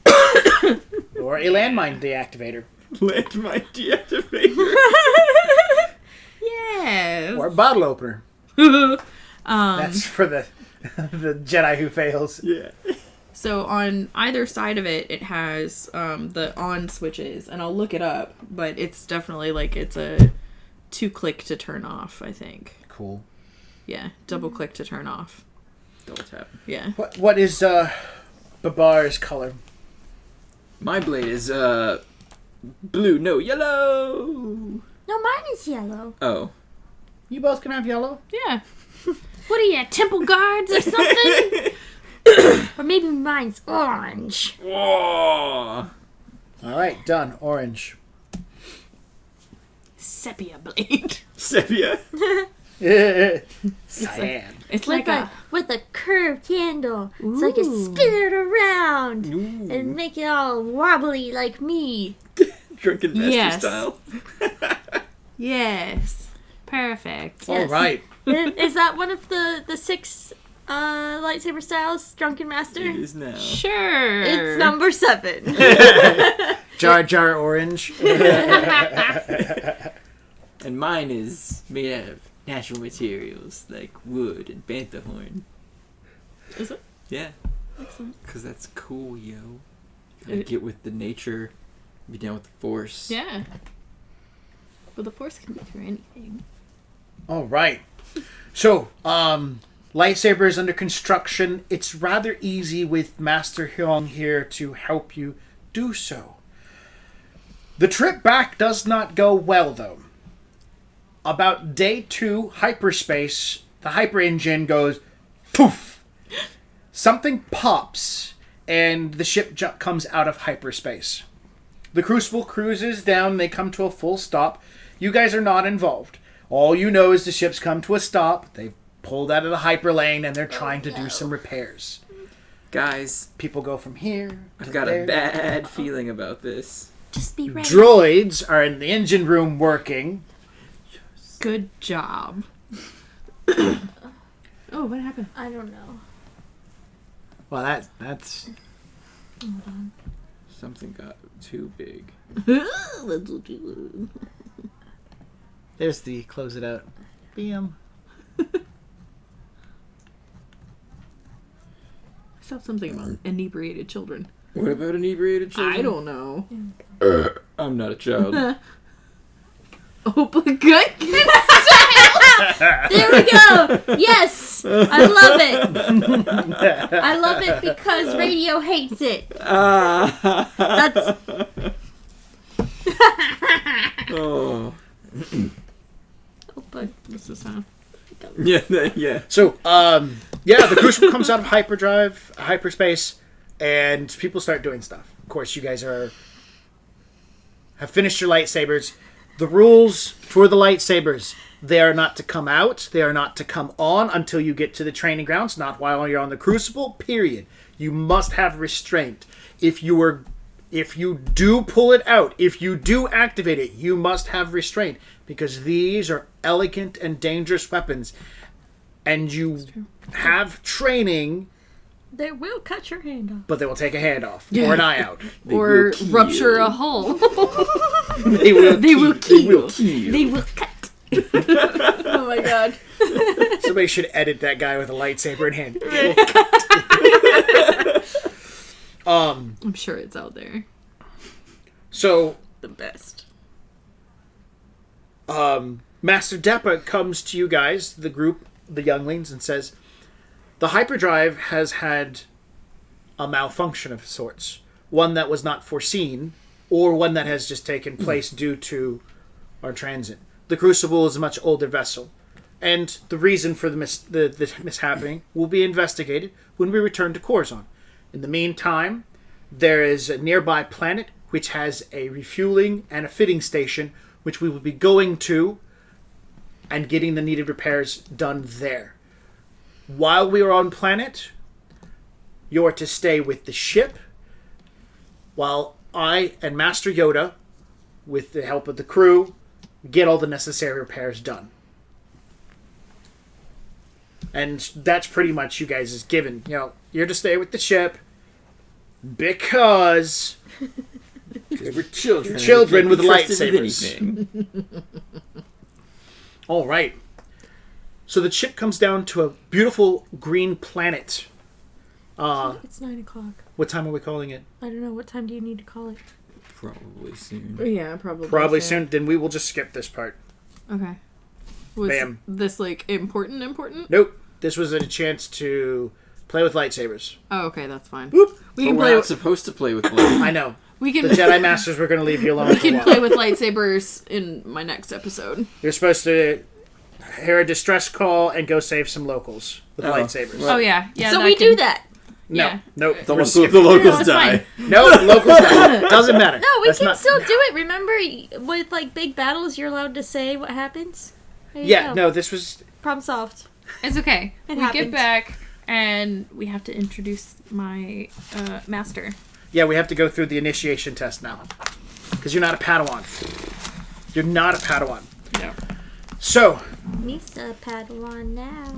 Or a landmine deactivator. Landmine deactivator. Yes. Or a bottle opener. That's for the Jedi who fails. Yeah. So on either side of it, it has the on switches, and I'll look it up, but it's definitely it's a 2-click to turn off, I think. Cool. Yeah, double click to turn off. Double tap. Yeah. What is Babar's color? My blade is blue, no, yellow. No, mine is yellow. Oh. You both can have yellow? Yeah. What are you, temple guards or something? Or maybe mine's orange. Whoa. All right, done. Orange. Sepia blade. Sepia. Cyan. It's With a curved handle. So I can Ooh. spin it around Ooh. and make it all wobbly like me. Drunken master Yes. style. Yes. Perfect. All right. Is that one of the 6 lightsaber styles, Drunken Master? It is now. Sure. It's number 7. Jar Jar Orange. And mine is made out of natural materials like wood and bantha horn. Is it? Yeah. Excellent. Because that's cool, yo. Gotta get with the nature, be down with the force. Yeah. But the force can be through anything. All right. So, lightsaber is under construction. It's rather easy with Master Hyung here to help you do so. The trip back does not go well, though. About day 2, hyperspace, the hyper engine goes poof. Something pops, and the ship comes out of hyperspace. The Crucible cruises down, they come to a full stop. You guys are not involved. All you know is the ship's come to a stop. They've pulled out of the hyperlane, and they're trying to do some repairs. Guys, People go from here to I've got there. a bad feeling about this. Just be ready. Droids are in the engine room working. Good job. Oh, what happened? I don't know. Well, that's... Something got too big. There's the close it out. Bam. I saw something about inebriated children. What about inebriated children? I don't know. I'm not a child. Oh, but good. There we go. Yes, I love it. I love it because radio hates it. That's. Oh. Oh, but What's this sound? Yeah, yeah. So, the Crucible comes out of hyperspace, and people start doing stuff. Of course, you guys have finished your lightsabers. The rules for the lightsabers: they are not to come out, they are not to come on until you get to the training grounds. Not while you're on the Crucible. Period. You must have restraint. If you do pull it out, if you do activate it, you must have restraint, because these are elegant and dangerous weapons, and you have training, They will cut your hand off. but they will take a hand off or an eye out. Or will kill. rupture a hull. They will They will They will kill. kill. They will cut. Oh my god. Somebody should edit that guy with a lightsaber in hand. I'm sure it's out there. So The best. Master Deppa comes to you guys, the group, the younglings, and says, the hyperdrive has had a malfunction of sorts. One that was not foreseen, or one that has just taken place due to our transit. The Crucible is a much older vessel, and the reason for the mishappening will be investigated when we return to Coruscant. In the meantime, there is a nearby planet which has a refueling and a fitting station, which we will be going to and getting the needed repairs done there. While we are on planet, you're to stay with the ship, while I and Master Yoda, with the help of the crew, get all the necessary repairs done. And that's pretty much you guys is given. You're to stay with the ship because We're children. Children We can't with be trusted lightsabers. anything. all right. So the ship comes down to a beautiful green planet. It's 9 o'clock. What time are we calling it? I don't know. What time do you need to call it? Probably soon. Yeah, probably. Probably soon. Then we will just skip this part. Okay. Was Bam. this like important? Nope. This was a chance to play with lightsabers. Oh, okay, that's fine. Whoop. We But can we're play. not supposed to play with light. I know. We can. The Jedi Masters were going to leave you alone We for a can while. play with lightsabers in my next episode. You're supposed to hear a distress call and go save some locals with Oh. lightsabers. Well, Oh yeah, yeah. so that we can- do that. No. yeah. Nope. The, We're locals, skipping. the locals it's die. fine. No, the locals die. Doesn't matter. No, we That's can not- still do it. Remember, with like big battles, you're allowed to say what happens. There you Yeah, go. no, this was... Problem solved. It's okay. It we happens. get back and we have to introduce my master. Yeah, we have to go through the initiation test now. Because you're not a Padawan. You're not a Padawan. No. So, Misa Padawan now.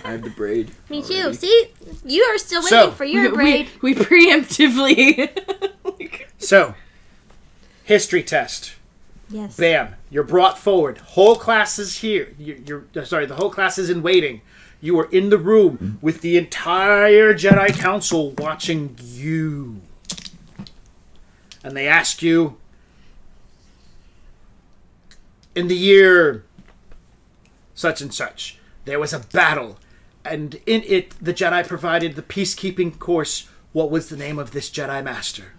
I have the braid. Me too. already. See, you are still waiting So, for your braid. We preemptively. history test. Yes. Bam. You're brought forward. Whole class is here. The whole class is in waiting. You are in the room with the entire Jedi Council watching you. And they ask you, in the year such and such, there was a battle, and in it the Jedi provided the peacekeeping course. What was the name of this Jedi Master?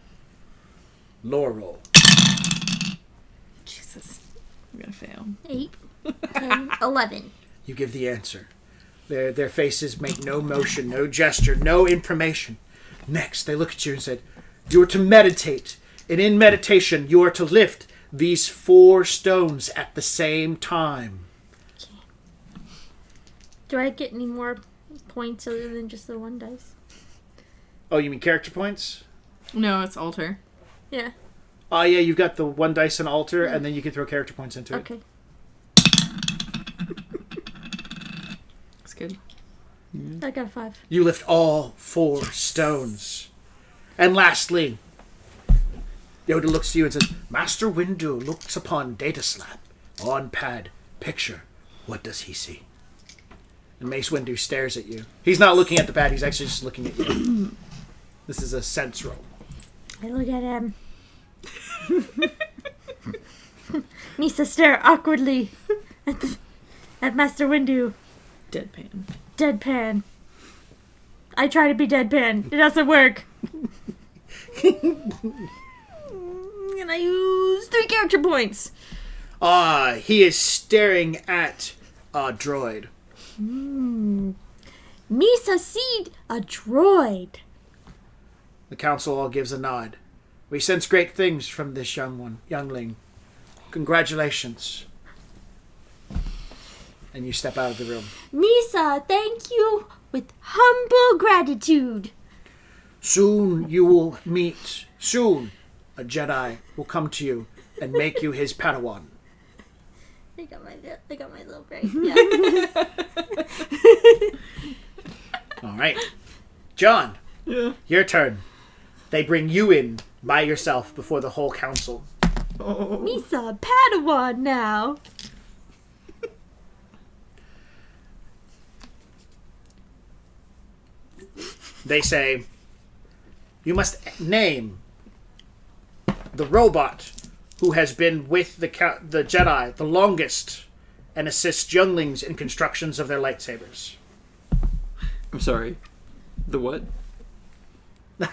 Laurel. Jesus, I'm gonna fail. 8, 10, 11. You give the answer. Their faces make no motion, no gesture, no information. Next, they look at you and said, you are to meditate. And in meditation, you are to lift these 4 stones at the same time. Do I get any more points other than just the 1 dice? Oh, you mean character points? No, it's altar. Yeah. Oh, yeah, you've got the 1 dice and altar, and then you can throw character points into it. Okay. It's good. I got a 5. You lift all 4 stones. And lastly, Yoda looks to you and says, Master Windu looks upon data slab, on pad, picture. What does he see? And Mace Windu stares at you. He's not looking at the pad, he's actually just looking at you. This is a sense roll. I look at him. Misa stare awkwardly at Master Windu. Deadpan. Deadpan. I try to be deadpan. It doesn't work. And I use 3 character points. He is staring at a droid. Misa seed a droid. The council all gives a nod. We sense great things from this youngling. Congratulations. And you step out of the room. Misa, thank you with humble gratitude. Soon you will meet. Soon a Jedi will come to you and make you his Padawan. I got my little break. Yeah. All right. John, Yeah. your turn. They bring you in by yourself before the whole council. Oh. Misa, Padawan now. They say, you must name the robot who has been with the Jedi the longest and assists younglings in constructions of their lightsabers. I'm sorry. The what? Good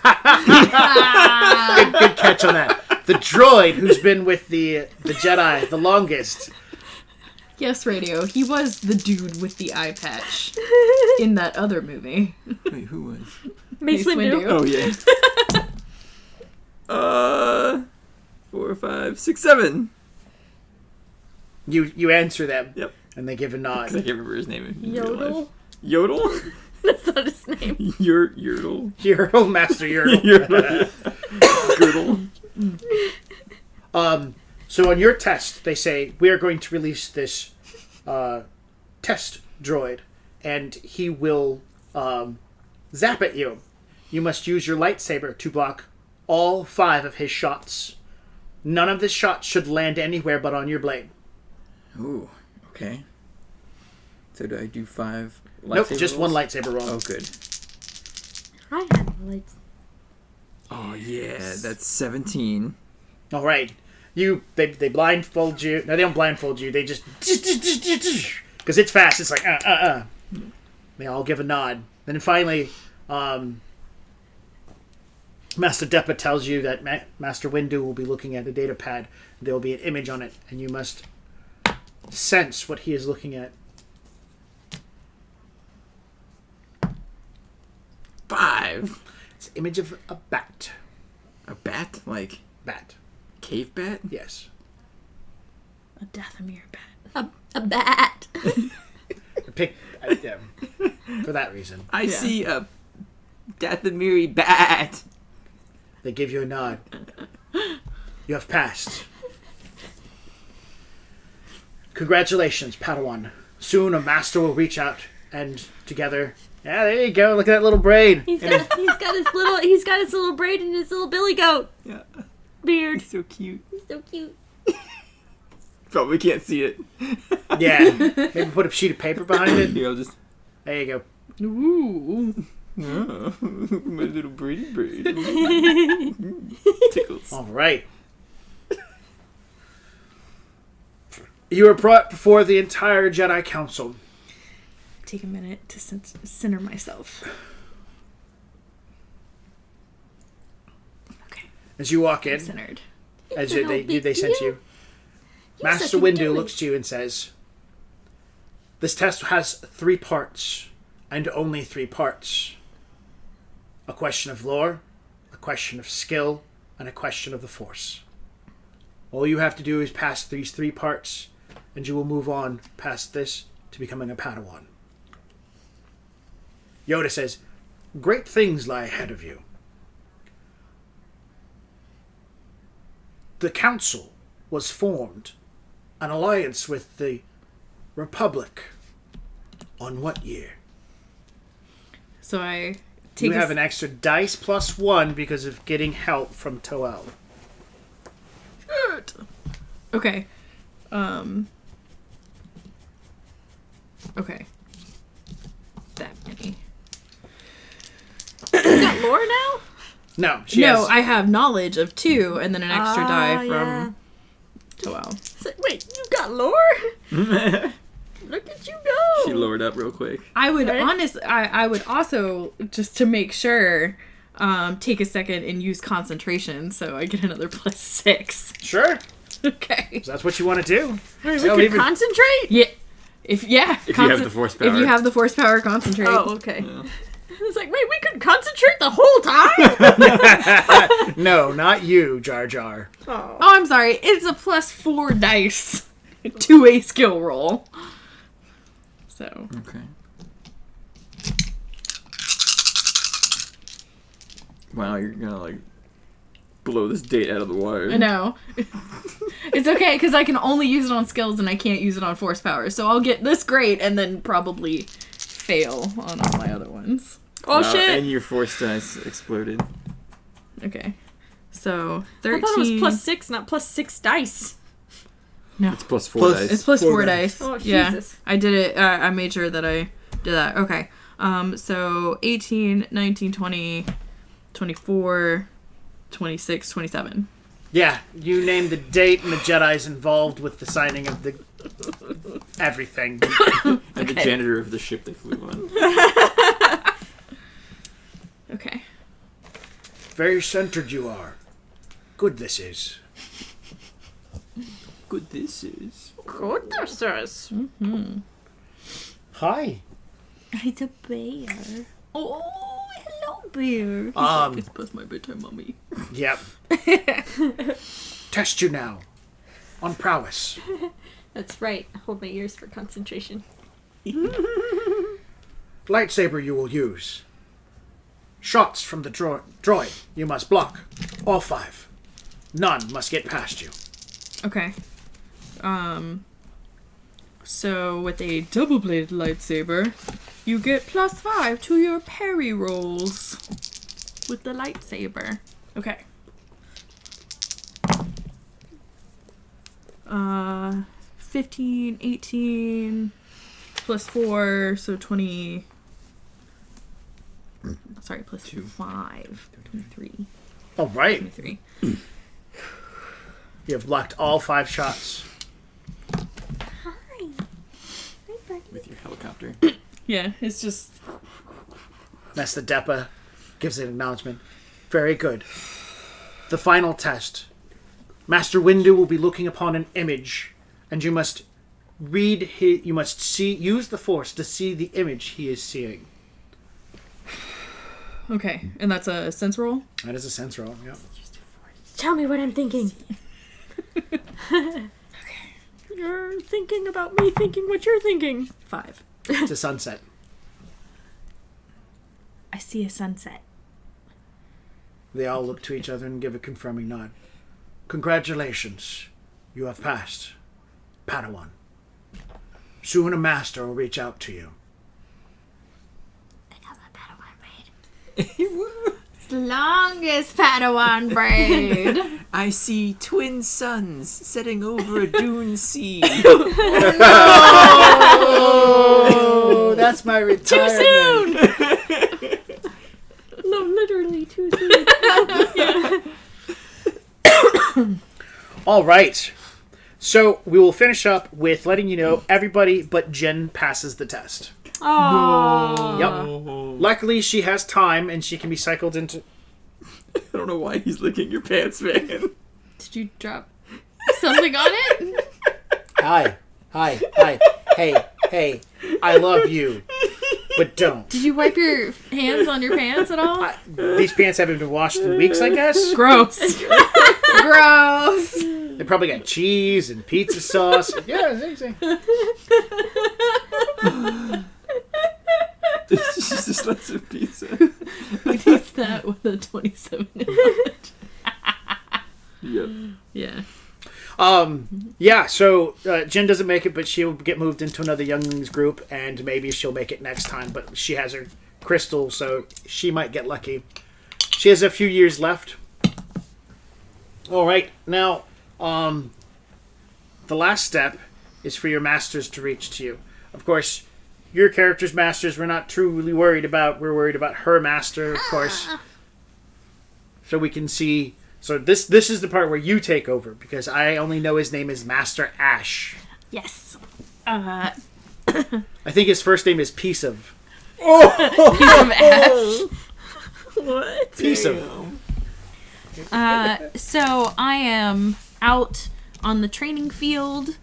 catch on that. The droid who's been with the Jedi the longest. Yes, Radio. He was the dude with the eye patch in that other movie. Wait, who was? Mace Windu. Oh, yeah. 4, 5, 6, 7. You answer them. Yep. And they give a nod. I can't remember his name in real life. Yodel? Yodel? That's not his name. Yordle. Yordle, Master Yordle. Girdle. So on your test, they say, we are going to release this test droid, and he will zap at you. You must use your lightsaber to block all 5 of his shots. None of his shots should land anywhere but on your blade. Ooh, okay. So do I do 5 lightsaber Nope, just rolls? one lightsaber roll. Oh, good. I have lights. Oh, yeah, that's 17. All right. They blindfold you. No, they don't blindfold you. They just... Because it's fast. It's like, They all give a nod. Then finally, Master Deppa tells you that Master Windu will be looking at a data pad. There will be an image on it, and you must sense what he is looking at. 5. It's an image of a bat. A bat? Like, Bat. cave bat? Yes. A Dathomir bat. A bat. Pick for that reason. I see a Dathomiri bat. They give you a nod. You have passed. Congratulations, Padawan. Soon a master will reach out and together... Yeah, there you go. Look at that little braid. He's got his little braid and his little billy goat Yeah. beard. So cute. He's so cute. Probably can't see it. Yeah. Maybe put a sheet of paper behind it. Here, I'll just... There you go. Ooh. Oh, my little braid. Tickles. All right. You are brought before the entire Jedi Council. Take a minute to center myself. Okay. As you walk I'm in, centered. as It's no they big sense deal. you, Master such a Windu doer. looks to you and says, "This test has 3 parts, and only 3 parts. A question of lore, a question of skill, and a question of the Force. All you have to do is pass these 3 parts, and you will move on past this to becoming a Padawan." Yoda says, "Great things lie ahead of you. The Council was formed, an alliance with the Republic. On what year?" So I take You have an extra dice plus 1 because of getting help from Toel. Okay. Okay. That many. You got lore now? No, she No, has... I have knowledge of 2 and then an extra die yeah. from Toel. So, wait, you got lore? Look at you go. She lowered up real quick. I would Right? I would also, just to make sure, take a second and use concentration so I get another +6. Sure. Okay. So that's what you want to do. Wait, So we even- can concentrate? Yeah. If you have the force power. If you have the force power, concentrate. Oh, okay. Yeah. It's like, wait, we could concentrate the whole time? No, not you, Jar Jar. Oh. Oh, I'm sorry. It's a +4 dice to a skill roll. So, Okay. Wow, you're gonna like blow this date out of the water. I know. It's okay, because I can only use it on skills and I can't use it on force power. So I'll get this great and then probably fail on all my other ones. Oh, Wow, shit. And your force dice exploded. Okay. So, I 13. thought it was +6, not +6 dice. No. It's +4 Plus- dice. It's +4 4 dice. Oh, Yeah. Jesus. I did it. I made sure that I did that. Okay. So 18, 19, 20, 24, 26, 27. Yeah, you named the date and the Jedi's involved with the signing of the everything. And the janitor of the ship they flew on. Okay. Very centered you are. Good this is. Good this is. Goodness. Hi. It's a bear. Oh, hello, bear. It's past my bedtime, mommy. Yep. Test you now. On prowess. That's right. Hold my ears for concentration. Lightsaber you will use. Shots from the droid you must block. All 5. None must get past you. Okay. So with a double-bladed lightsaber, you get +5 to your parry rolls with the lightsaber. Okay. 15, 18, +4, so 20. Sorry, +5. 23. All right. 23. You have blocked all 5 shots. Hi. Hi, buddy. With your helicopter. Yeah, it's just... Master Deppa gives an acknowledgement. Very good. The final test. Master Windu will be looking upon an image, and you must you must use the Force to see the image he is seeing. Okay, and that's a sense roll? That is a sense roll, yeah. Tell me what I'm thinking. You're thinking about me thinking what you're thinking. 5. It's a sunset. I see a sunset. They all look to each other and give a confirming nod. Congratulations. You have passed. Padawan. Soon a master will reach out to you. I got my Padawan braid. It's the longest Padawan braid. I see twin suns setting over a dune sea. Oh, that's my retirement. No, literally too soon. All right. So we will finish up with letting you know everybody but Jen passes the test. Oh. Yep. Luckily, she has time and she can be cycled into. I don't know why he's licking your pants, man. Did you drop something on it? Hi. Hey. I love you, but don't. Did you wipe your hands on your pants at all? These pants haven't been washed in weeks, I guess. Gross. Gross. They probably got cheese and pizza sauce. Yeah, amazing. It's just a slice of pizza. We need that with a 27 in it. Yep. Yeah. Yeah, so Jen doesn't make it, but she'll get moved into another Younglings group, and maybe she'll make it next time, but she has her crystal, so she might get lucky. She has a few years left. All right, now, the last step is for your masters to reach to you. Of course, your character's masters we're not truly worried about. We're worried about her master, of course. So we can see... So this is the part where you take over, because I only know his name is Master Ash. Yes. I think his first name is Piece of. Piece of ash. What? Piece of. So I am out on the training field,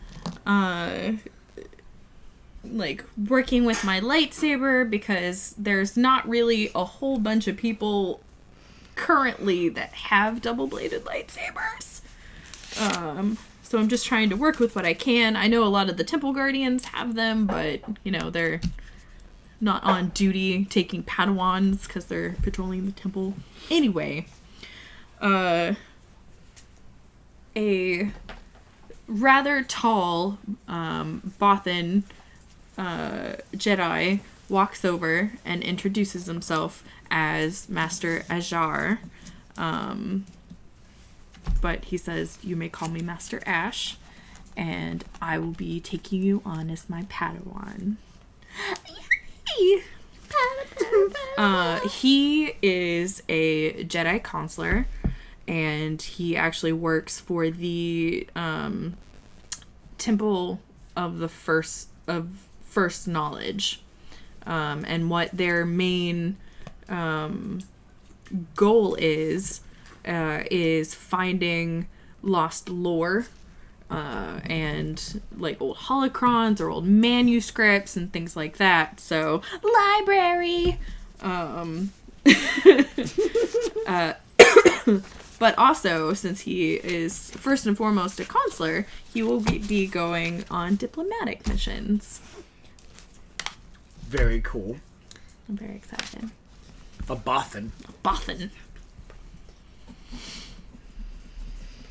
like working with my lightsaber because there's not really a whole bunch of people currently that have double-bladed lightsabers. So I'm just trying to work with what I can. I know a lot of the Temple Guardians have them, but, you know, they're not on duty taking Padawans because they're patrolling the temple. Anyway, a rather tall Bothan Jedi walks over and introduces himself as Master Ajar. But he says, you may call me Master Ash, and I will be taking you on as my Padawan. Yay! He is a Jedi counselor, and he actually works for the Temple of the First Knowledge, and what their main goal is finding lost lore, and like old holocrons or old manuscripts and things like that. So library, but also, since he is first and foremost a consular, he will be going on diplomatic missions. Very cool. I'm very excited. A Bothan. Bothan.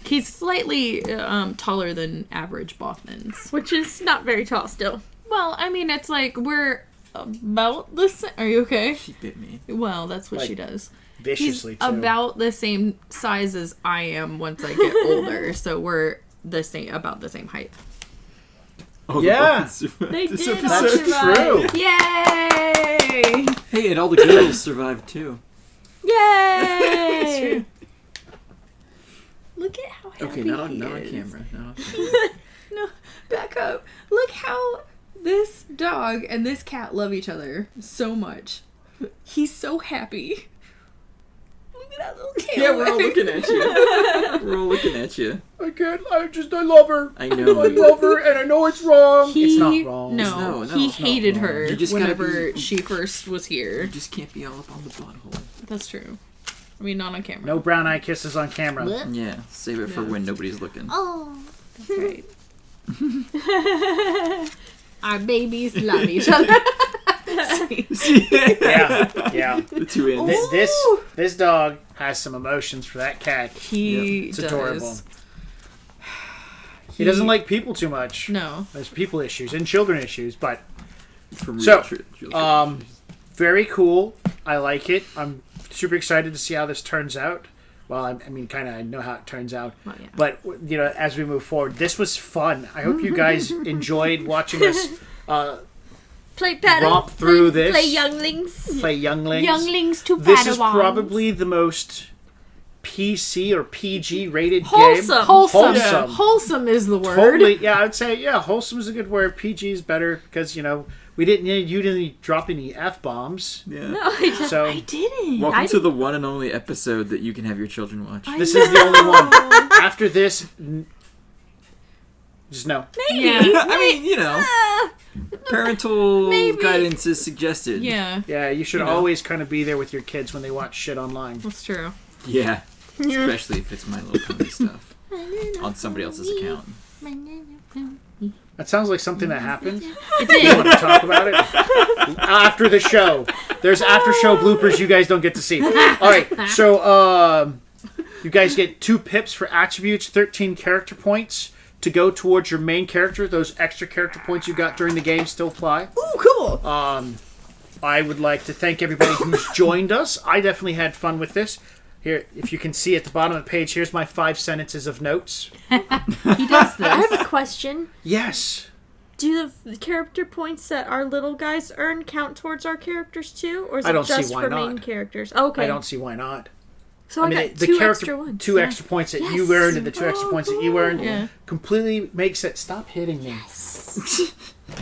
He's slightly taller than average Bothans. Which is not very tall still. Well, I mean, it's like we're about the same. Are you okay? She bit me. Well, that's what Like, she does. Viciously, He's too. about the same size as I am once I get older, so we're about the same height. Oh, Yeah. They this did episode. all survive. True. Yay! Hey, and all the girls survived too. Yay! Look at how happy Okay, not on he camera. is. Not on camera. No, back up. Look how this dog and this cat love each other so much. He's so happy. Look at that little cat. Yeah, we're all looking at you. We're all looking at you. I love her. I know. I love her, and I know it's wrong. It's not wrong. No, No, he it's not hated wrong. her You just gotta whenever be- she first was here. You just can't be all up on the butthole. That's true. I mean, not on camera. No brown eye kisses on camera. Yeah, save it for Yeah. when nobody's looking. Oh. That's right. Our babies love each other. Yeah. The two ends. This dog has some emotions for that cat. He It's does. adorable. He doesn't like people too much. No. There's people issues and children issues, but From So, real very cool. I like it. I'm super excited to see how this turns out. Well, I mean, kind of I know how it turns out. Well, yeah. But, you know, as we move forward, this was fun. I hope you guys enjoyed watching us Play paddle. romp through this. Play younglings. Play Younglings. Younglings to This Padawans. is probably the most PC or PG rated Wholesome. game. Wholesome. Wholesome. Wholesome is the word. Totally. Yeah, I would say, wholesome is a good word. PG is better because, you know, you didn't drop any F-bombs. Yeah. No, I So I didn't. Welcome to the one and only episode that you can have your children watch. this is the only one. After this, just no. maybe. Yeah. I mean, you know, parental Maybe. guidance is suggested. Yeah, Yeah, you should You know. always kind of be there with your kids when they watch shit online. that's true. Yeah. Especially if it's My Little Pony stuff on somebody else's account. That sounds like something that happened. It You did. want to talk about it? After the show. There's after show bloopers you guys don't get to see. Alright, so you guys get 2 pips for attributes, 13 character points to go towards your main character. Those extra character points you got during the game still apply. Ooh, cool. I would like to thank everybody who's joined us. I definitely had fun with this. Here, if you can see at the bottom of the page, here's my 5 sentences of notes. He does I have this. a question. Yes. Do the character points that our little guys earn count towards our characters too, or is I it don't see just why for not. main characters? Okay. I don't see why not. So I, got the 2 character, extra ones. 2 extra points that you earned and the 2 extra points that you earned Yeah. completely makes it. Stop hitting me.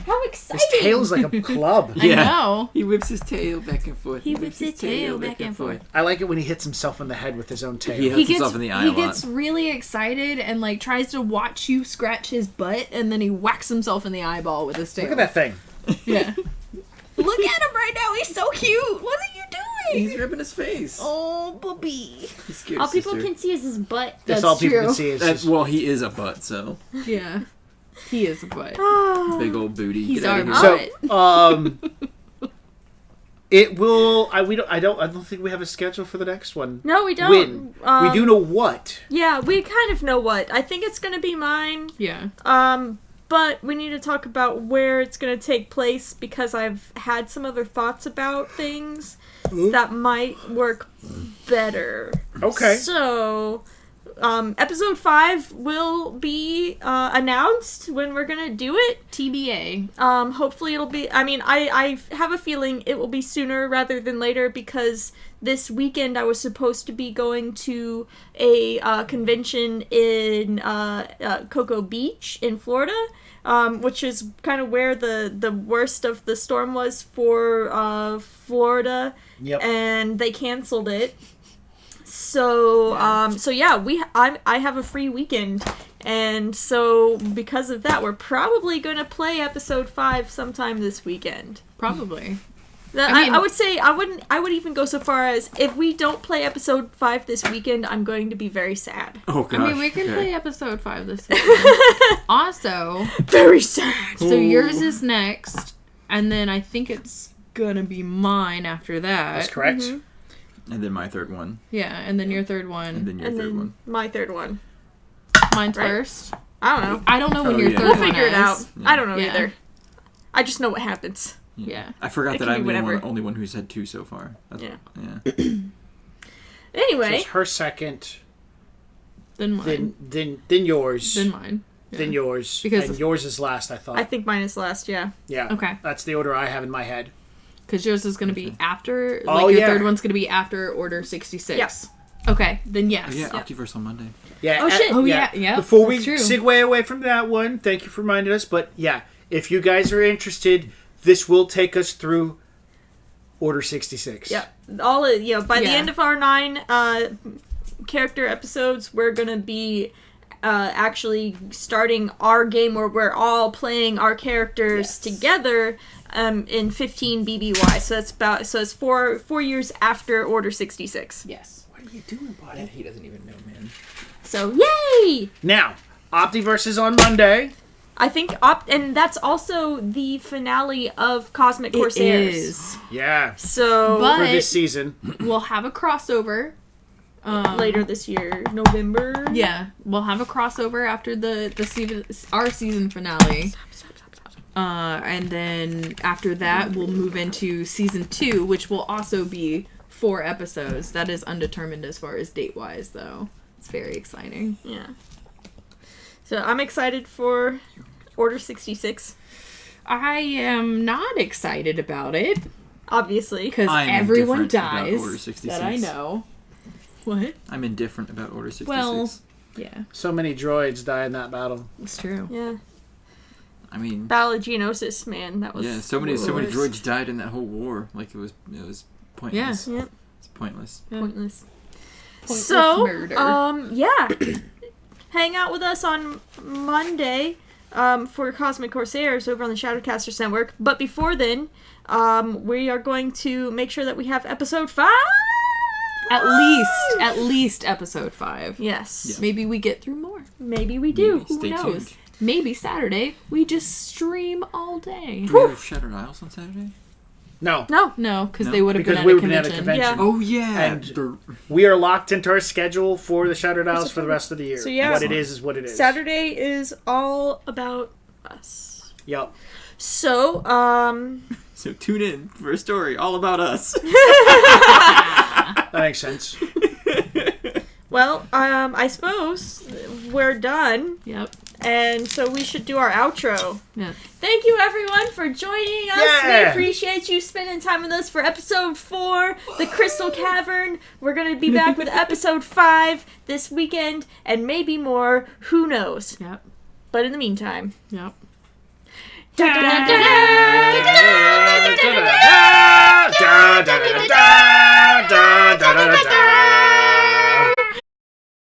How His exciting! tail's like a club. I know. He whips his tail back and forth. He whips his tail back and forth. I like it when he hits himself in the head with his own tail. He hits himself in the eye he a lot. gets really excited and like tries to watch you scratch his butt, and then he whacks himself in the eyeball with his tail. Look at that thing. Yeah. Look at him right now. He's so cute. What are you doing? He's ripping his face. Oh, puppy. He's scared, All people sister. can see is his butt. That's That's all people true. can see is That's, his... well, he is a butt, so Yeah. He is a butt. big old booty. He's Get out of our here. butt. It will. I don't think we have a schedule for the next one. No, we don't. When? We do know what. Yeah, we kind of know what. I think it's gonna be mine. Yeah. But we need to talk about where it's gonna take place because I've had some other thoughts about things that might work better. Okay. So, episode 5 will be announced when we're gonna do it. TBA. Hopefully it'll be, I have a feeling it will be sooner rather than later because this weekend I was supposed to be going to a convention in Cocoa Beach in Florida, which is kind of where the worst of the storm was for Florida. Yep. And they canceled it. So, I have a free weekend, and so because of that, we're probably going to play episode 5 sometime this weekend. Probably. I would say I would even go so far as if we don't play episode 5 this weekend, I'm going to be very sad. Oh, gosh. I mean, we can okay. play episode 5 this weekend. Also, Very sad. so yours is next, and then I think it's gonna be mine after that. That's correct. And then my third one. Yeah, and then your third one. And then your And third then one. my third one. Mine's Right. first. I don't know. I don't know when Oh, your yeah. third We'll one figure it is. out. Yeah. I don't know Yeah. either. I just know what happens. Yeah. I forgot It that can be I'm the whatever. only one who's had 2 so far. That's, Yeah. Yeah. So Anyway, it's her second, Then mine. then yours, Then mine. Yeah. then yours, Because- and yours is last. I thought. I think mine is last, yeah. Yeah. Okay. That's the order I have in my head. Because yours is gonna be after. Oh, Like your yeah. third one's gonna be after Order 66. Yes. Okay. Then yes. Oh, yeah, Optiverse on Monday. Yeah. Oh, shit. Oh yeah. Yeah. Before we that's true. segue away from that one, thank you for reminding us. But yeah, if you guys are interested, this will take us through Order 66. Yeah. By the Yeah. end of our 9 character episodes, we're gonna be actually starting our game where we're all playing our characters together in 15 BBY. So it's 4 years after Order 66. Yes. What are you doing, buddy? He doesn't even know, man. So yay! Now, Optiverse is on Monday. I think and that's also the finale of Cosmic Corsairs. It is. Yeah. So But- For this season. We'll have a crossover. later this year, November. Yeah, we'll have a crossover after our season finale. And then after that, we'll move into season 2, which will also be 4 episodes. That is undetermined as far as date-wise, though. It's very exciting. Yeah. So I'm excited for Order 66, I am not excited about it obviously. because I'm everyone indifferent about dies Order 66. that I know. What? I'm indifferent about Order 66. Well- Yeah, So many droids die in that battle. it's true. Yeah. I mean, Battle of Geonosis, man, that was yeah, so many worst. droids died in that whole war. Like, it was pointless. Yep. It's pointless. Pointless. Pointless So, murder. yeah. Hang out with us on Monday for Cosmic Corsairs over on the Shadowcasters Network. But before then, we are going to make sure that we have episode 5. At least episode 5. Yes. Yeah. Maybe we get through more. Maybe we do. Maybe. Who Stay knows? tuned. Maybe Saturday we just stream all day. Do we have Shattered Isles on Saturday? No. No. No, because No, they would have been because at we a would've been at a convention. convention. Yeah. Oh, yeah. And we are locked into our schedule for the Shattered Isles for the rest of the year. So, yeah. What it is what it is. Saturday is all about us. Yep. So, So tune in for a story all about us. That makes sense. well, I suppose we're done. Yep. And so we should do our outro. Yeah. Thank you, everyone, for joining us. We Yeah. appreciate you spending time with us for episode 4, The Crystal Cavern. We're going to be back with episode 5 this weekend, and maybe more. Who knows? Yep. But in the meantime, Yep. Da-da-da-da-da.